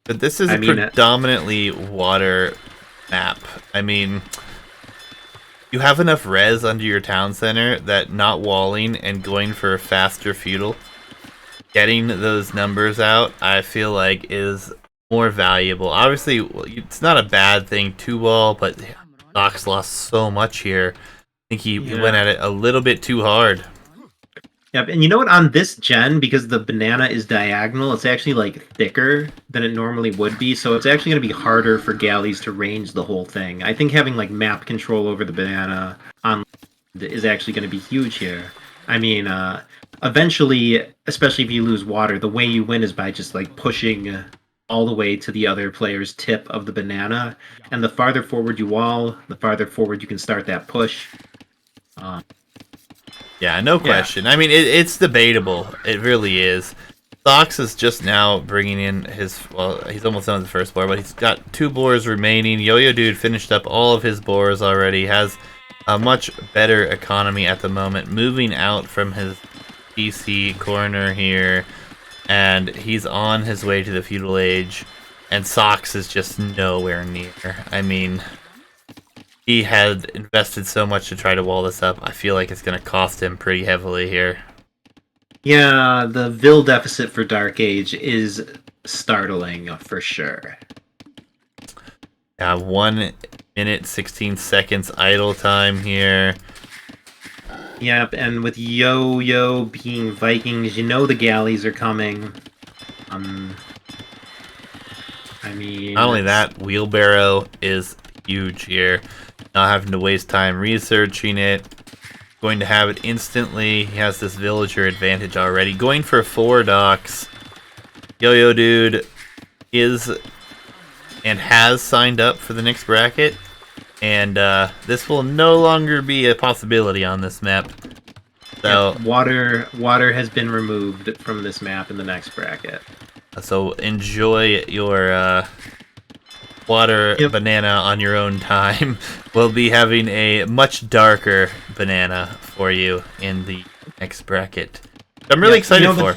this is a predominantly water map. I mean, you have enough res under your town center that not walling and going for a faster feudal, getting those numbers out, I feel like is more valuable. Obviously, it's not a bad thing to wall, but Soxs lost so much here. I think he went at it a little bit too hard. Yep, and you know what? On this gen, because the banana is diagonal, it's actually thicker than it normally would be, so it's actually going to be harder for galleys to range the whole thing. I think having map control over the banana on is actually going to be huge here. I mean, eventually, especially if you lose water, the way you win is by just pushing all the way to the other player's tip of the banana, and the farther forward you wall, the farther forward you can start that push. Yeah, no question. I mean, it's debatable. It really is. Soxs is just now bringing in his... Well, he's almost done with the first boar, but he's got 2 boars remaining. Yo-Yo Dude finished up all of his boars already. Has a much better economy at the moment. Moving out from his PC corner here. And he's on his way to the feudal age. And Soxs is just nowhere near. I mean... he had invested so much to try to wall this up. I feel like it's going to cost him pretty heavily here. Yeah, the Vil deficit for Dark Age is startling for sure. Yeah, 1 minute 16 seconds idle time here. Yep, and with Yo-Yo being Vikings, you know the galleys are coming. I mean, Not only that, Wheelbarrow is huge here. Not having to waste time researching it. Going to have it instantly. He has this villager advantage already. Going for 4 docks. Yo-Yo Dude is and has signed up for the next bracket. And this will no longer be a possibility on this map. So yep, water has been removed from this map in the next bracket. So enjoy your water banana on your own time. We'll be having a much darker banana for you in the next bracket. I'm really excited for.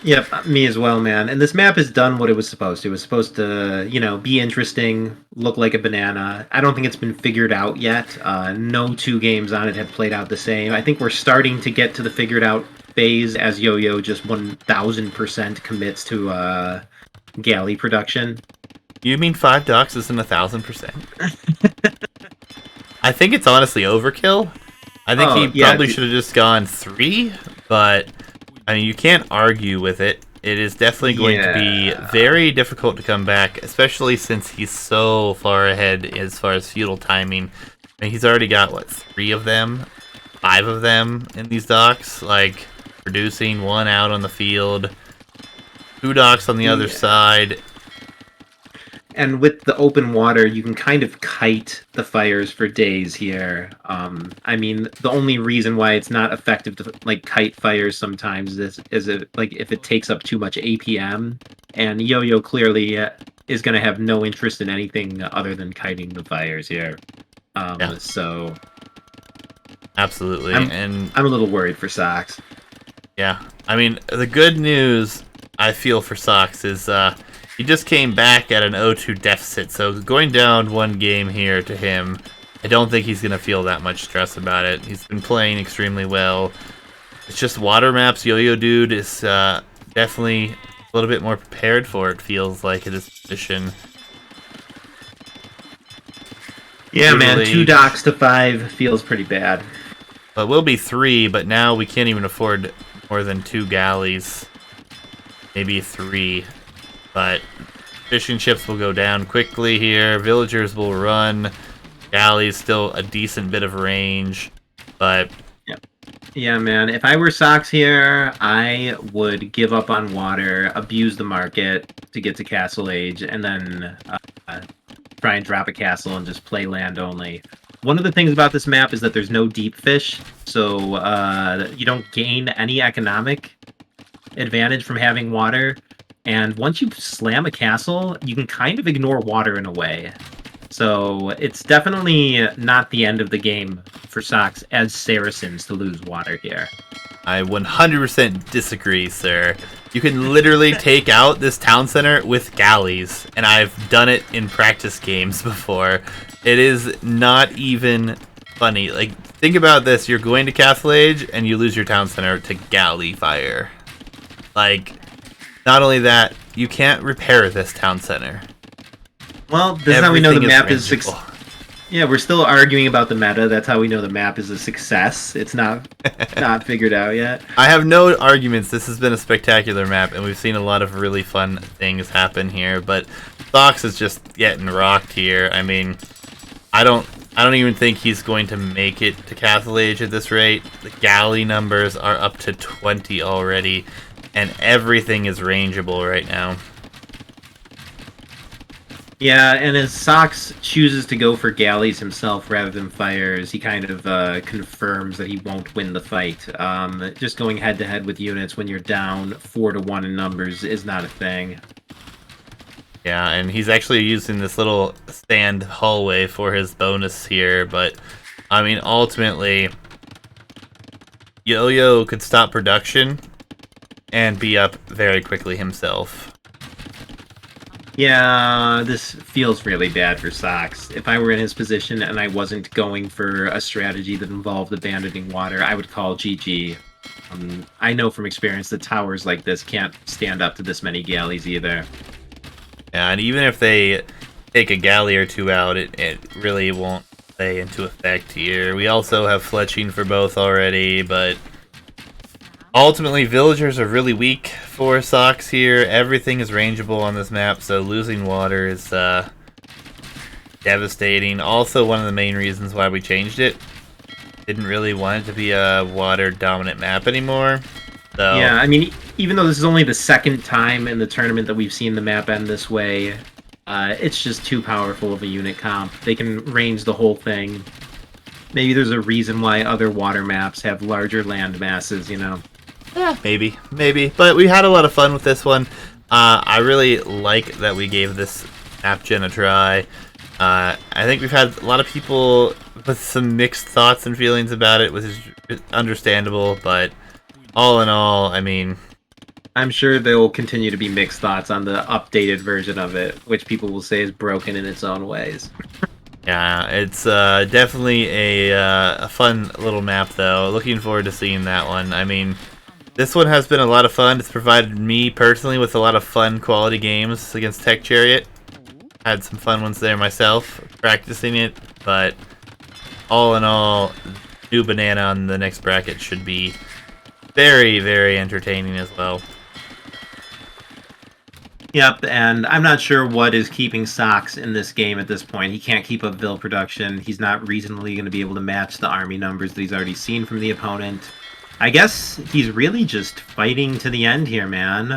Yep, me as well, man. And this map has done what it was supposed to. It was supposed to, be interesting, look like a banana. I don't think it's been figured out yet. No 2 games on it have played out the same. I think we're starting to get to the figured out phase as Yo-Yo just 1000% commits to galley production. You mean 5 docks isn't 1000%? I think it's honestly overkill. I think he probably should have just gone 3, but I mean, you can't argue with it. It is definitely going to be very difficult to come back, especially since he's so far ahead as far as feudal timing. I mean, he's already got, what, 3 of them? 5 of them in these docks? Like, producing 1 out on the field. 2 docks on the other side. And with the open water, you can kind of kite the fires for days here. I mean, the only reason why it's not effective to kite fires sometimes is if it takes up too much APM. And Yo-Yo clearly is going to have no interest in anything other than kiting the fires here. So absolutely, I'm a little worried for Soxs. Yeah, I mean, the good news I feel for Soxs is he just came back at an 0-2 deficit, so going down 1 game here to him, I don't think he's going to feel that much stress about it. He's been playing extremely well. It's just water maps. Yo-Yo Dude is definitely a little bit more prepared for it, feels like, at his position. Yeah, man, 2 docks to 5 feels pretty bad. But we'll be 3, but now we can't even afford more than 2 galleys. Maybe 3. But fishing ships will go down quickly here. Villagers will run. Galleys still a decent bit of range. But yeah, man. If I were Soxs here, I would give up on water, abuse the market to get to Castle Age, and then try and drop a castle and just play land only. One of the things about this map is that there's no deep fish, so you don't gain any economic advantage from having water. And once you slam a castle, you can kind of ignore water in a way. So it's definitely not the end of the game for Soxs as Saracens to lose water here. I 100% disagree, sir. You can literally take out this town center with galleys, and I've done it in practice games before. It is not even funny. Like, think about this. You're going to Castle Age, and you lose your town center to galley fire. Like, not only that, you can't repair this town center. Well, that's how we know the map is yeah, we're still arguing about the meta. That's how we know the map is a success. It's not figured out yet. I have no arguments. This has been a spectacular map, and we've seen a lot of really fun things happen here. But Soxs is just getting rocked here. I mean, I don't even think he's going to make it to Castle Age at this rate. The galley numbers are up to 20 already, and everything is rangeable right now. Yeah, and as Soxs chooses to go for galleys himself rather than fires, he kind of confirms that he won't win the fight. Just going head-to-head with units when you're down 4-1 in numbers is not a thing. Yeah, and he's actually using this little stand hallway for his bonus here, but, I mean, ultimately, Yo-Yo could stop production and be up very quickly himself. Yeah, this feels really bad for Soxs. If I were in his position and I wasn't going for a strategy that involved abandoning water, I would call GG. I know from experience that towers like this can't stand up to this many galleys either. And even if they take a galley or two out, it really won't play into effect here. We also have fletching for both already, but ultimately villagers are really weak for Soxs here. Everything is rangeable on this map, so losing water is devastating. Also one of the main reasons why we changed it. Didn't really want it to be a water dominant map anymore. So Yeah, I mean, even though this is only the second time in the tournament that we've seen the map end this way, it's just too powerful of a unit comp. They can range the whole thing. Maybe there's a reason why other water maps have larger land masses, you know? yeah, maybe. But we had a lot of fun with this one. I really like that we gave this map gen a try. I think we've had a lot of people with some mixed thoughts and feelings about it, which is understandable, but all in all, I mean, I'm sure there will continue to be mixed thoughts on the updated version of it, which people will say is broken in its own ways. yeah, it's definitely a fun little map, though. Looking forward to seeing that one. I mean, this one has been a lot of fun. It's provided me personally with a lot of fun quality games against Tech Chariot. Had some fun ones there myself, practicing it, but all in all, new banana on the next bracket should be very, very entertaining as well. Yep, and I'm not sure what is keeping Soxs in this game at this point. He can't keep up Vil production. He's not reasonably going to be able to match the army numbers that he's already seen from the opponent. I guess he's really just fighting to the end here, man.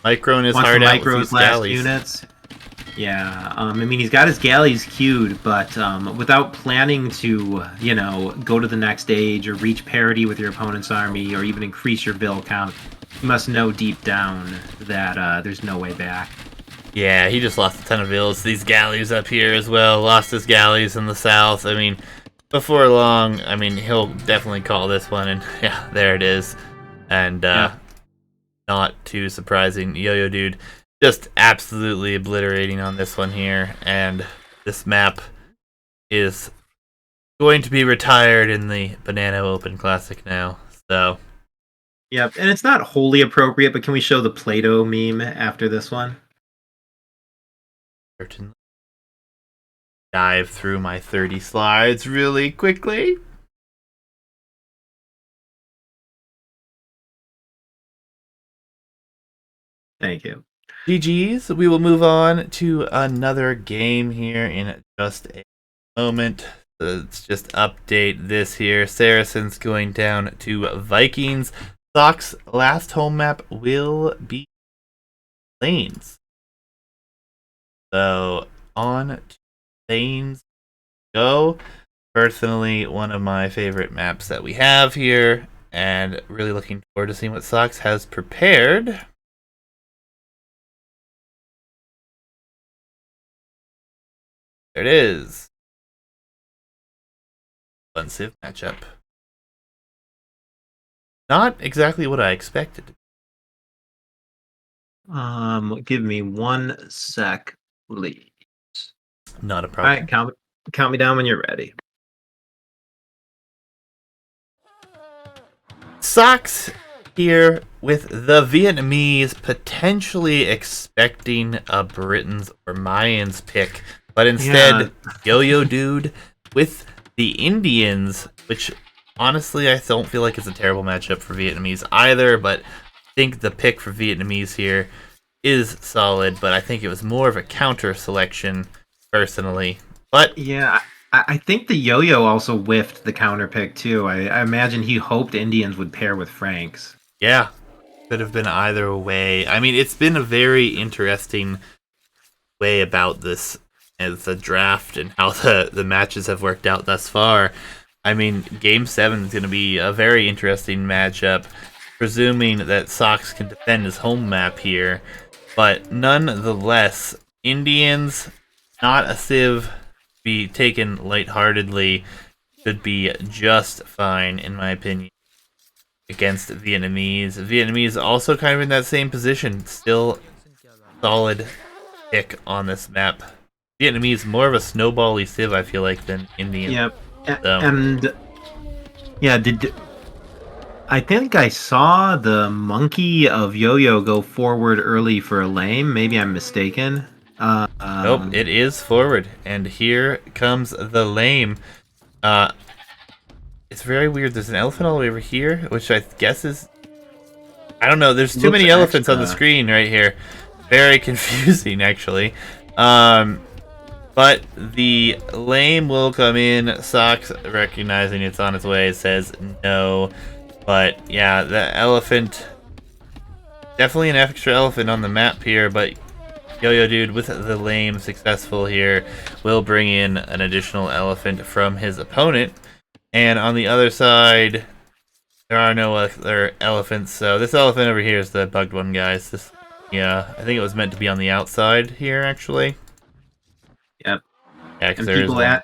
Micron is Wants to hard out with micro these his last galleys. units. Yeah, I mean, he's got his galleys queued, but without planning to, you know, go to the next stage or reach parity with your opponent's army or even increase your Vil count, you must know deep down that there's no way back. Yeah, he just lost a ton of vills. These galleys up here as well. Lost his galleys in the south. I mean, before long, I mean, he'll definitely call this one, and yeah, there it is. And Yeah. not too surprising. Yo-Yo Dude just absolutely obliterating on this one here, and this map is going to be retired in the Banano Open Classic now. So, Yep, and it's not wholly appropriate, but can we show the Play-Doh meme after this one? certainly dive through my 30 slides really quickly. Thank you. GG's. We will move on to another game here in just a moment. Let's just update this here. Saracens going down to Vikings. Soxs' last home map will be Lanes. So on to Lanes go. Personally, one of my favorite maps that we have here, and really looking forward to seeing what Soxs has prepared. There it is. Fun Civ matchup. Not exactly what I expected. Give me 1 sec, please. Not a All problem. right, count me down when you're ready. Soxs here with the Vietnamese potentially expecting a Britons or Mayans pick, but instead Yo-Yo Dude with the Indians, which honestly I don't feel like it's a terrible matchup for Vietnamese either, but I think the pick for Vietnamese here is solid, but I think it was more of a counter selection personally. But Yeah, I think the Yo-Yo also whiffed the counter pick too. I imagine he hoped Indians would pair with Franks. yeah, could have been either way. I mean, it's been a very interesting way about this as the draft and how the matches have worked out thus far. I mean, Game 7 is going to be a very interesting matchup, presuming that Soxs can defend his home map here. But nonetheless, Indians, not a Civ, be taken lightheartedly, should be just fine, in my opinion, against Vietnamese. Vietnamese also kind of in that same position, still solid pick on this map. Vietnamese more of a snowbally civ, I feel like, than Indian. Yep. So. And yeah, I think I saw the monkey of Yo-Yo go forward early for a lame. Maybe I'm mistaken. Nope, it is forward, and here comes the lame. It's very weird. There's an elephant all the way over here, which I guess is... I don't know, there's too many elephants on the screen right here. Very confusing, actually. But the lame will come in. Soxs, recognizing it's on its way, says no. But yeah, the elephant... Definitely an extra elephant on the map here, but Yo-Yo Dude with the lame successful here will bring in an additional elephant from his opponent. And on the other side, there are no other elephants. So this elephant over here is the bugged one, guys. This, yeah, I think it was meant to be on the outside here, actually. Yep. Yeah, because and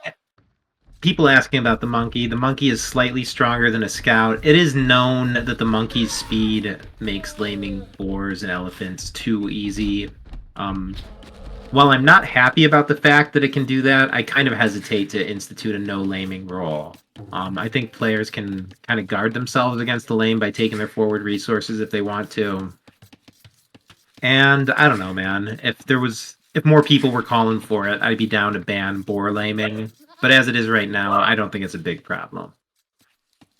people asking about the monkey. The monkey is slightly stronger than a scout. It is known that the monkey's speed makes laming boars and elephants too easy. While I'm not happy about the fact that it can do that, I kind of hesitate to institute a no laming rule. I think players can kind of guard themselves against the lame by taking their forward resources if they want to. And I don't know, man. If more people were calling for it, I'd be down to ban boar laming. But as it is right now, I don't think it's a big problem.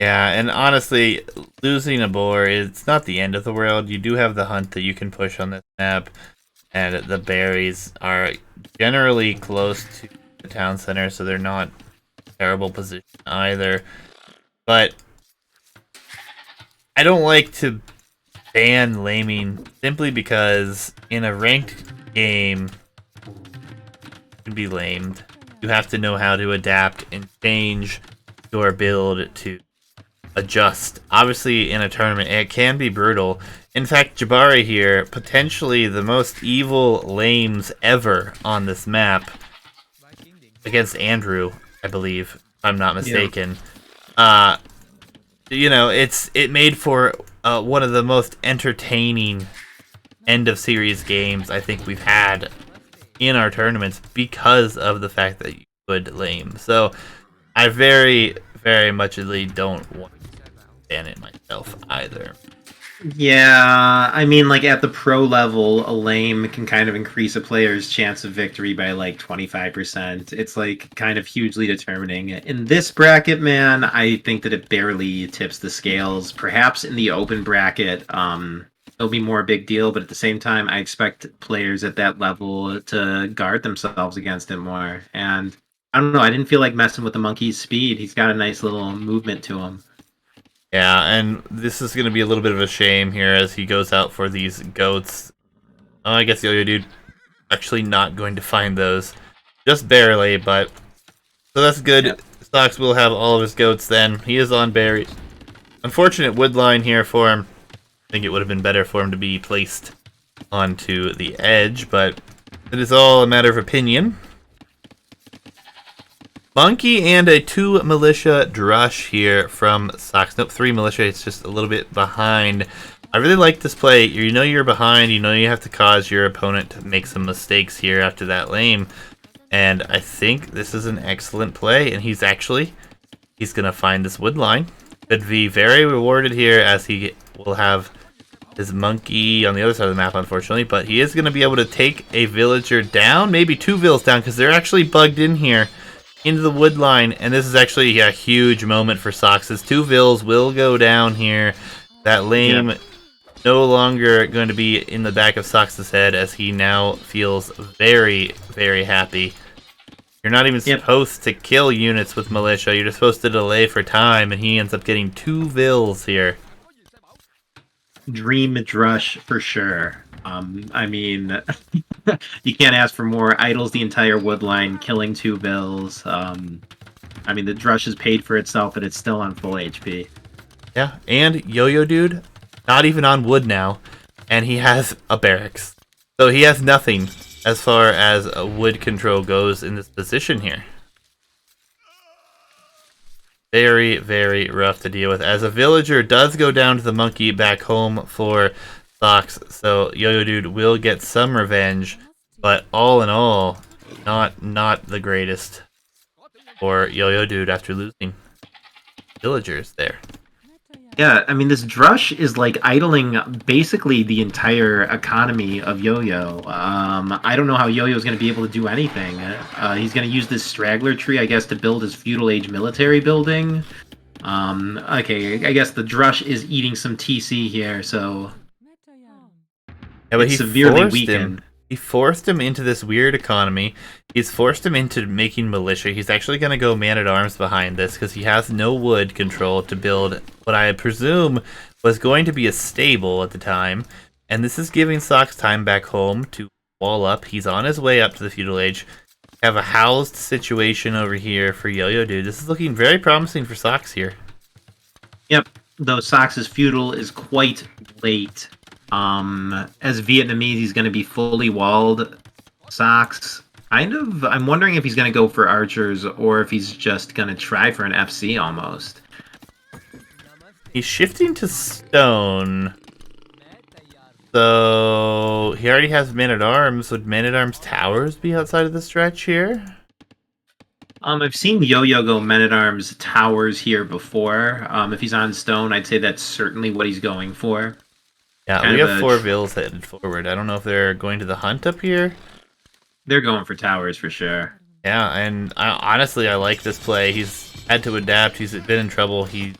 Yeah, and honestly, losing a boar is not the end of the world. You do have the hunt that you can push on this map, and the berries are generally close to the town center, so they're not a terrible position either. But I don't like to ban laming simply because in a ranked game, you can be lamed. You have to know how to adapt and change your build to adjust. Obviously, in a tournament, it can be brutal. In fact, Jabari here, potentially the most evil lames ever on this map, against Andrew, I believe, if I'm not mistaken. Yeah. You know, it made for one of the most entertaining end of series games I think we've had in our tournaments because of the fact that you could lame. So I very, very muchly don't want to ban it myself either. Yeah, I mean, like at the pro level, a lame can kind of increase a player's chance of victory by like 25%. It's like kind of hugely determining. In this bracket, man, I think that it barely tips the scales. Perhaps in the open bracket, it'll be more a big deal, but at the same time, I expect players at that level to guard themselves against it more. And I don't know, I didn't feel like messing with the monkey's speed. He's got a nice little movement to him. Yeah, and this is going to be a little bit of a shame here as he goes out for these goats. Oh, I guess Yo-Yo Dude actually not going to find those. Just barely, but... So that's good. Yep. Soxs will have all of his goats then. He is on berries. Unfortunate wood line here for him. I think it would have been better for him to be placed onto the edge, but it is all a matter of opinion. Monkey and a 2 militia drush here from Soxs. Nope, 3 militia. It's just a little bit behind. I really like this play. You know you're behind. You know you have to cause your opponent to make some mistakes here after that lame. And I think this is an excellent play. And he's going to find this wood line. Could be very rewarded here as he will have his monkey on the other side of the map, unfortunately. But he is going to be able to take a villager down. Maybe 2 vills down because they're actually bugged in here into the wood line, and this is actually a huge moment for Soxs. His 2 vills will go down here. That lame no longer going to be in the back of Soxs' head as he now feels very, very happy. You're not even supposed to kill units with militia. You're just supposed to delay for time, and he ends up getting 2 vills here. Dream drush for sure. I mean, you can't ask for more. Idles the entire wood line, killing 2 vills. I mean, the drush is paid for itself, and it's still on full HP. Yeah, and Yo-Yo Dude, not even on wood now, and he has a barracks. So he has nothing as far as wood control goes in this position here. Very, very rough to deal with. As a villager does go down to the monkey back home for Soxs, so Yo-Yo Dude will get some revenge, but all in all, not the greatest for Yo-Yo Dude after losing villagers there. Yeah, I mean, this Drush is like idling basically the entire economy of Yo-Yo. I don't know how Yo-Yo's going to be able to do anything. He's going to use this straggler tree, I guess, to build his feudal age military building. Okay, I guess the Drush is eating some TC here, so Yeah, but it's he severely forced weakened. him. He forced him into this weird economy. He's forced him into making militia. He's actually going to go man-at-arms behind this because he has no wood control to build what I presume was going to be a stable at the time. And this is giving Soxs time back home to wall up. He's on his way up to the feudal age. Have a housed situation over here for Yo-Yo Dude. This is looking very promising for Soxs here. Yep, though Sox's feudal is quite late. As Vietnamese, he's going to be fully walled. Soxs, I'm wondering if he's going to go for archers or if he's just going to try for an FC almost. He's shifting to stone. So he already has men-at-arms. Would men-at-arms towers be outside of the stretch here? I've seen Yo-Yo go men-at-arms towers here before. If he's on stone, I'd say that's certainly what he's going for. Yeah, Kind we of have 4 vills headed forward. I don't know if they're going to the hunt up here. They're going for towers for sure. Yeah, and honestly, I like this play. He's had to adapt. He's been in trouble. He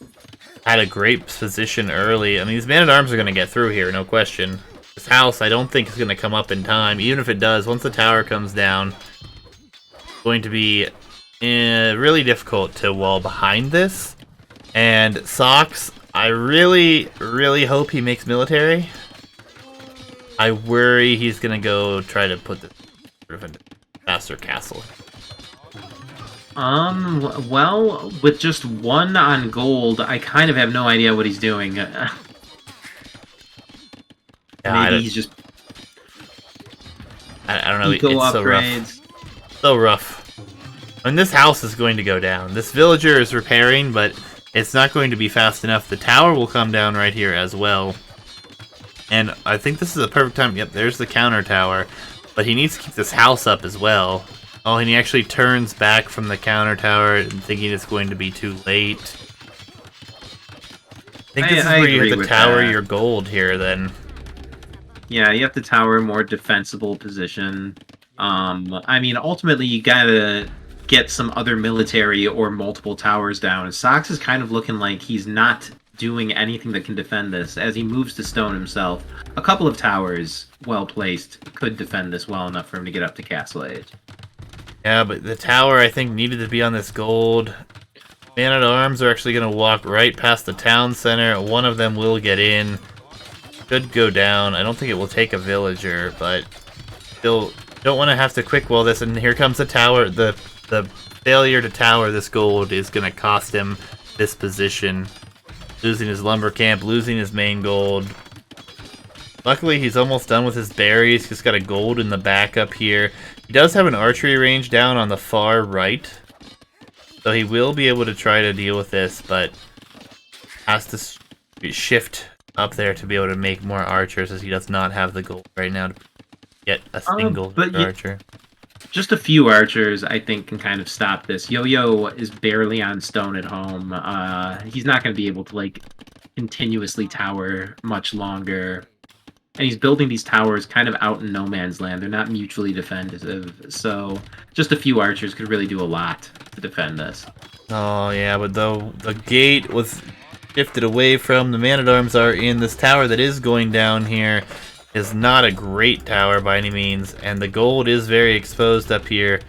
had a great position early. I mean, these man-at-arms are going to get through here, no question. This house, I don't think is going to come up in time. Even if it does, once the tower comes down, it's going to be really difficult to wall behind this. And Soxs, I really, really hope he makes military. I worry he's going to go try to put the faster castle. Well, with just 1 on gold, I kind of have no idea what he's doing. Yeah, Maybe he's just I don't know. It's eco so upgrades. rough. So rough. And this house is going to go down. This villager is repairing, but it's not going to be fast enough. The tower will come down right here as well. And I think this is a perfect time. Yep, there's the counter tower. But he needs to keep this house up as well. Oh, and he actually turns back from the counter tower thinking it's going to be too late. I think this is where you have to tower your gold here, then. Yeah, you have to tower a more defensible position. I mean, ultimately, you gotta get some other military or multiple towers down. Soxs is kind of looking like he's not doing anything that can defend this. As he moves to stone himself, a couple of towers, well placed, could defend this well enough for him to get up to Castle Age. Yeah, but the tower, I think, needed to be on this gold. Man-at-arms are actually going to walk right past the town center. One of them will get in. Could go down. I don't think it will take a villager, but still don't want to have to quick wall this. And here comes the tower. The failure to tower this gold is going to cost him this position. Losing his lumber camp, losing his main gold. Luckily, he's almost done with his berries. He's got a gold in the back up here. He does have an archery range down on the far right. So he will be able to try to deal with this, but has to shift up there to be able to make more archers, as he does not have the gold right now to get a single archer. Just a few archers, I think, can kind of stop this. Yo-Yo is barely on stone at home. He's not going to be able to, like, continuously tower much longer. And he's building these towers kind of out in no man's land. They're not mutually defensive. So just a few archers could really do a lot to defend this. Oh, yeah, but though the gate was shifted away from, the man-at-arms are in this tower that is going down here. Is not a great tower by any means, and the gold is very exposed up here.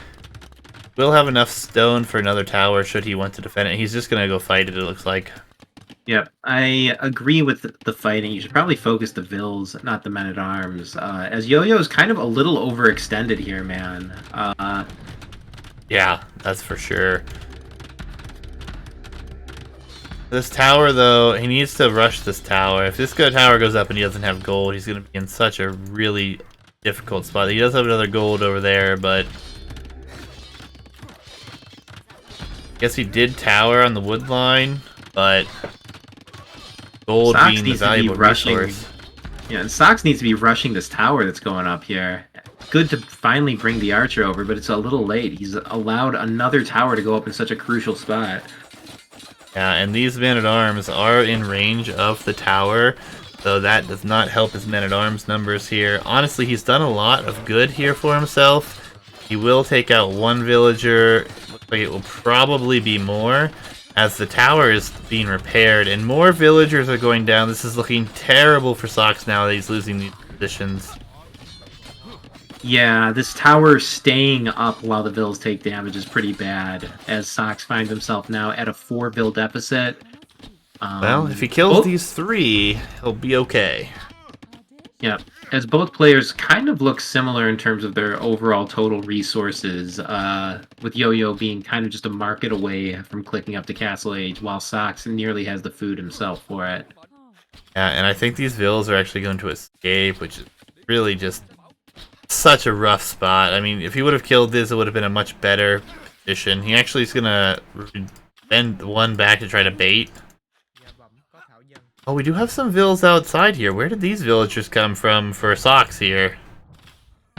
We'll have enough stone for another tower should he want to defend it. He's just going to go fight it, it looks like. Yep, I agree with the fighting. You should probably focus the vills, not the men-at-arms. As Yo-Yo is kind of a little overextended here, man. Yeah, that's for sure. This tower, though, he needs to rush this tower. If this tower goes up and he doesn't have gold, he's going to be in such a really difficult spot. He does have another gold over there, but I guess he did tower on the wood line, but gold Soxs being the valuable resource. Yeah, and Soxs needs to be rushing this tower that's going up here. Good to finally bring the archer over, but it's a little late. He's allowed another tower to go up in such a crucial spot. Yeah, and these men-at-arms are in range of the tower, so that does not help his men-at-arms numbers here. Honestly, he's done a lot of good here for himself. He will take out one villager. Looks like it will probably be more, as the tower is being repaired, and more villagers are going down. This is looking terrible for Soxs now that he's losing these positions. Yeah, this tower staying up while the vills take damage is pretty bad, as Soxs finds himself now at a 4 vill deficit. Well, if he kills these 3, he'll be okay. Yeah, as both players kind of look similar in terms of their overall total resources, with Yo-Yo being kind of just a market away from clicking up to Castle Age, while Soxs nearly has the food himself for it. Yeah, and I think these vills are actually going to escape, which is really just such a rough spot. I mean, if he would have killed this, it would have been a much better position. He actually is going to bend one back to try to bait. Oh, we do have some vills outside here. Where did these villagers come from for Soxs here?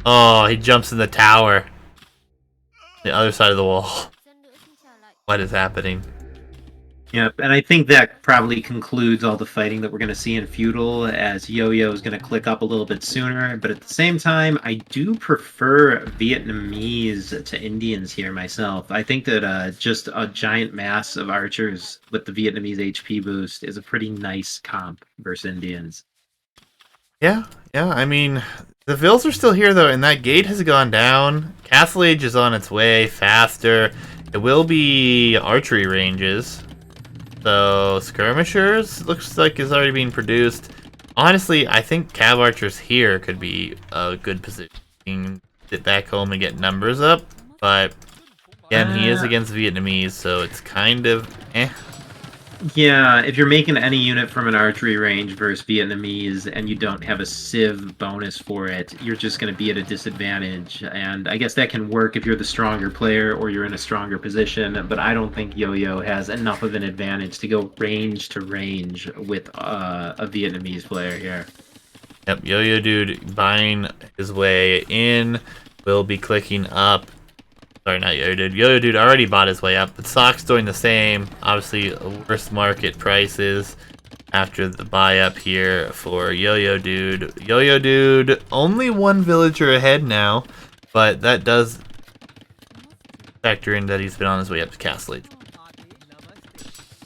Oh, he jumps in the tower. The other side of the wall. What is happening? Yep, and I think that probably concludes all the fighting that we're going to see in Feudal, as Yo-Yo is going to click up a little bit sooner, but at the same time, I do prefer Vietnamese to Indians here myself. I think that just a giant mass of archers with the Vietnamese HP boost is a pretty nice comp versus Indians. Yeah, I mean, the vills are still here though, and that gate has gone down. Castle Age is on its way, faster. It will be archery ranges. So, skirmishers looks like is already being produced. Honestly, I think cav archers here could be a good position. Get back home and get numbers up. But, again, he is against Vietnamese, so it's kind of eh. Yeah, if you're making any unit from an archery range versus Vietnamese and you don't have a civ bonus for it, you're just going to be at a disadvantage. And I guess that can work if you're the stronger player or you're in a stronger position, but I don't think Yo-Yo has enough of an advantage to go range to range with a Vietnamese player here. Yep, Yo-Yo Dude buying his way in, will be clicking up. Sorry, not Yo-Yo Dude. Yo-Yo Dude already bought his way up, but Soxs doing the same. Obviously, worse market prices after the buy up here for Yo-Yo Dude. Yo-Yo Dude, only one villager ahead now, but that does factor in that he's been on his way up to Castle Age.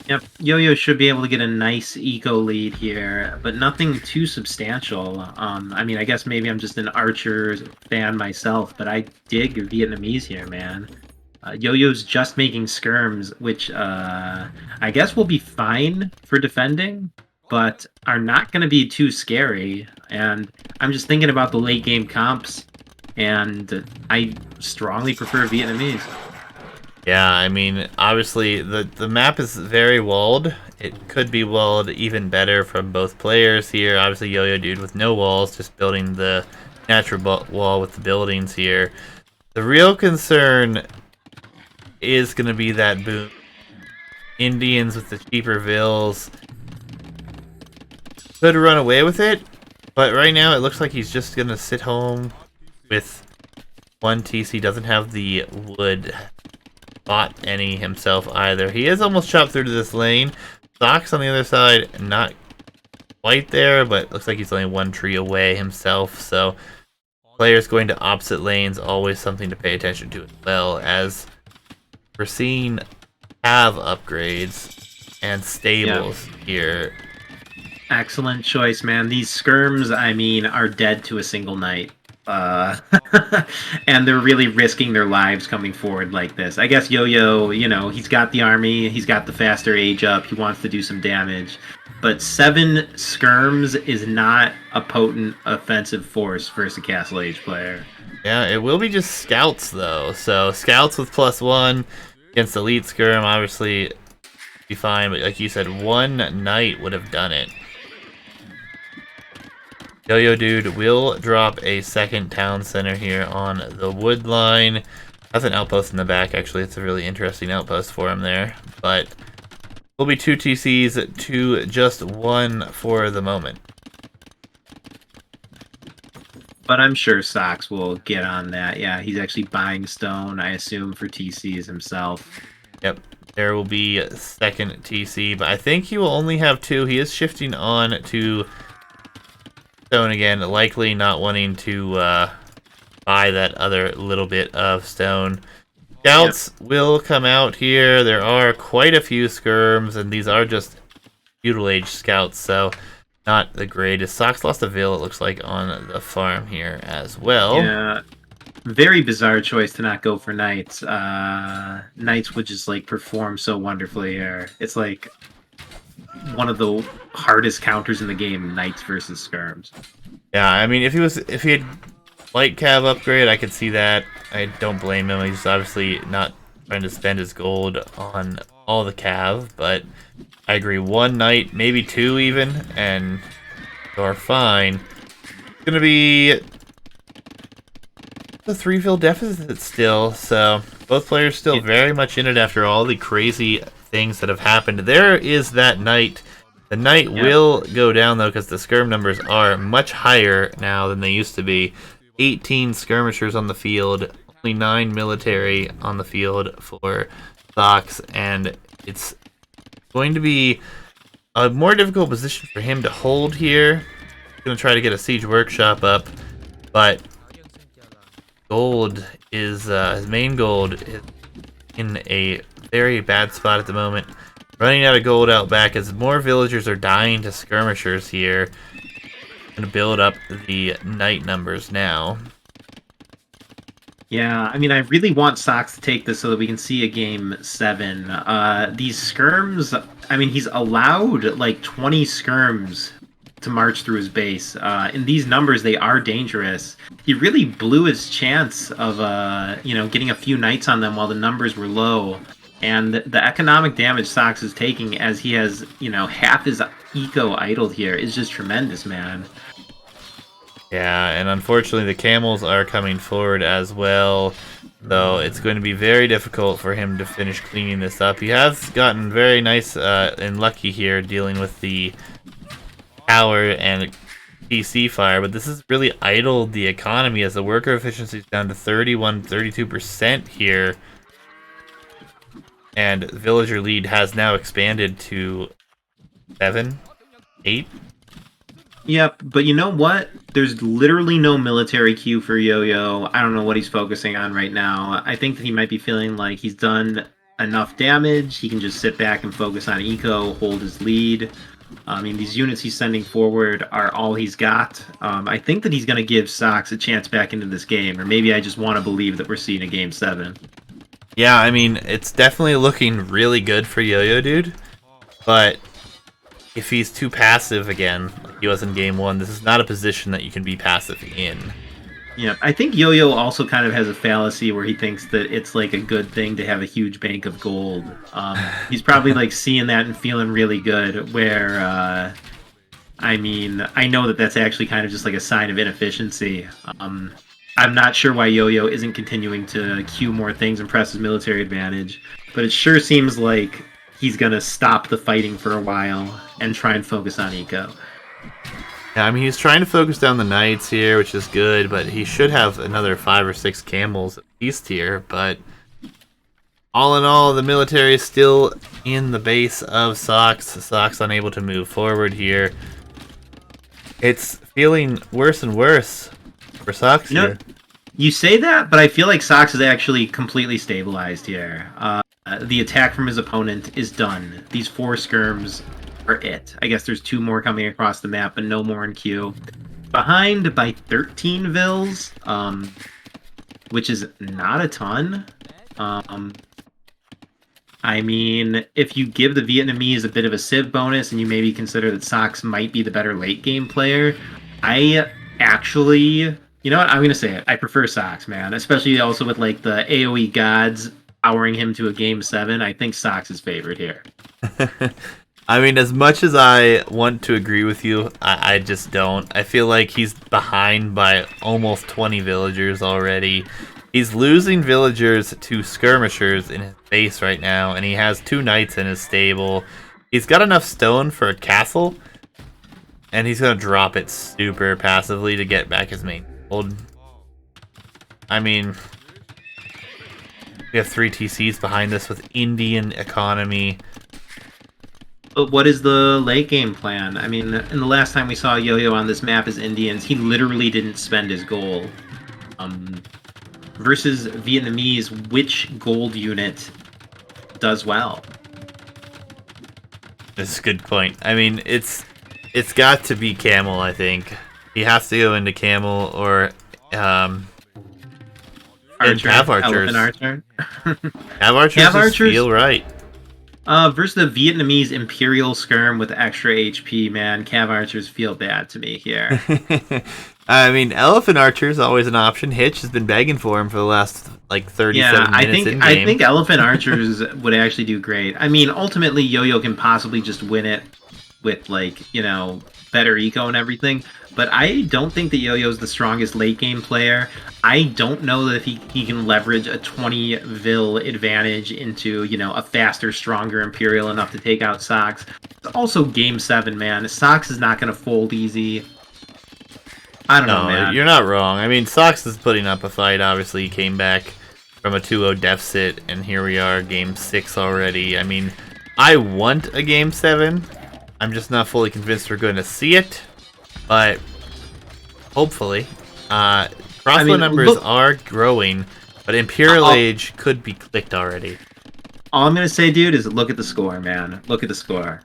Yep, Yo-Yo should be able to get a nice eco lead here, but nothing too substantial. I mean, I guess maybe I'm just an Archer fan myself, but I dig Vietnamese here, man. Yo-Yo's just making skirms, which I guess will be fine for defending, but are not going to be too scary. And I'm just thinking about the late game comps, and I strongly prefer Vietnamese. Yeah, I mean, obviously, the map is very walled. It could be walled even better from both players here. Obviously, Yo-Yo Dude with no walls, just building the natural wall with the buildings here. The real concern is going to be that boom. Indians with the cheaper vills could run away with it, but right now it looks like he's just going to sit home with one TC. Doesn't have the wood bought any himself either. He is almost chopped through to this lane. Soxs on the other side, not quite there, but looks like he's only one tree away himself. So players going to opposite lanes, always something to pay attention to as well, as we're seeing have upgrades and stables here. Excellent choice, man. These skirms, I mean, are dead to a single night. And they're really risking their lives coming forward like this. I guess Yo-Yo, you know, he's got the army, he's got the faster age up, he wants to do some damage. But 7 skirms is not a potent offensive force versus a Castle Age player. Yeah, it will be just scouts though. So scouts with +1 against elite skirm, obviously be fine, but like you said, one knight would have done it. Yo-Yo Dude will drop a second town center here on the wood line. Has an outpost in the back, actually. It's a really interesting outpost for him there. But will be 2 TCs to just 1 for the moment. But I'm sure Soxs will get on that. Yeah, he's actually buying stone, I assume, for TCs himself. Yep, there will be a second TC, but I think he will only have 2. He is shifting on to stone again, likely not wanting to buy that other little bit of stone. Scouts will come out here. There are quite a few skirms, and these are just feudal age scouts, so not the greatest. Soxs lost a Vil, it looks like, on the farm here as well. Yeah, very bizarre choice to not go for knights. Knights would just like perform so wonderfully here. It's like one of the hardest counters in the game, knights versus skirms. Yeah, I mean, if he had light cav upgrade, I could see that. I don't blame him. He's obviously not trying to spend his gold on all the cav, but I agree. 1 knight, maybe 2 even, and you're fine. It's gonna be the 3 Vil deficit still, so both players still very much in it after all the crazy things that have happened. There is that knight. The knight will go down though, because the skirm numbers are much higher now than they used to be. 18 skirmishers on the field, only 9 military on the field for Soxs, and it's going to be a more difficult position for him to hold here. He's going to try to get a siege workshop up, but gold is his main gold is in a very bad spot at the moment. Running out of gold out back as more villagers are dying to skirmishers here. Going to build up the knight numbers now. Yeah, I mean, I really want Soxs to take this so that we can see a game 7. These skirms, I mean, he's allowed like 20 skirms to march through his base. In these numbers, they are dangerous. He really blew his chance of, getting a few knights on them while the numbers were low. And the economic damage Soxs is taking as he has, half his eco idled here is just tremendous, man. Yeah, and unfortunately the camels are coming forward as well, though it's going to be very difficult for him to finish cleaning this up. He has gotten very nice and lucky here dealing with the power and PC fire, but this has really idled the economy as the worker efficiency is down to 32% here. And villager lead has now expanded to 7, 8. Yep, but you know what? There's literally no military queue for Yo-Yo. I don't know what he's focusing on right now. I think that he might be feeling like he's done enough damage. He can just sit back and focus on eco, hold his lead. I mean, these units he's sending forward are all he's got. I think that he's going to give Soxs a chance back into this game, or maybe I just want to believe that we're seeing a game 7. Yeah, I mean, it's definitely looking really good for Yo-Yo, dude. But if he's too passive again, like he was in game 1, this is not a position that you can be passive in. Yeah, I think Yo-Yo also kind of has a fallacy where he thinks that it's like a good thing to have a huge bank of gold. He's probably like seeing that and feeling really good, where, I mean, I know that that's actually kind of just like a sign of inefficiency. I'm not sure why Yo-Yo isn't continuing to queue more things and press his military advantage, but it sure seems like he's going to stop the fighting for a while and try and focus on eco. Yeah, I mean, he's trying to focus down the knights here, which is good, but he should have another 5 or 6 camels at least here, but all in all, the military is still in the base of Soxs. Soxs unable to move forward here. It's feeling worse and worse for Soxs here. You say that, but I feel like Soxs is actually completely stabilized here. The attack from his opponent is done. These 4 skirms are it. I guess there's 2 more coming across the map, but no more in queue. Behind by 13 Vils, which is not a ton. I mean, if you give the Vietnamese a bit of a civ bonus and you maybe consider that Soxs might be the better late game player, I actually... You know what? I'm going to say it. I prefer Soxs, man. Especially also with like the AOE gods powering him to a game 7. I think Soxs is favored here. I mean, as much as I want to agree with you, I just don't. I feel like he's behind by almost 20 villagers already. He's losing villagers to skirmishers in his base right now, and he has 2 knights in his stable. He's got enough stone for a castle, and he's going to drop it super passively to get back his main Old. I mean, we have 3 TCs behind us with Indian economy. But what is the late game plan? I mean, in the last time we saw Yo-Yo on this map as Indians, he literally didn't spend his gold. Versus Vietnamese, which gold unit does well? That's a good point. I mean, it's got to be Camel, I think. He has to go into Camel or Archer, Cav Archers. Elephant Archer. Cav Archers Cav Archers feel right. Versus the Vietnamese Imperial Skirm with extra HP, man. Cav Archers feel bad to me here. I mean, Elephant Archer's always an option. Hitch has been begging for him for the last, like, 37 minutes in game. I think Elephant Archers would actually do great. I mean, ultimately, Yo-Yo can possibly just win it with, like, you know, better eco and everything. But I don't think that Yo-Yo's the strongest late game player. I don't know that if he can leverage a 20 vil advantage into, you know, a faster, stronger Imperial enough to take out Soxs. It's also Game 7, man. Soxs is not going to fold easy. I don't know, man. You're not wrong. I mean, Soxs is putting up a fight. Obviously, he came back from a 2-0 deficit, and here we are, Game 6 already. I mean, I want a Game 7. I'm just not fully convinced we're going to see it, but hopefully. Crossbow numbers are growing, but Imperial Age could be clicked already. All I'm going to say, dude, is look at the score, man. Look at the score.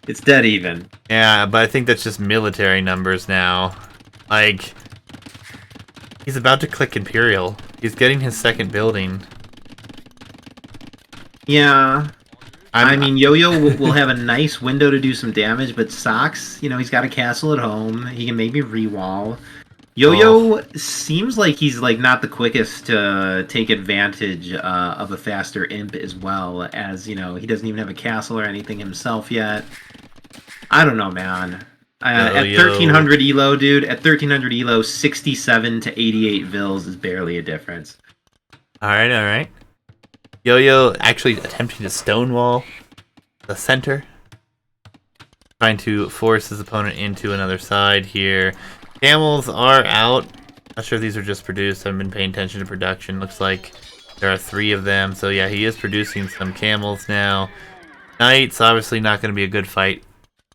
It's dead even. Yeah, but I think that's just military numbers now. Like, he's about to click Imperial. He's getting his second building. Yeah. I mean, Yo-Yo will have a nice window to do some damage, but Soxs, you know, he's got a castle at home. He can maybe re-wall. Yo-Yo seems like he's, like, not the quickest to take advantage of a faster imp as well, as, you know, he doesn't even have a castle or anything himself yet. I don't know, man. At 1300 elo, dude, at 1300 elo, 67 to 88 vils is barely a difference. Alright. Yo-Yo actually attempting to stonewall the center. Trying to force his opponent into another side here. Camels are out. Not sure if these are just produced. I haven't been paying attention to production. Looks like there are 3 of them. So yeah, he is producing some camels now. Knights, obviously not going to be a good fight.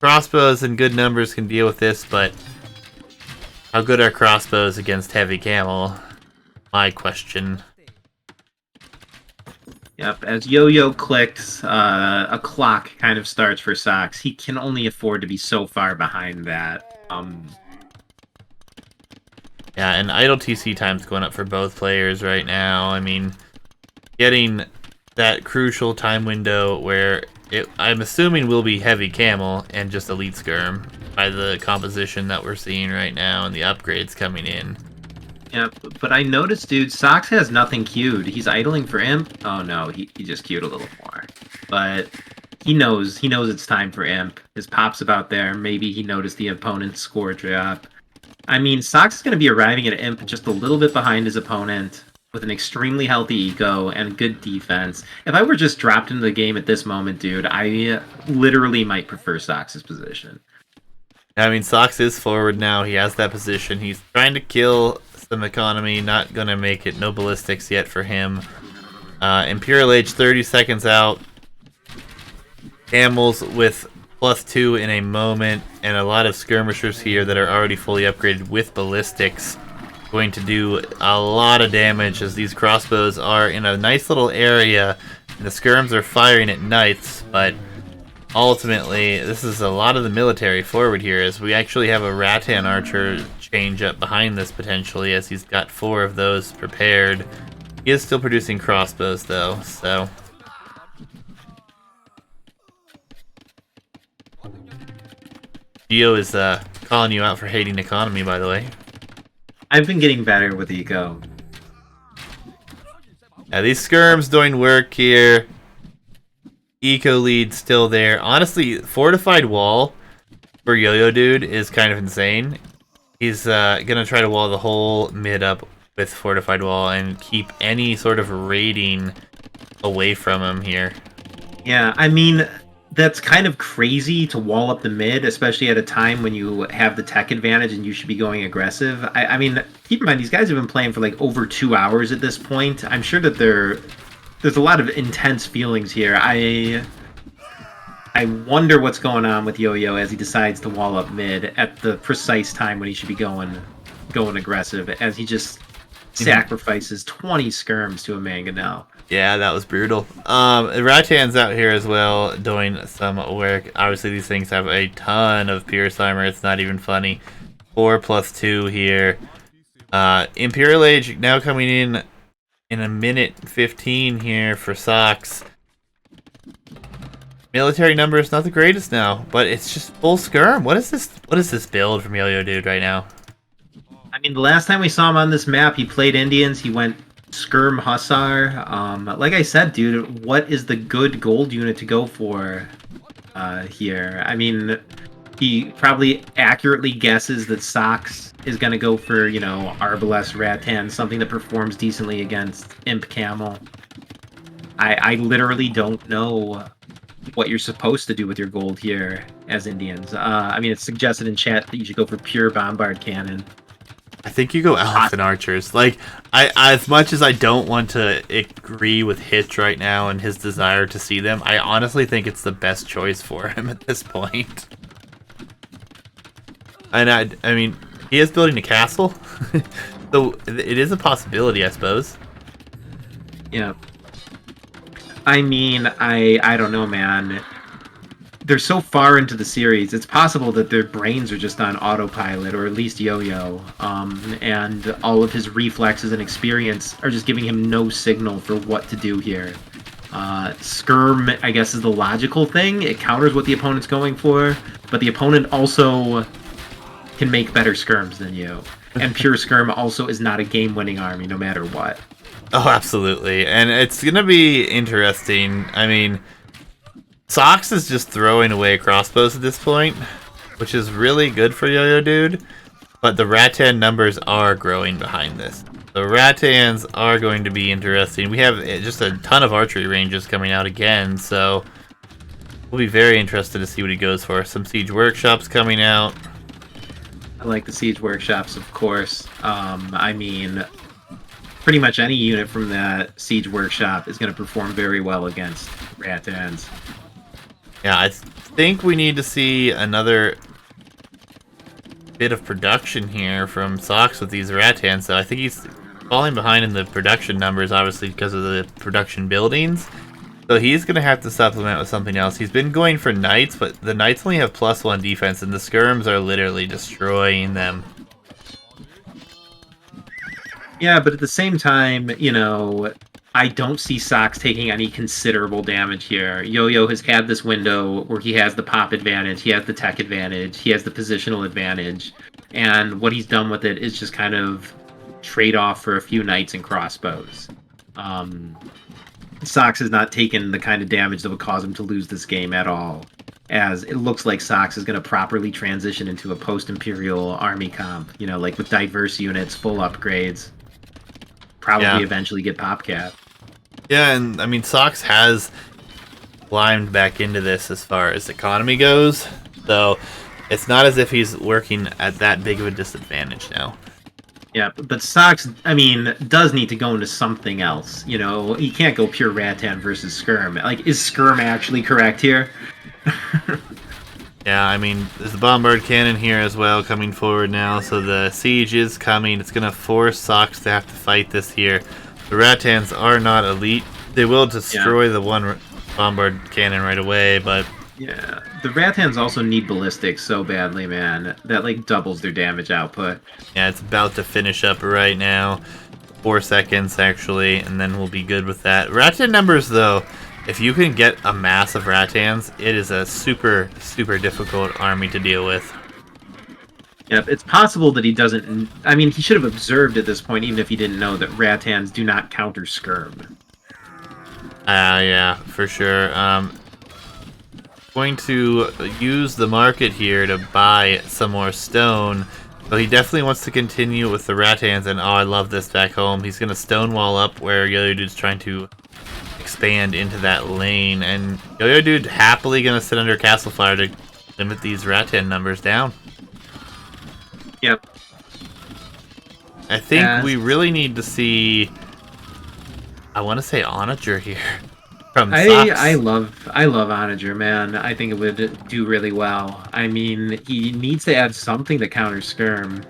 Crossbows in good numbers can deal with this, but how good are crossbows against heavy camel? My question. Yep, as Yo-Yo clicks, a clock kind of starts for Soxs. He can only afford to be so far behind that. Yeah, and idle TC time's going up for both players right now. I mean, getting that crucial time window where I'm assuming will be heavy camel and just elite skirm by the composition that we're seeing right now and the upgrades coming in. Yeah, but I noticed, dude, Soxs has nothing queued. He's idling for imp. Oh no, he just queued a little more. But he knows it's time for imp. His pop's about there. Maybe he noticed the opponent's score drop. I mean, Soxs is going to be arriving at imp just a little bit behind his opponent with an extremely healthy eco and good defense. If I were just dropped into the game at this moment, dude, I literally might prefer Soxs' position. I mean, Soxs is forward now. He has that position. He's trying to kill some economy. Not going to make it. No ballistics yet for him. Imperial Age 30 seconds out. Camels with +2 in a moment. And a lot of skirmishers here that are already fully upgraded with ballistics. Going to do a lot of damage as these crossbows are in a nice little area. And the skirms are firing at knights, but ultimately, this is a lot of the military forward here, as we actually have a Rattan Archer change up behind this potentially, as he's got 4 of those prepared. He is still producing crossbows, though, so... Geo is calling you out for hating economy, by the way. I've been getting better with eco. Yeah, these skirms doing work here. Eco lead still there. Honestly, fortified wall for Yo-Yo Dude is kind of insane. He's gonna try to wall the whole mid up with fortified wall and keep any sort of raiding away from him here. Yeah, I mean, that's kind of crazy to wall up the mid, especially at a time when you have the tech advantage and you should be going aggressive. I mean, keep in mind these guys have been playing for like over 2 hours at this point. I'm sure that there's a lot of intense feelings here. I wonder what's going on with Yo-Yo as he decides to wall up mid at the precise time when he should be going aggressive, as he just sacrifices 20 skirms to a Mangonel. Yeah, that was brutal. Rattan's out here as well doing some work. Obviously, these things have a ton of Pierce armor. It's not even funny. 4+2 here. Imperial Age now coming in a minute 15 here for Soxs. Military number is not the greatest now, but it's just full skirm. What is this? What is this build from Yo-Yo Dude right now? I mean, the last time we saw him on this map, he played Indians. He went Skirm Hussar. Like I said, dude, what is the good gold unit to go for here? I mean, he probably accurately guesses that Soxs is going to go for, you know, Arbalest Rattan, something that performs decently against Imp Camel. I literally don't know what you're supposed to do with your gold here as Indians. I mean, it's suggested in chat that you should go for pure Bombard Cannon. I think you go Elves and Archers. Like, as much as I don't want to agree with Hitch right now and his desire to see them, I honestly think it's the best choice for him at this point. And I mean, he is building a castle, so it is a possibility, I suppose. Yeah. I mean, I don't know, man. They're so far into the series, it's possible that their brains are just on autopilot, or at least Yo-Yo, and all of his reflexes and experience are just giving him no signal for what to do here. Skirm, I guess, is the logical thing. It counters what the opponent's going for, but the opponent also can make better skirms than you. And pure skirm also is not a game-winning army, no matter what. Oh, absolutely. And it's going to be interesting. I mean, Soxs is just throwing away crossbows at this point, which is really good for Yo-Yo Dude, but the Rattan numbers are growing behind this. The Rattans are going to be interesting. We have just a ton of archery ranges coming out again, so we'll be very interested to see what he goes for. Some Siege Workshops coming out. I like the Siege Workshops, of course. I mean, pretty much any unit from that Siege Workshop is going to perform very well against Rattans. Yeah, I think we need to see another bit of production here from Soxs with these Rattans. So I think he's falling behind in the production numbers, obviously, because of the production buildings. So he's going to have to supplement with something else. He's been going for Knights, but the Knights only have +1 defense, and the Skirms are literally destroying them. Yeah, but at the same time, you know, I don't see Soxs taking any considerable damage here. Yo-Yo has had this window where he has the pop advantage, he has the tech advantage, he has the positional advantage, and what he's done with it is just kind of trade off for a few knights and crossbows. Soxs has not taken the kind of damage that would cause him to lose this game at all, as it looks like Soxs is going to properly transition into a post-Imperial army comp, you know, like with diverse units, full upgrades, probably eventually get PopCap. Yeah, and I mean, Soxs has climbed back into this as far as economy goes, so it's not as if he's working at that big of a disadvantage now. Yeah, but Soxs, I mean, does need to go into something else. You know, you can't go pure Rattan versus Skirm. Like, is Skirm actually correct here? Yeah, I mean, there's the Bombard Cannon here as well coming forward now, so the Siege is coming. It's going to force Soxs to have to fight this here. The Rattans are not elite. They will destroy the one Bombard Cannon right away, but... Yeah, the Rattans also need ballistics so badly, man. That, like, doubles their damage output. Yeah, it's about to finish up right now. 4 seconds, actually, and then we'll be good with that. Rattan numbers, though, if you can get a mass of Rattans, it is a super, super difficult army to deal with. Yep, it's possible that he doesn't... I mean, he should have observed at this point, even if he didn't know, that Rattans do not counter Skirm. Yeah, for sure. Going to use the market here to buy some more stone. So he definitely wants to continue with the Rattans, and oh, I love this back home. He's going to stonewall up where Yo-Yo Dude's trying to expand into that lane, and Yo-Yo Dude happily gonna sit under Castle Fire to limit these Rattan numbers down. Yep. I think we really need to see, I want to say, Onager here from Soxs. I love Onager, man. I think it would do really well. I mean, he needs to add something to counter Skirm.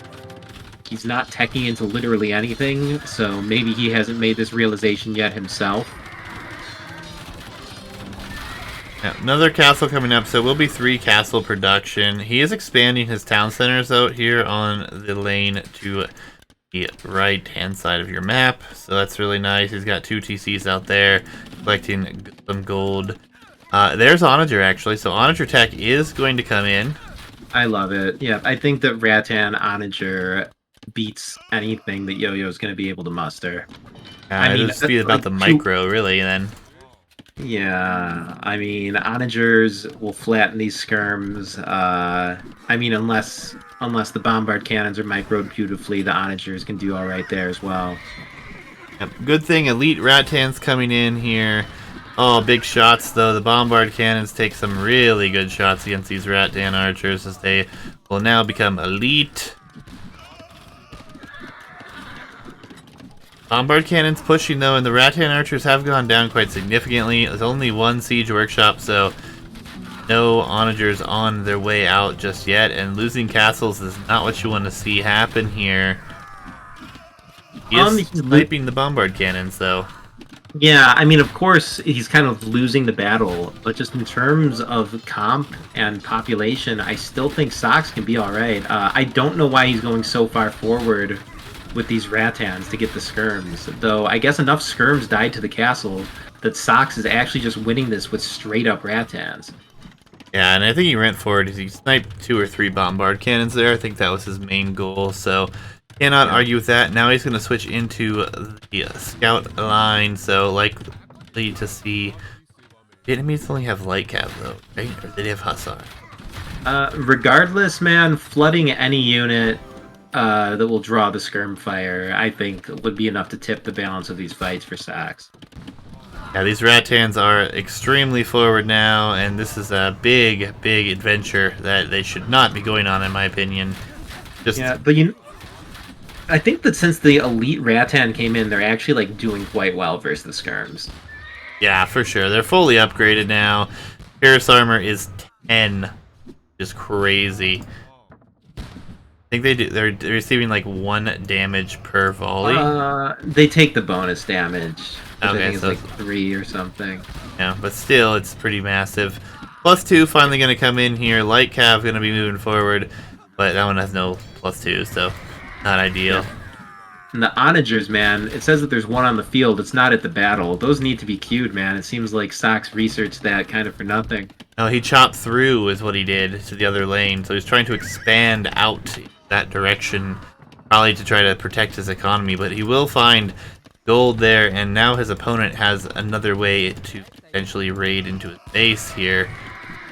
He's not teching into literally anything, so maybe he hasn't made this realization yet himself. Yeah, another castle coming up, so it will be 3 castle production. He is expanding his town centers out here on the lane to the right-hand side of your map, so that's really nice. He's got 2 TCs out there, collecting some gold. There's Onager, actually, so Onager tech is going to come in. I love it. Yeah, I think that Rattan Onager beats anything that Yo-Yo is going to be able to muster. I mean, it's just about the micro, really, then. Yeah, I mean, Onagers will flatten these skirms. I mean, unless the bombard cannons are microed beautifully, the Onagers can do all right there as well. Yep. Good thing Elite Rattans coming in here. Oh, big shots, though. The bombard cannons take some really good shots against these Rattan archers as they will now become elite. Bombard cannons pushing, though, and the Rattan archers have gone down quite significantly. There's only 1 siege workshop, so no onagers on their way out just yet, and losing castles is not what you want to see happen here. He is sniping the bombard cannons, though. Yeah, I mean, of course, he's kind of losing the battle, but just in terms of comp and population, I still think Soxs can be alright. I don't know why he's going so far forward with these Rattans to get the skirms, though I guess enough skirms died to the castle that Soxs is actually just winning this with straight up Rattans. Yeah, and I think he went forward. He sniped 2 or 3 bombard cannons there. I think that was his main goal, so cannot argue with that. Now he's going to switch into the scout line, so likely to see the enemies only have light cav though, right? Or did they have hussar? Regardless, man, flooding any unit that will draw the skirm fire, I think, would be enough to tip the balance of these fights for Soxs. Yeah, these Rattans are extremely forward now, and this is a big, big adventure that they should not be going on, in my opinion. Yeah, but I think that since the elite Rattan came in, they're actually like doing quite well versus the skirms. Yeah, for sure. They're fully upgraded now. Paris armor is 10, which is crazy. I think they're receiving like 1 damage per volley. They take the bonus damage. Okay, I think it's so like 3 or something. Yeah, but still, it's pretty massive. +2 finally going to come in here. Light cav going to be moving forward, but that one has no +2, so not ideal. Yeah. And the onagers, man, it says that there's 1 on the field. It's not at the battle. Those need to be queued, man. It seems like Soxs researched that kind of for nothing. No, he chopped through is what he did to the other lane, so he's trying to expand out that direction, probably to try to protect his economy, but he will find gold there, and now his opponent has another way to potentially raid into his base here.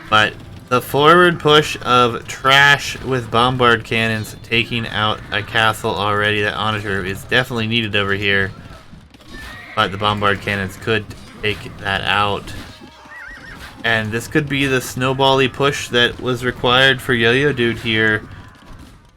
But the forward push of trash with bombard cannons taking out a castle already. That onager is definitely needed over here, but the bombard cannons could take that out. And this could be the snowbally push that was required for Yo-Yo Dude here.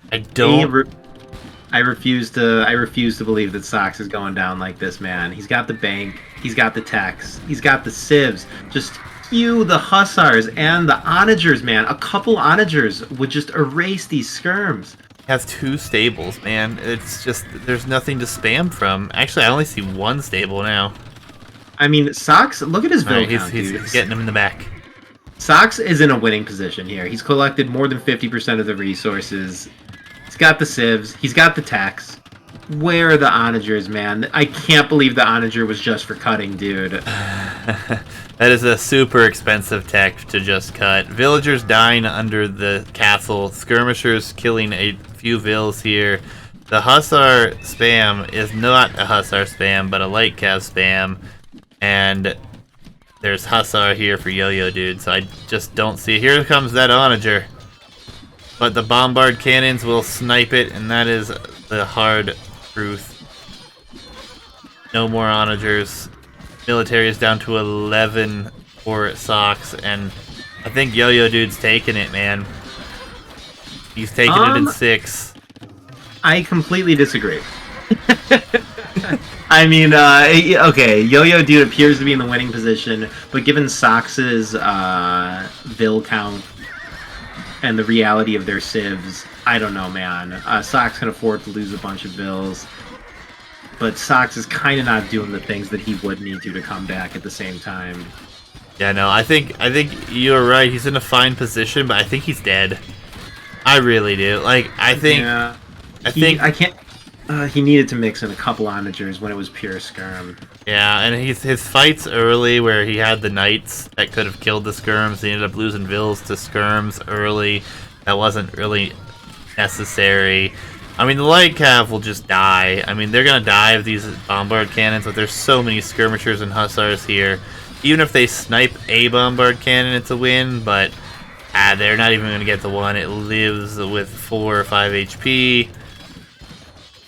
I refuse to believe that Soxs is going down like this, man. He's got the bank, he's got the techs, he's got the civs. Just cue the hussars and the onagers, man. A couple onagers would just erase these skirms. He has 2 stables, man. It's just, there's nothing to spam from. Actually, I only see 1 stable now. I mean, Soxs, look at his build count, he's getting him in the back. Soxs is in a winning position here. He's collected more than 50% of the resources. He's got the civs. He's got the tax. Where are the onagers, man? I can't believe the onager was just for cutting, dude. That is a super expensive tech to just cut. Villagers dying under the castle. Skirmishers killing a few vills here. The hussar spam is not a hussar spam, but a light cav spam. And there's hussar here for Yo-Yo Dude, so I just don't see. Here comes that onager. But the bombard cannons will snipe it, and that is the hard truth. No more onagers. military is down to 11 for Soxs, and I think Yo-Yo Dude's taking it, man. He's taking it in 6. I completely disagree. I mean, okay, Yo-Yo Dude appears to be in the winning position, but given Soxs's Vil count and the reality of their civs, I don't know, man. Soxs can afford to lose a bunch of Vils, but Soxs is kind of not doing the things that he would need to come back at the same time. Yeah, no, I think you're right. He's in a fine position, but I think he's dead. I really do. Like, I think I can't. He needed to mix in a couple onagers when it was pure skirm. Yeah, and his fights early where he had the knights that could have killed the skirms. He ended up losing Vils to skirms early. That wasn't really necessary. I mean, the light cav will just die. I mean, they're gonna die of these bombard cannons, but there's so many skirmishers and hussars here. Even if they snipe a bombard cannon, it's a win, but they're not even gonna get the one. It lives with 4 or 5 HP.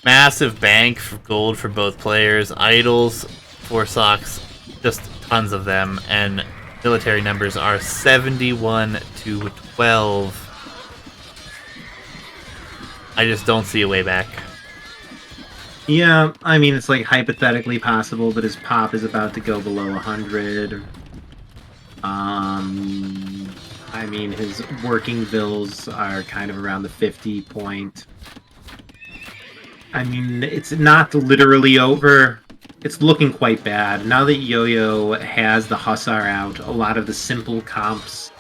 Massive bank for gold for both players. Idols for Soxs, just tons of them, and military numbers are 71 to 12. I just don't see a way back. Yeah, I mean, it's like hypothetically possible, but his pop is about to go below 100. I mean, his working Vils are kind of around the 50 point. I mean, it's not literally over. It's looking quite bad. Now that Yo-Yo has the Hussar out, a lot of the simple comps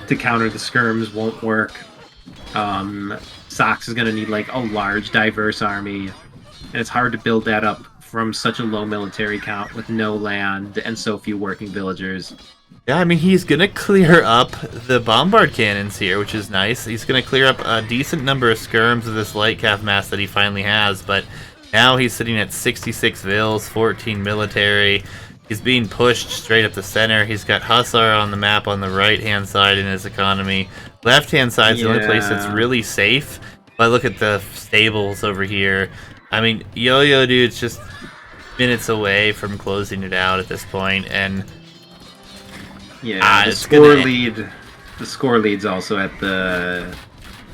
to counter the skirms won't work. Soxs is going to need like a large, diverse army, and it's hard to build that up from such a low military count with no land and so few working villagers. Yeah, I mean, he's going to clear up the bombard cannons here, which is nice. He's going to clear up a decent number of skirms of this light cav mass that he finally has, but now he's sitting at 66 Vils, 14 military. He's being pushed straight up the center. He's got Hussar on the map on the right-hand side in his economy. Left-hand side's the only place that's really safe, but look at the stables over here. I mean, Yo-Yo Dude's just minutes away from closing it out at this point, and yeah, the score lead's also at the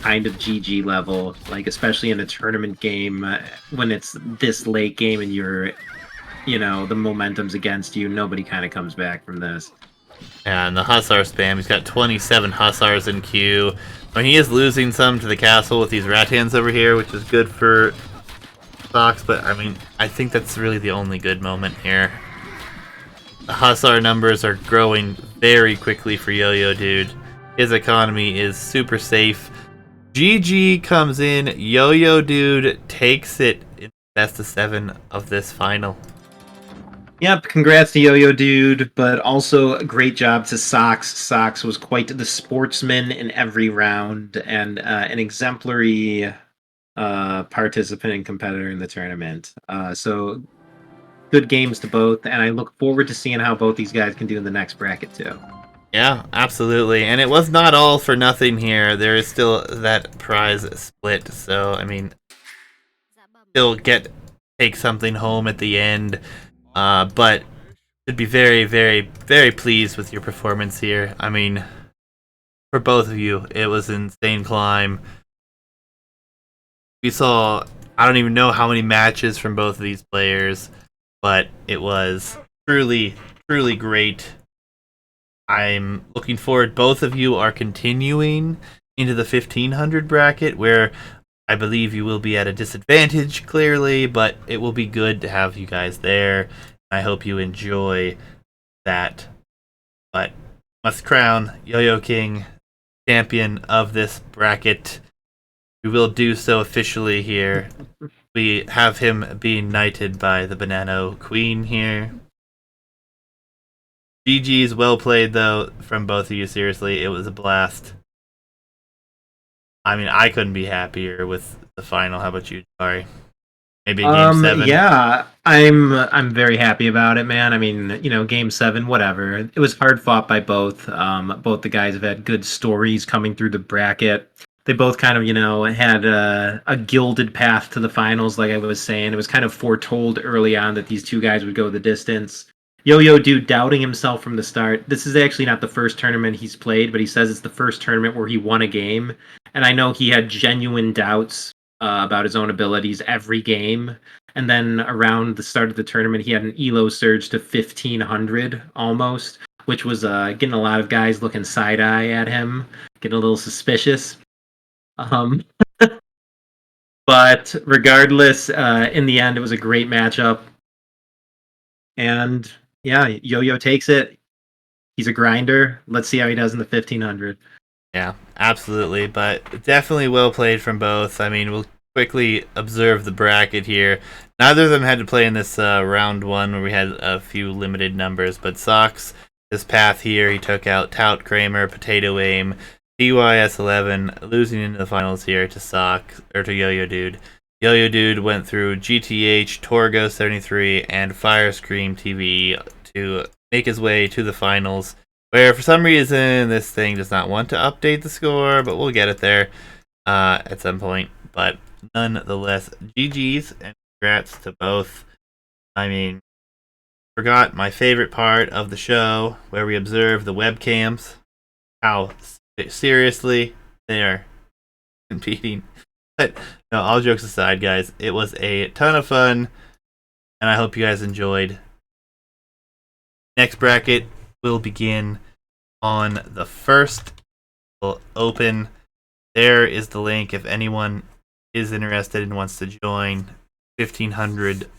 kind of GG level, like especially in a tournament game when it's this late game and you're, you know, the momentum's against you. Nobody kind of comes back from this. And the Hussar spam, he's got 27 Hussars in queue. I mean, he is losing some to the castle with these Rattans over here, which is good for Soxs, but I mean, I think that's really the only good moment here. The Hussar numbers are growing very quickly for Yo-Yo Dude. His economy is super safe. GG comes in. Yo-Yo Dude takes it in best of 7 of this final. Yep, congrats to Yo-Yo Dude, but also a great job to Soxs. Soxs was quite the sportsman in every round and an exemplary participant and competitor in the tournament. So good games to both, and I look forward to seeing how both these guys can do in the next bracket too. Yeah, absolutely. And it was not all for nothing here. There is still that prize split, so I mean, still take something home at the end. But should be very, very, very pleased with your performance here. I mean, for both of you, it was an insane climb. We saw, I don't even know how many matches from both of these players, but it was truly, truly great. I'm looking forward. Both of you are continuing into the 1500 bracket, where I believe you will be at a disadvantage, clearly, but it will be good to have you guys there. I hope you enjoy that. But must crown Yo-Yo King champion of this bracket. We will do so officially here. We have him being knighted by the Banano Queen here. GG's well played, though, from both of you. Seriously, it was a blast. I mean, I couldn't be happier with the final. How about you, Jabari? Maybe game 7. Yeah, I'm very happy about it, man. I mean, you know, game 7, whatever. It was hard fought by both. Both the guys have had good stories coming through the bracket. They both kind of, you know, had a gilded path to the finals, like I was saying. It was kind of foretold early on that these two guys would go the distance. Yo-Yo Dude doubting himself from the start. This is actually not the first tournament he's played, but he says it's the first tournament where he won a game. And I know he had genuine doubts about his own abilities every game. And then around the start of the tournament, he had an Elo surge to 1500 almost, which was getting a lot of guys looking side eye at him, getting a little suspicious. Um, but regardless, in the end, it was a great matchup. And yeah, Yo-Yo takes it. He's a grinder. Let's see how he does in the 1500. Yeah, absolutely. But definitely well played from both. I mean, we'll quickly observe the bracket here. Neither of them had to play in this round one where we had a few limited numbers, but Soxs, this path here, he took out Tout Kramer, Potato Aim, TYS11, losing into the finals here to Soxs, or to Yo-Yo Dude. Yo-Yo Dude went through GTH, Torgo 73, and Firescream TV to make his way to the finals, where for some reason this thing does not want to update the score, but we'll get it there at some point. But nonetheless, GG's and congrats to both. I mean, forgot my favorite part of the show where we observe the webcams, how seriously they are competing. But no, all jokes aside, guys, it was a ton of fun, and I hope you guys enjoyed. Next bracket will begin on the first. We'll open. There is the link if anyone is interested and wants to join. 1500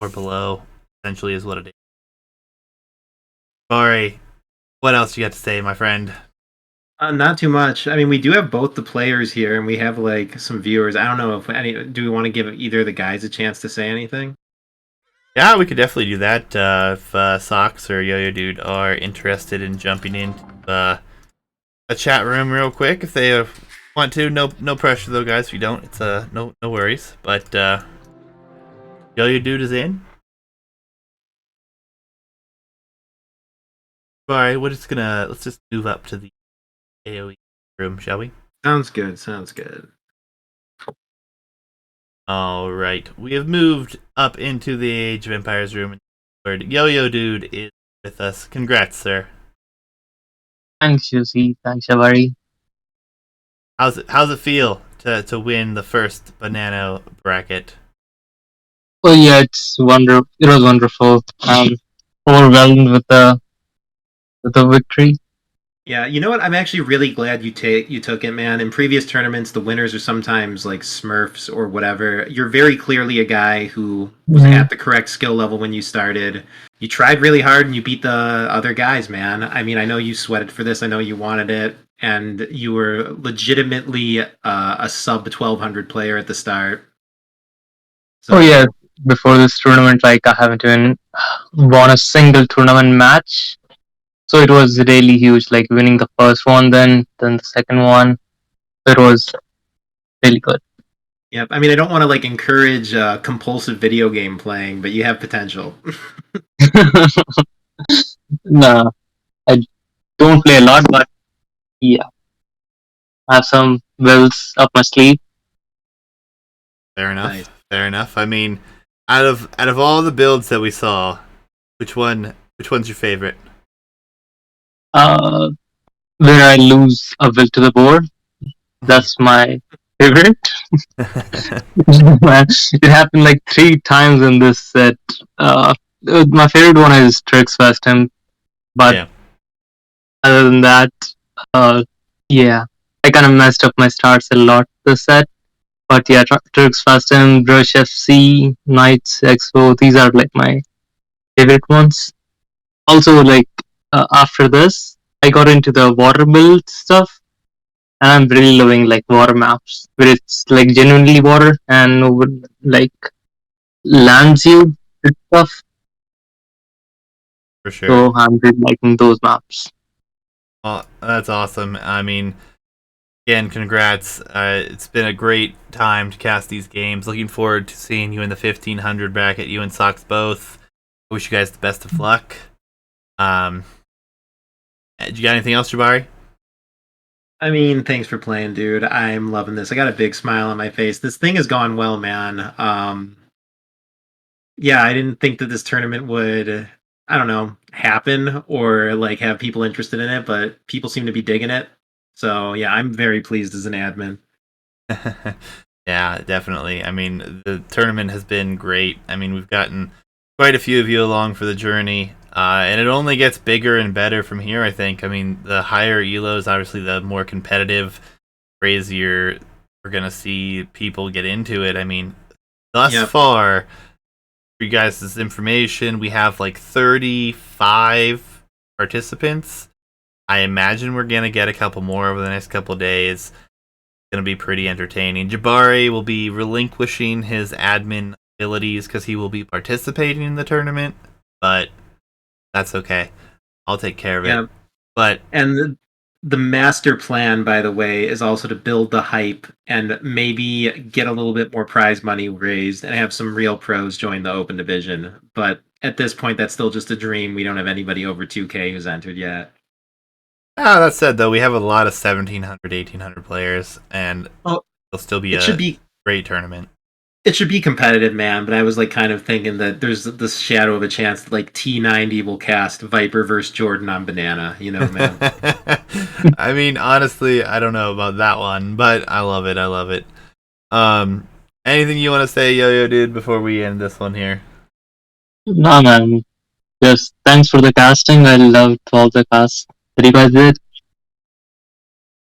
or below, essentially, is what it is. Sorry, what else you got to say, my friend? Not too much. I mean, we do have both the players here, and we have like some viewers. I don't know if any. Do we want to give either of the guys a chance to say anything? Yeah, we could definitely do that if Soxs or Yo-Yo Dude are interested in jumping into a chat room real quick. If they want to, no pressure though, guys. If you don't, it's no worries. But Yo-Yo Dude is in. All right, let's just move up to the AOE room, shall we? Sounds good. Sounds good. All right, we have moved up into the Age of Empires room. Yo-Yo Dude is with us. Congrats, sir. Thanks, Josie. Thanks, Jabari. How's it feel to win the first Banano bracket? Oh yeah, It was wonderful. Overwhelmed with the victory. Yeah, you know what? I'm actually really glad you took it, man. In previous tournaments, the winners are sometimes like Smurfs or whatever. You're very clearly a guy who was at the correct skill level when you started. You tried really hard and you beat the other guys, man. I mean, I know you sweated for this. I know you wanted it, and you were legitimately a sub 1200 player at the start. So, Oh yeah, before this tournament, like I haven't even won a single tournament match. So it was really huge, like winning the first one, then the second one. It was really good. Yep. I mean, I don't want to like encourage compulsive video game playing, but you have potential. No, I don't play a lot, but yeah, I have some builds up my sleeve. Fair enough. Nice. Fair enough. I mean, out of all the builds that we saw, which one's your favorite? Where I lose a will to the board. That's my favorite. It happened like 3 times in this set. My favorite one is Tricks Fast Him, but Yeah. other than that, yeah, I kind of messed up my starts a lot this set. But yeah, Tricks Fast Him, Brush FC, Knights, Expo, these are like my favorite ones. Also, like after this, I got into the water build stuff, and I'm really loving like water maps where it's like genuinely water and no one like lands you with stuff. For sure. So I'm really liking those maps. Well, that's awesome. I mean, again, congrats. It's been a great time to cast these games. Looking forward to seeing you in the 1500 bracket. You and Soxs both. I wish you guys the best of luck. You got anything else, Jabari? I mean, thanks for playing, dude. I'm loving this. I got a big smile on my face. This thing has gone well, man. Yeah, I didn't think that this tournament would. I don't know, happen or like have people interested in it, but people seem to be digging it. So yeah, I'm very pleased as an admin. Yeah, definitely. I mean, the tournament has been great. I mean, we've gotten quite a few of you along for the journey, and it only gets bigger and better from here, I think. I mean, the higher elos, obviously, the more competitive, crazier we're going to see people get into it. I mean, thus Yep. far, for you guys' this information, we have like 35 participants. I imagine we're going to get a couple more over the next couple days. Going to be pretty entertaining. Jabari will be relinquishing his admin abilities because he will be participating in the tournament, but that's okay. I'll take care of Yeah. it. But And the master plan, by the way, is also to build the hype and maybe get a little bit more prize money raised and have some real pros join the open division. But at this point, that's still just a dream. We don't have anybody over 2K who's entered yet. that said, though, we have a lot of 1,700, 1,800 players, and Oh, it'll still be it should a be great tournament. it should be competitive, man. But I was like kind of thinking that there's this shadow of a chance that like T90 will cast Viper versus Jordan on Banana. You know, man. I mean, honestly, I don't know about that one, but I love it. I love it. Anything you want to say, Yo-Yo Dude, before we end this one here? No, man. Just thanks for the casting. I loved all the cast that you guys did.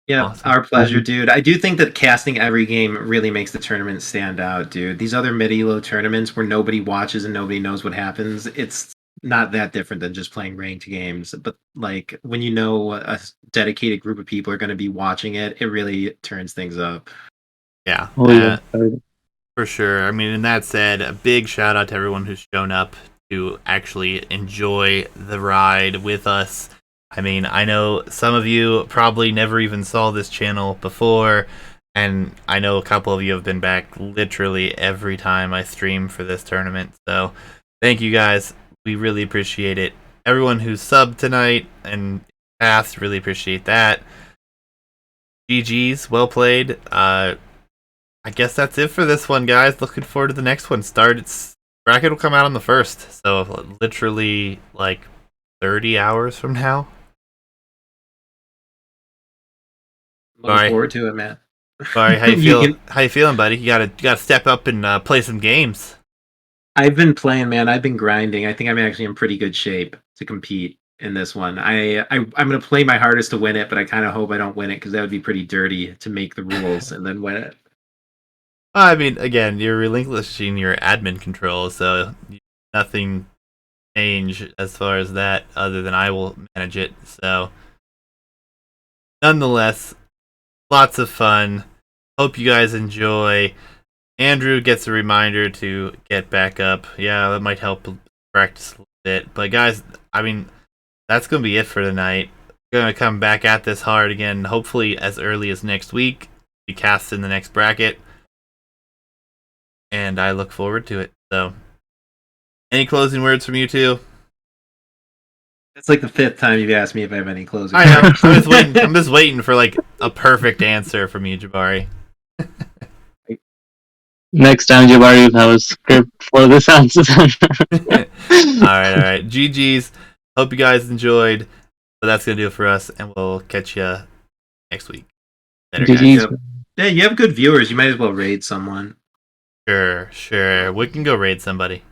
Yeah, Awesome. our pleasure, dude. I do think that casting every game really makes the tournament stand out, dude. These other mid-elo tournaments where nobody watches and nobody knows what happens, it's not that different than just playing ranked games. But like when you know a dedicated group of people are going to be watching it, it really turns things up. Yeah. Oh yeah. For sure. I mean, and that said, a big shout out to everyone who's shown up to actually enjoy the ride with us. I mean, I know some of you probably never even saw this channel before, and I know a couple of you have been back literally every time I stream for this tournament. So, thank you guys. We really appreciate it. Everyone who subbed tonight and past, really appreciate that. GG's, well played. I guess that's it for this one, guys. Looking forward to the next one. Bracket will come out on the 1st, so literally like 30 hours from now. Looking forward to it, man. Sorry, how you feel? How you feeling, buddy? You gotta step up and play some games. I've been playing, man. I've been grinding. I think I'm actually in pretty good shape to compete in this one. I'm going to play my hardest to win it, but I kind of hope I don't win it because that would be pretty dirty to make the rules and then win it. I mean, again, you're relinquishing your admin control, so nothing change as far as that, other than I will manage it. So, nonetheless, lots of fun. Hope you guys enjoy. Andrew gets a reminder to get back up. Yeah, that might help practice a little bit. But guys, I mean, that's going to be it for tonight. We're going to come back at this hard again, hopefully as early as next week. Be cast in the next bracket. And I look forward to it. So, any closing words from you two? It's like the 5th time you've asked me if I have any closing. I know. I'm just waiting for like a perfect answer from you, Jabari. Next time, Jabari will have a script for this answer. all right. GG's. Hope you guys enjoyed. But that's going to do it for us, and we'll catch you next week. Later, GG's. Yeah, you have good viewers. You might as well raid someone. Sure. We can go raid somebody.